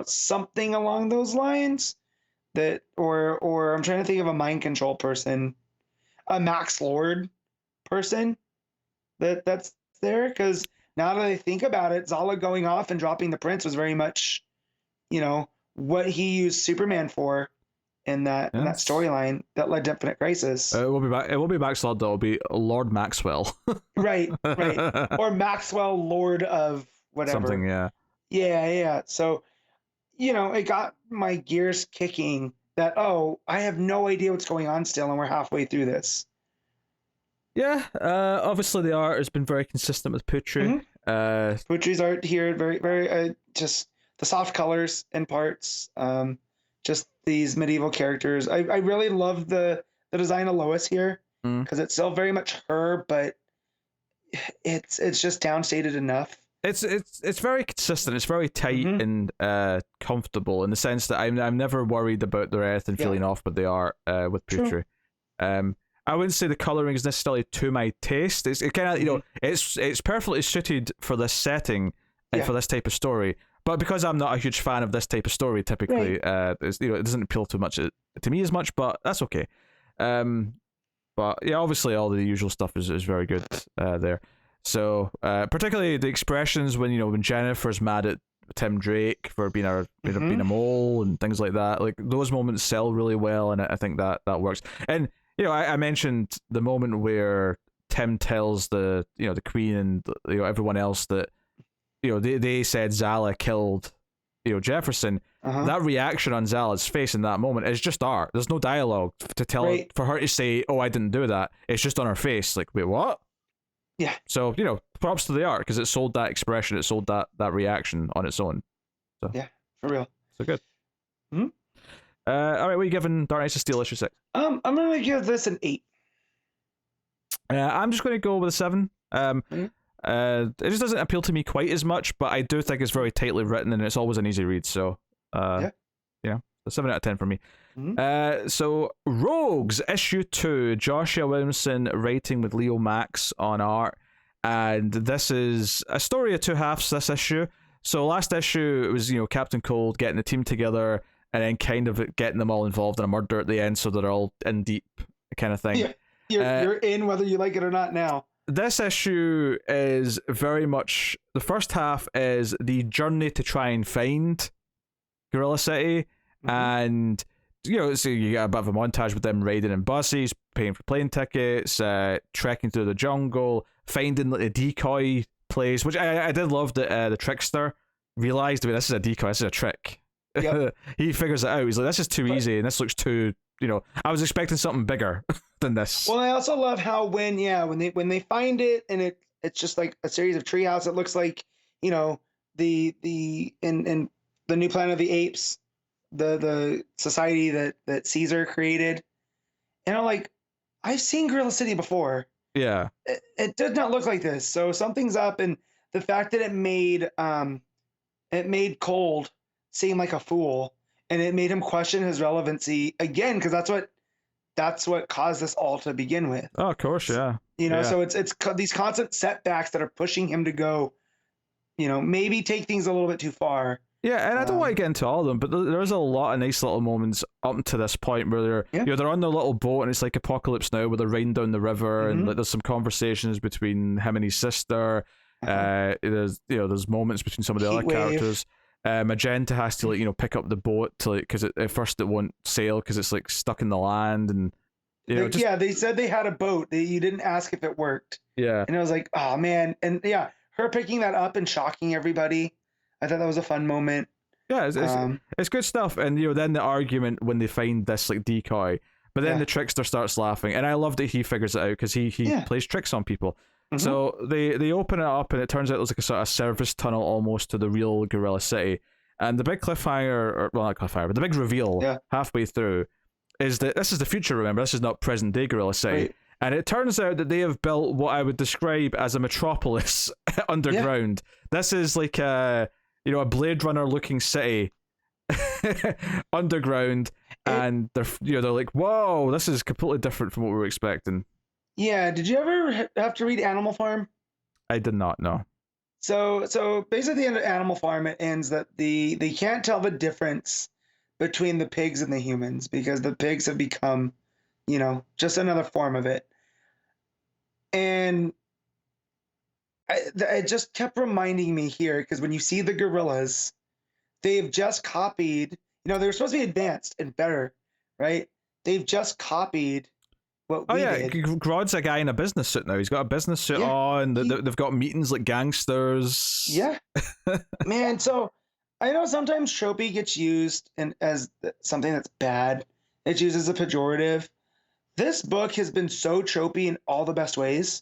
something along those lines that, or I'm trying to think of a mind control person, a Max Lord person that's there. Because now that I think about it, Zala going off and dropping the prince was very much, what he used Superman for in that storyline that led to Infinite Crisis. It will be back. It will be Max Lord. Though. It'll be Lord Maxwell. Right. Or Maxwell, Lord of whatever. Something, yeah. Yeah. So, it got my gears kicking that, I have no idea what's going on still, and we're halfway through this. Yeah, obviously the art has been very consistent with Putri. Putri's art here, very, very, just the soft colors in parts, just these medieval characters. I really love the design of Lois here, because it's still very much her, but it's just downstated enough. It's very consistent. It's very tight and comfortable in the sense that I'm never worried about there anything feeling off with the art with Putri. I wouldn't say the coloring is necessarily to my taste. It's kind of it's perfectly suited for this setting and for this type of story. But because I'm not a huge fan of this type of story, typically, it doesn't appeal too much to me as much. But that's okay. But yeah, obviously all the usual stuff is very good there. So particularly the expressions when Jennifer's mad at Tim Drake for being a mole and things like that, like those moments sell really well, and I think that works. And I mentioned the moment where Tim tells the Queen and everyone else that they said Zala killed Jefferson. That reaction on Zala's face in that moment is just art. There's no dialogue to tell her, for her to say, "Oh, I didn't do that." It's just on her face, like, wait, what? Yeah. So props to the art because it sold that expression, it sold that reaction on its own. So yeah, for real. So good. All right, what are you giving Dark Knights of Steel issue 6? I'm gonna give this an 8. I'm just gonna go with a 7. It just doesn't appeal to me quite as much, but I do think it's very tightly written and it's always an easy read. So, a 7 out of 10 for me. So Rogues issue 2, Joshua Williamson writing with Leomacs on art, and this is a story of two halves. This issue. So last issue it was Captain Cold getting the team together and then kind of getting them all involved in a murder at the end, so they're all in deep kind of thing. Yeah, you're in whether you like it or not now. This issue is very much, the first half is the journey to try and find Gorilla City, and so you get a bit of a montage with them riding in buses, paying for plane tickets, trekking through the jungle, finding the decoy place, which I did love that the trickster realized, this is a decoy, this is a trick. Yep. He figures it out. He's like, this is too easy and this looks too, I was expecting something bigger than this. Well, I also love how when they find it and it's just like a series of treehouse, it looks like the in the New Planet of the Apes, the society that Caesar created, and I'm like, I've seen Gorilla City before. Yeah, it did not look like this, so something's up, and the fact that it made Cold seem like a fool, and it made him question his relevancy again, because that's what caused this all to begin with. Oh, of course, yeah. So it's these constant setbacks that are pushing him to go, maybe take things a little bit too far. Yeah, and I don't want to get into all of them, but there's a lot of nice little moments up to this point where they're on their little boat and it's like Apocalypse Now, where they're riding down the river and there's some conversations between him and his sister. There's moments between some of the other characters. Magenta has to pick up the boat to because at first it won't sail because it's like stuck in the land, and they said they had a boat. You didn't ask if it worked. Yeah, and I was like, oh man, and her picking that up and shocking everybody. I thought that was a fun moment. Yeah, it's good stuff. And then the argument when they find this like decoy, but then the trickster starts laughing, and I love that he figures it out because he plays tricks on people. So they open it up, and it turns out there's like a sort of service tunnel almost to the real Gorilla City. And the big cliffhanger, well not cliffhanger, but the big reveal halfway through is that this is the future. Remember, this is not present day Gorilla City. Right. And it turns out that they have built what I would describe as a metropolis underground. This is like a Blade Runner looking city underground, and they're like, whoa, this is completely different from what we were expecting. Yeah, did you ever have to read Animal Farm? I did not know. So basically, in Animal Farm, it ends that they can't tell the difference between the pigs and the humans because the pigs have become, just another form of it. And it just kept reminding me here because when you see the gorillas, they've just copied. They were supposed to be advanced and better, right? They've just copied what we did. Grodd's a guy in a business suit now. He's got a business suit on. They've got meetings like gangsters. Yeah, man. So I know sometimes tropey gets used as something that's bad. It's used as a pejorative. This book has been so tropey in all the best ways.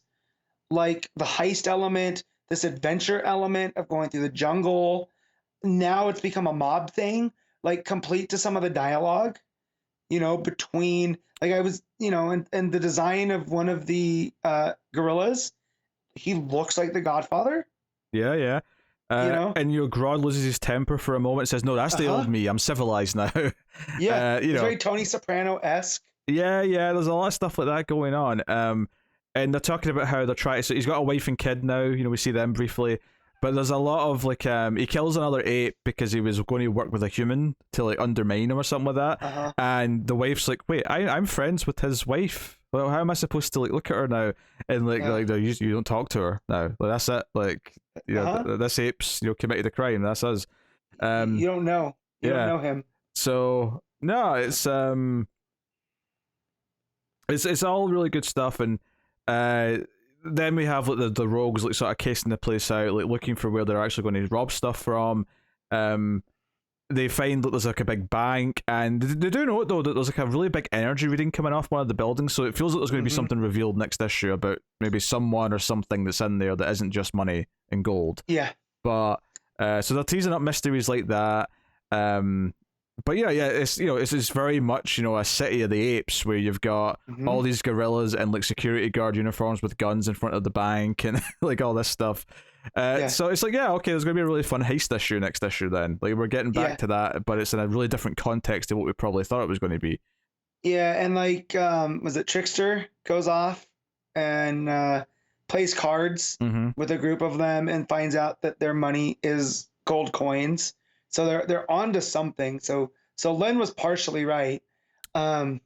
Like the heist element, this adventure element of going through the jungle. Now it's become a mob thing, like complete to some of the dialogue, between like I was, and the design of one of the gorillas, he looks like the Godfather. Yeah. And Grodd loses his temper for a moment. Says, "No, that's the old me. I'm civilized now." Yeah, it's very Tony Soprano-esque. Yeah. There's a lot of stuff like that going on. And they're talking about how they're trying. So he's got a wife and kid now. We see them briefly, but there's a lot of like he kills another ape because he was going to work with a human to like undermine him or something like that. And the wife's like, "Wait, I'm friends with his wife. Well, how am I supposed to like look at her now?" And like you don't talk to her now. Like that's it. Like this ape's committed a crime. That's us. You don't know. You don't know him. So no, it's all really good stuff. And then we have like the rogues like sort of casing the place out, like looking for where they're actually going to rob stuff from. They find that there's like a big bank, and they do note though that there's like a really big energy reading coming off one of the buildings, so it feels like there's going to be something revealed next issue about maybe someone or something that's in there that isn't just money and gold. Yeah. But so they're teasing up mysteries like that. But yeah, it's very much a city of the apes where you've got all these gorillas in like security guard uniforms with guns in front of the bank and like all this stuff. So it's like, okay, there's gonna be a really fun heist issue next issue then. Like we're getting back to that, but it's in a really different context to what we probably thought it was going to be. Yeah, and like was it Trickster goes off and plays cards with a group of them and finds out that their money is gold coins. So they're onto something. So Len was partially right about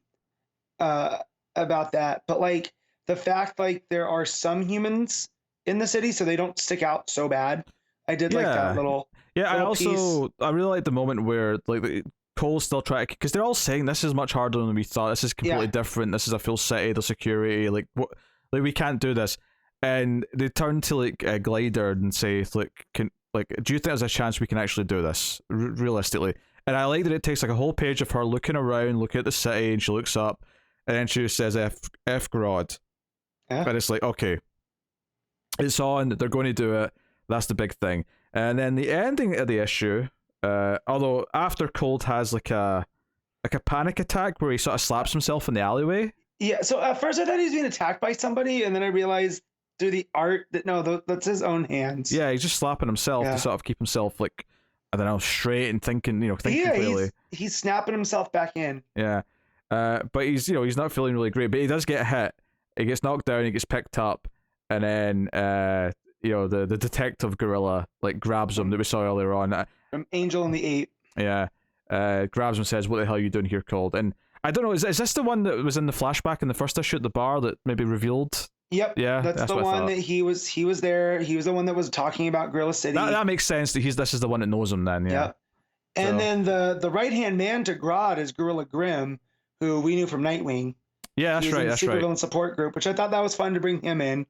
that. But like the fact like there are some humans in the city, so they don't stick out so bad. I did like that little. Yeah, little I really like the moment where like Cole's still trying to, because they're all saying this is much harder than we thought. This is completely different. This is a full city. The security, like what, like we can't do this. And they turn to like Glider and say, like, do you think there's a chance we can actually do this realistically? And I like that it takes like a whole page of her looking around, looking at the city, and she looks up, and then she says F Grodd. And it's like, okay, it's on, they're going to do it, that's the big thing. And then the ending of the issue, although after Cold has like a panic attack where he sort of slaps himself in the alleyway. Yeah, so at first I thought he was being attacked by somebody, and then I realized through the art that no, that's his own hands. Yeah, he's just slapping himself to sort of keep himself like, I don't know, straight and thinking clearly. He's snapping himself back in. Yeah. But he's not feeling really great, but he does get hit. He gets knocked down, he gets picked up, and then the detective gorilla like grabs him that we saw earlier on. From Angel and the Ape. Yeah. Grabs him and says, "What the hell are you doing here, Cold?" And I don't know, is this the one that was in the flashback in the first issue at the bar that maybe revealed? Yep. Yeah. That's the one that he was there. He was the one that was talking about Gorilla City. That makes sense that this is the one that knows him then, yeah. Yep. And then the right-hand man to Grodd is Gorilla Grimm, who we knew from Nightwing. Yeah, that's right. That's right. Supervillain support group, which I thought that was fun to bring him in.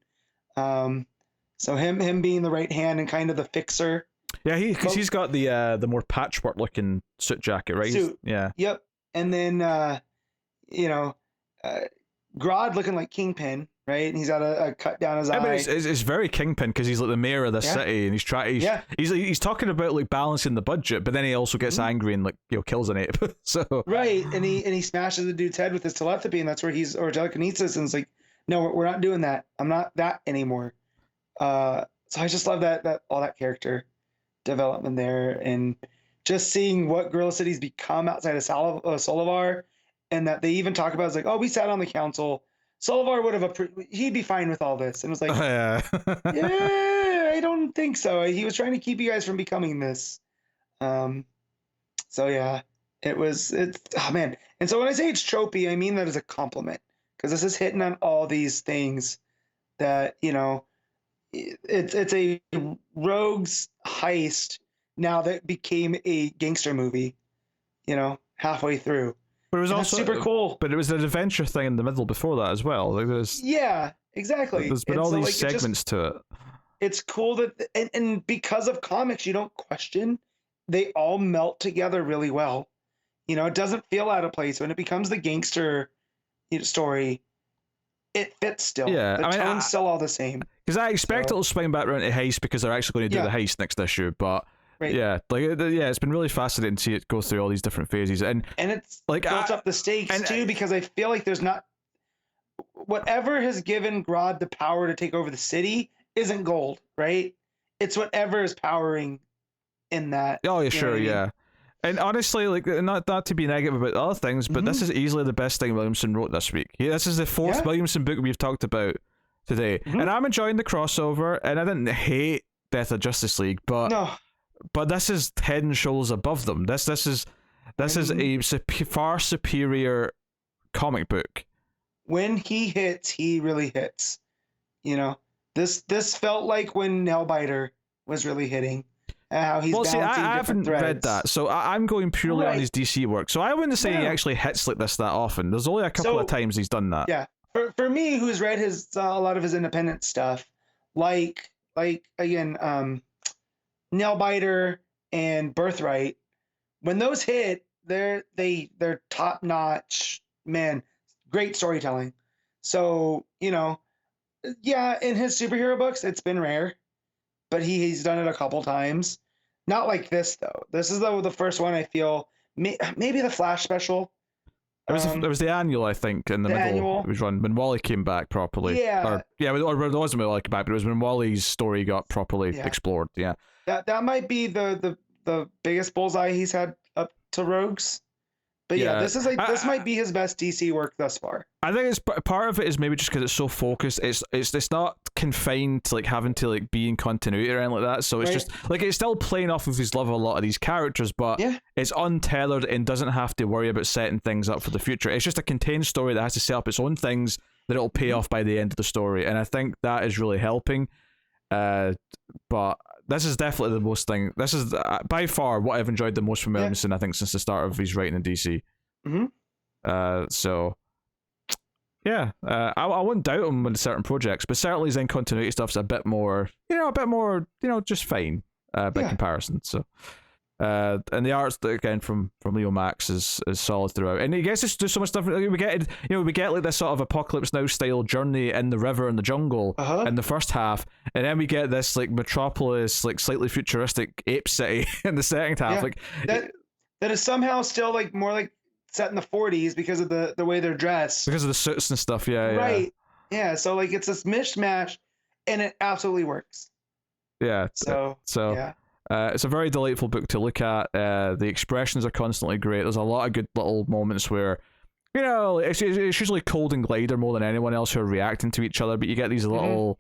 So him being the right hand and kind of the fixer. Yeah, because he's got the more patchwork looking suit jacket, right? Suit. Yeah. Yep. And then Grodd looking like Kingpin, right? And he's got a cut down his eye. But it's very Kingpin because he's like the mayor of the city, and he's trying. He's talking about like balancing the budget, but then he also gets angry and like kills an ape. So right, and he smashes the dude's head with his telepathy, and that's where or telekinesis, and it's like, no, we're not doing that. I'm not that anymore. So I just love that all that character development there, and just seeing what Gorilla City's become outside of Solivar, and that they even talk about is like, oh, we sat on the council. Solivar would have he'd be fine with all this, and it was like, yeah, I don't think so. He was trying to keep you guys from becoming this. So yeah, it's oh man. And so when I say it's tropey, I mean that as a compliment, because this is hitting on all these things that, you know, it's a rogues heist now that became a gangster movie, you know, halfway through. But it was also super cool. But it was an adventure thing in the middle before that as well. Like yeah, exactly. There's been all these segments to it. It's cool that, and because of comics, you don't question. They all melt together really well. You know, it doesn't feel out of place when it becomes the gangster story. It fits still. Yeah, the tone's still all the same. Because I expect it'll swing back around to heist because they're actually going to do the heist next issue. But yeah, it's been really fascinating to see it go through all these different phases, and it's like built up the stakes too, because I feel like there's not whatever has given Grodd the power to take over the city isn't gold, right? It's whatever is powering in that. Oh yeah, sure, yeah. And honestly, like, not to be negative about other things, but this is easily the best thing Williamson wrote this week. This is the fourth Williamson book we've talked about today, and I'm enjoying the crossover. And I didn't hate Death of Justice League, but this is head and shoulders above them. This is a far superior comic book. When he hits, he really hits. You know, this felt like when Nailbiter was really hitting. How he's balancing different I haven't threads. read that, so I'm going purely on his DC work. So I wouldn't say he actually hits like this that often. There's only a couple of times he's done that. Yeah, for me, who's read his a lot of his independent stuff, like again, Nailbiter and Birthright, when those hit, they're top notch, man, great storytelling. So, you know, yeah, in his superhero books, it's been rare, but he's done it a couple times. Not like this though. This is the first one I feel. Maybe the Flash special. It was the annual, I think, in the middle. Annual. It was run when Wally came back properly. Yeah. Or it wasn't when Wally came back, but it was when Wally's story got properly explored. Yeah. That might be the biggest bullseye he's had up to Rogues. But yeah, this might be his best DC work thus far. I think it's part of it is maybe just because it's so focused. It's not confined to like having to like be in continuity or anything like that. So it's just like it's still playing off of his love of a lot of these characters, but it's untethered and doesn't have to worry about setting things up for the future. It's just a contained story that has to set up its own things that it'll pay off by the end of the story, and I think that is really helping. But this is definitely the most thing. This is by far what I've enjoyed the most from Williamson, I think, since the start of his writing in DC. So, yeah, I wouldn't doubt him with certain projects, but certainly his in continuity stuff's a bit more, just fine by comparison. So, and the art's again from Leomacs is solid throughout, and he gets us to do so much stuff. We get like this sort of Apocalypse Now style journey in the river and the jungle in the first half, and then we get this like metropolis, like slightly futuristic ape city in the second half. Like that is somehow still like more like set in the 40s because of the way they're dressed, because of the suits and stuff. Yeah. So like it's this mishmash, and it absolutely works. Yeah. So yeah. It's a very delightful book to look at. The expressions are constantly great. There's a lot of good little moments where, it's usually Cold and Glider more than anyone else who are reacting to each other, but you get these little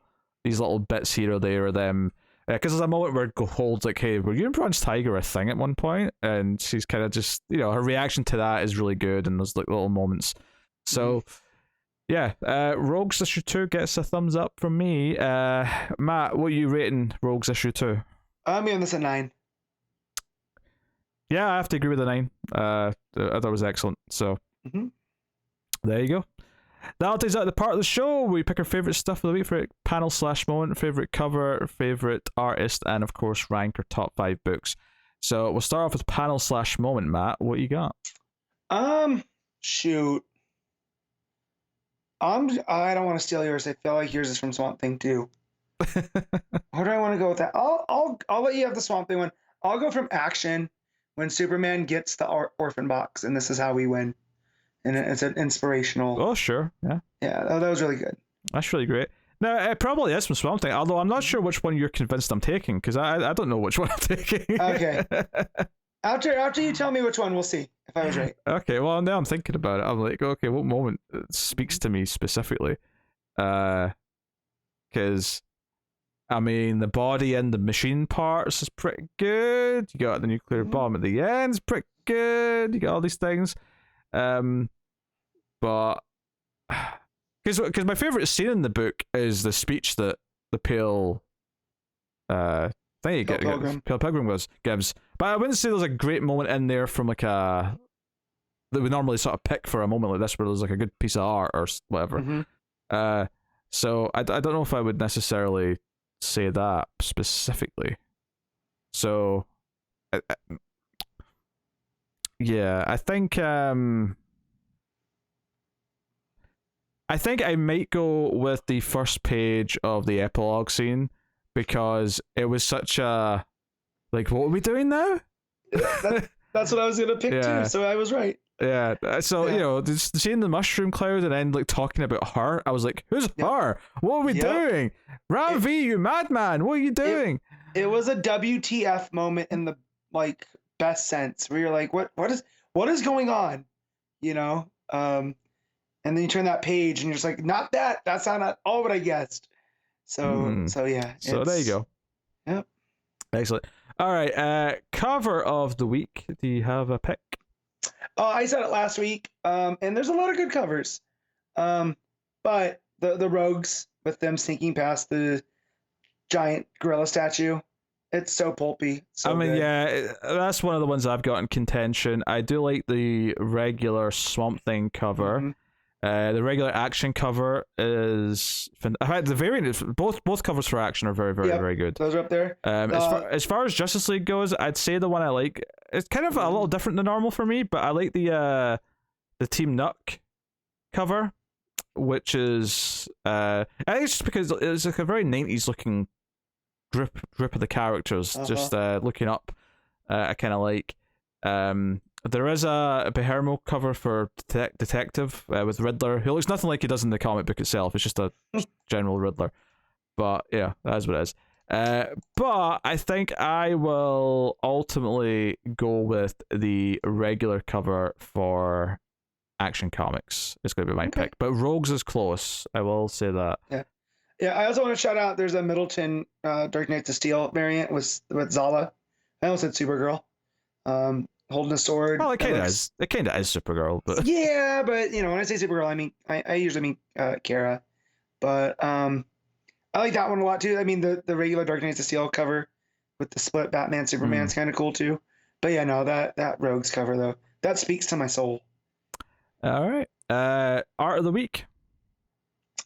bits here or there of them. Because there's a moment where Cold's like, "Hey, were you and Bronze Tiger a thing at one point?" And she's kind of just, her reaction to that is really good, and there's like little moments. So, yeah, Rogues issue 2 gets a thumbs up from me. Matt, what are you rating Rogues issue 2? I'm giving this a 9. Yeah, I have to agree with a 9. I thought it was excellent. So, there you go. That'll take us out the part of the show. We pick our favourite stuff of the week, favorite panel/moment, favourite cover, favourite artist, and of course, rank our top 5 books. So, we'll start off with panel/moment. Matt, what you got? Shoot. I don't want to steal yours. I feel like yours is from Swamp Thing too. Where do I want to go with that? I'll let you have the Swamp Thing one. I'll go from Action when Superman gets the orphan box, and this is how we win. And it's an inspirational. Oh sure, yeah. Yeah, that was really good. That's really great. Now it probably is from Swamp Thing, although I'm not sure which one you're convinced I'm taking, because I don't know which one I'm taking. Okay. After you tell me which one, we'll see if I was right. Okay, well now I'm thinking about it. I'm like, okay, what moment speaks to me specifically? Because I mean, the body and the machine parts is pretty good. You got the nuclear bomb at the end, it's pretty good. You got all these things. But because my favorite scene in the book is the speech that the Pale Pale Pilgrim gives. But I wouldn't say there's a great moment in there from like a that we normally sort of pick for a moment like this where there's like a good piece of art or whatever. So I don't know if I would necessarily say that specifically. So yeah, I think I might go with the first page of the epilogue scene because it was such a like, what are we doing now? That's what I was gonna pick too. So I was right. Yeah. So you know, seeing the mushroom cloud and then like talking about her, I was like, "Who's her? What are we doing? Ravi, you madman! What are you doing?" It was a WTF moment in the like best sense, where you're like, "What is going on?" You know. And then you turn that page and you're just like, "Not that. That's not at all what I guessed." So yeah. So there you go. Yep. Excellent. All right. Cover of the week. Do you have a pick? Oh, I said it last week. And there's a lot of good covers. But the rogues with them sneaking past the giant gorilla statue, it's so pulpy. So good. Yeah, that's one of the ones I've got in contention. I do like the regular Swamp Thing cover. The regular Action cover is. I've had the variant. Both covers for Action are very, very, very good. Those are up there. As far as Justice League goes, I'd say the one I like. It's kind of a little different than normal for me, but I like the Team Nuck cover, which is I think it's just because it's like a very 90s looking grip of the characters, just looking up. I kind of like. There is a Behermo cover for Detective with Riddler, who looks nothing like he does in the comic book itself. It's just a general Riddler. But yeah, that's what it is. But I think I will ultimately go with the regular cover for Action Comics. It's going to be my pick. But Rogues is close. I will say that. Yeah. I also want to shout out. There's a Middleton Dark Knights of Steel variant with Zala. I almost said Supergirl. Holding a sword. Well, it kind of is. It kind of is Supergirl, but yeah, but you know, when I say Supergirl, I mean I usually mean Kara. But I like that one a lot too. I mean the regular Dark Knights of Steel cover with the split Batman Superman's kind of cool too. But yeah, no, that Rogues cover though, that speaks to my soul. All right. Art of the week.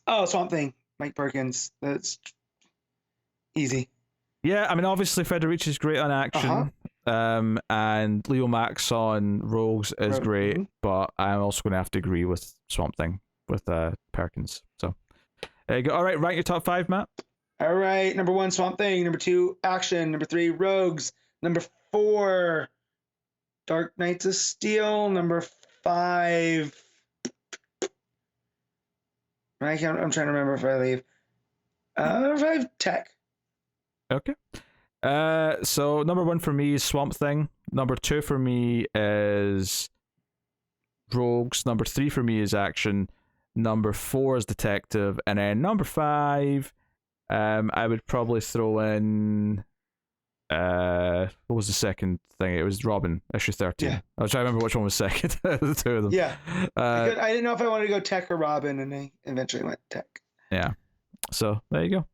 Oh, Swamp Thing, Mike Perkins. That's easy. Yeah, I mean obviously Federici's great on Action. And Leomacs on Rogues is great, but I'm also going to have to agree with Swamp Thing with Perkins. So there you go. All right, rank your top 5, Matt. All right, number 1, Swamp Thing. Number 2, Action. Number 3, Rogues. Number 4, Dark Knights of Steel. Number 5. I'm trying to remember if I leave. Number 5, Tech. Okay. So number 1 for me is Swamp Thing. Number 2 for me is Rogues. Number 3 for me is Action. Number 4 is Detective, and then number 5, I would probably throw in. What was the second thing? It was Robin, issue 13. Yeah. I was trying to remember which one was second. The two of them. Yeah. I didn't know if I wanted to go Tech or Robin, and I eventually went Tech. Yeah. So there you go.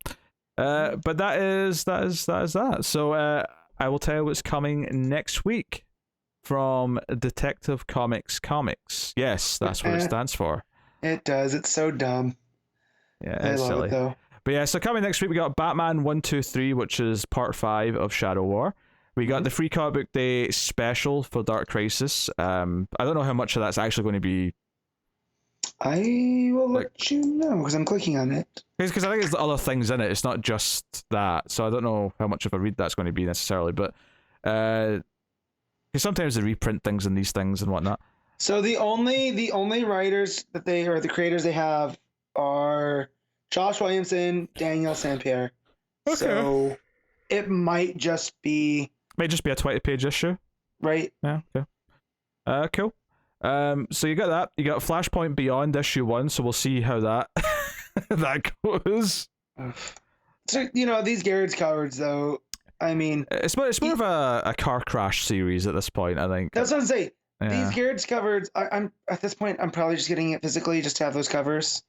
But that is that. So I will tell you what's coming next week from Detective Comics. Yes, that's what it stands for. It does. It's so dumb. Yeah, I it's love silly. it though. But yeah, so coming next week we got Batman 123, which is part 5 of Shadow War. We got the Free Comic Book Day special for Dark Crisis. I don't know how much of that's actually going to be. I will let you know because I'm clicking on it. Because I think there's other things in it. It's not just that. So I don't know how much of a read that's going to be necessarily. But because sometimes they reprint things in these things and whatnot. So the only writers that they or the creators they have are Josh Williamson, Daniel Sampere. Okay. So it might just be a 20-page issue. Right. Yeah. Okay. Cool. So you got that. You got Flashpoint Beyond issue 1, so we'll see how that that goes. So, these Garrett's covers, though, I mean... It's more of a car crash series at this point, I think. That's what I'm saying. Yeah. These Garrett's covers, I'm at this point, I'm probably just getting it physically just to have those covers.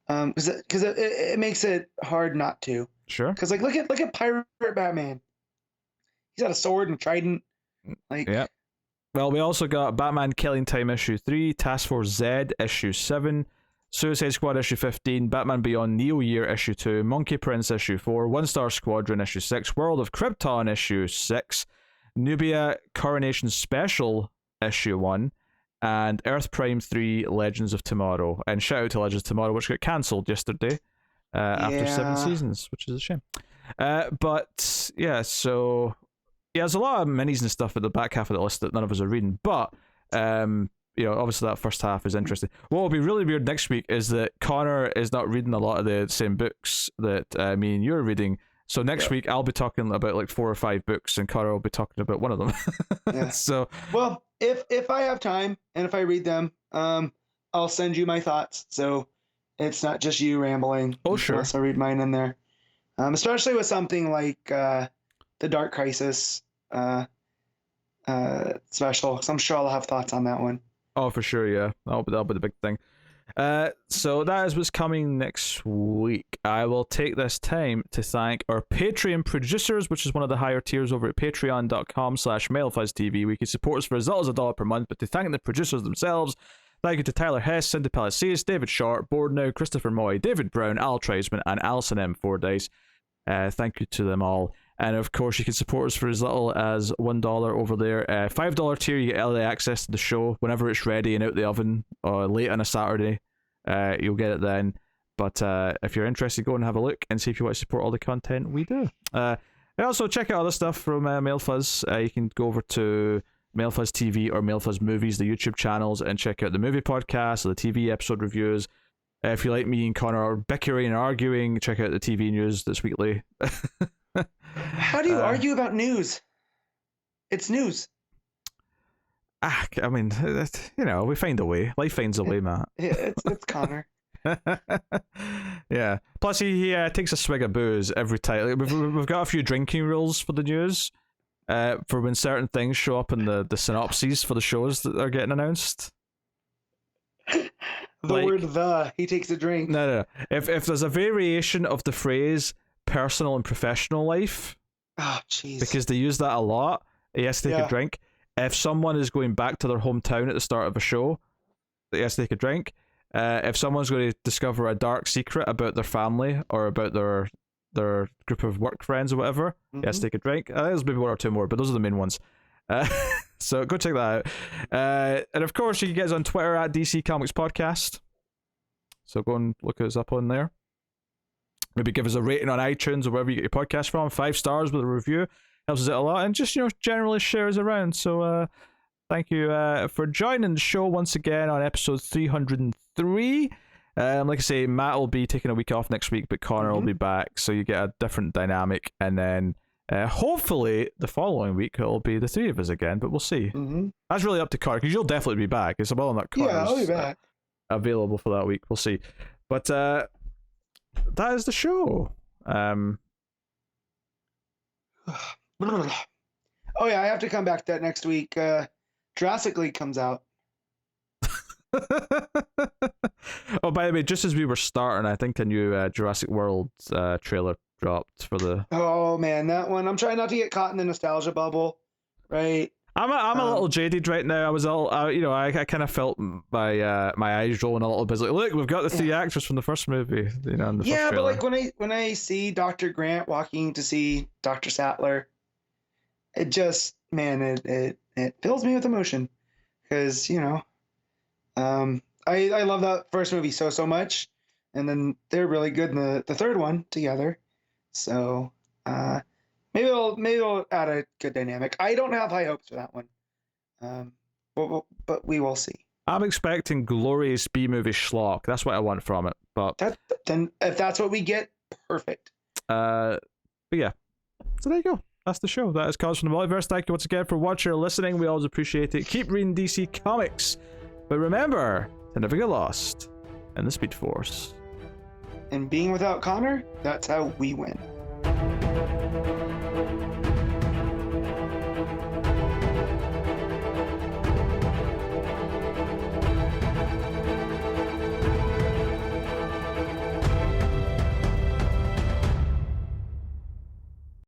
Because it makes it hard not to. Sure. Because, like, look at Pirate Batman. He's got a sword and trident. Like... Yeah. Well, we also got Batman Killing Time issue 3, Task Force Z issue 7, Suicide Squad issue 15, Batman Beyond Neo Year issue 2, Monkey Prince issue 4, One Star Squadron issue 6, World of Krypton issue 6, Nubia Coronation Special issue 1, and Earth Prime 3 Legends of Tomorrow. And shout out to Legends of Tomorrow, which got cancelled yesterday after 7 seasons, which is a shame. But yeah, so yeah, there's a lot of minis and stuff at the back half of the list that none of us are reading, but obviously that first half is interesting. What will be really weird next week is that Connor is not reading a lot of the same books that me and you're reading. So next week I'll be talking about like 4 or 5 books, and Connor will be talking about one of them. Yeah. So well, if I have time and if I read them, I'll send you my thoughts. So it's not just you rambling. Oh, sure. I'll read mine in there, especially with something like the Dark Crisis special. So I'm sure I'll have thoughts on that one. Oh, for sure, yeah. That'll be the big thing. So that is what's coming next week. I will take this time to thank our Patreon producers, which is one of the higher tiers over at patreon.com/MailFuzzTV. We can support us for as little as $1 per month, but to thank the producers themselves, thank you to Tyler Hess, Cindy Palacios, David Short, Board Now, Christopher Moy, David Brown, Al Treisman, and Alison M. Fordyce. Thank you to them all. And of course, you can support us for as little as $1 over there. $5 tier, you get early access to the show whenever it's ready and out the oven, or late on a Saturday. You'll get it then. But if you're interested, go and have a look and see if you want to support all the content we do. Also, check out other stuff from MailFuzz. You can go over to MailFuzz TV or MailFuzz Movies, the YouTube channels, and check out the movie podcast or the TV episode reviews. If you like me and Connor are bickering and arguing, check out the TV news that's weekly. How do you argue about news? It's news. I mean, we find a way. Life finds a way, Matt. Yeah, it's Connor. Yeah. Plus, he takes a swig of booze every time. Like, we've got a few drinking rules for the news. For when certain things show up in the synopses for the shows that are getting announced. He takes a drink. No. If there's a variation of the phrase personal and professional life, oh jeez, because they use that a lot, he has to take a drink. If someone is going back to their hometown at the start of a show, he has to take a drink. If someone's going to discover a dark secret about their family or about their group of work friends or whatever, he has to take a drink. There's maybe 1 or 2 more, but those are the main ones. So go check that out. And of course, you can get us on Twitter at DC Comics Podcast. So go and look us up on there. Maybe give us a rating on iTunes or wherever you get your podcast from. 5 stars with a review helps us out a lot, and just generally share us around. So thank you for joining the show once again on episode 303. Like I say, Matt will be taking a week off next week, but Connor will be back, so you get a different dynamic. And then hopefully the following week it'll be the 3 of us again, but we'll see. That's really up to Connor, because you'll definitely be back. It's well not Connor's I'll be back. Available for that week. We'll see. But that is the show. Oh yeah, I have to come back to that next week. Jurassic League comes out. Oh, by the way, just as we were starting, I think a new Jurassic World trailer dropped for the... Oh man, that one. I'm trying not to get caught in the nostalgia bubble, right? I'm a little jaded right now. I was all, I kind of felt my eyes rolling a little bit. Like, look, we've got the 3 actors from the first movie. In the first but like when I see Dr. Grant walking to see Dr. Sattler, it just, man, it fills me with emotion, because I love that first movie so much, and then they're really good in the third one together. So maybe we'll add a good dynamic. I don't have high hopes for that one, but we will see. I'm expecting glorious B-movie schlock. That's what I want from it. But then if that's what we get, perfect. But yeah, so there you go. That's the show. That is Comics From The Multiverse. Thank you once again for watching or listening. We always appreciate it. Keep reading DC Comics, but remember to never get lost in the Speed Force. And being without Connor, that's how we win. Bye.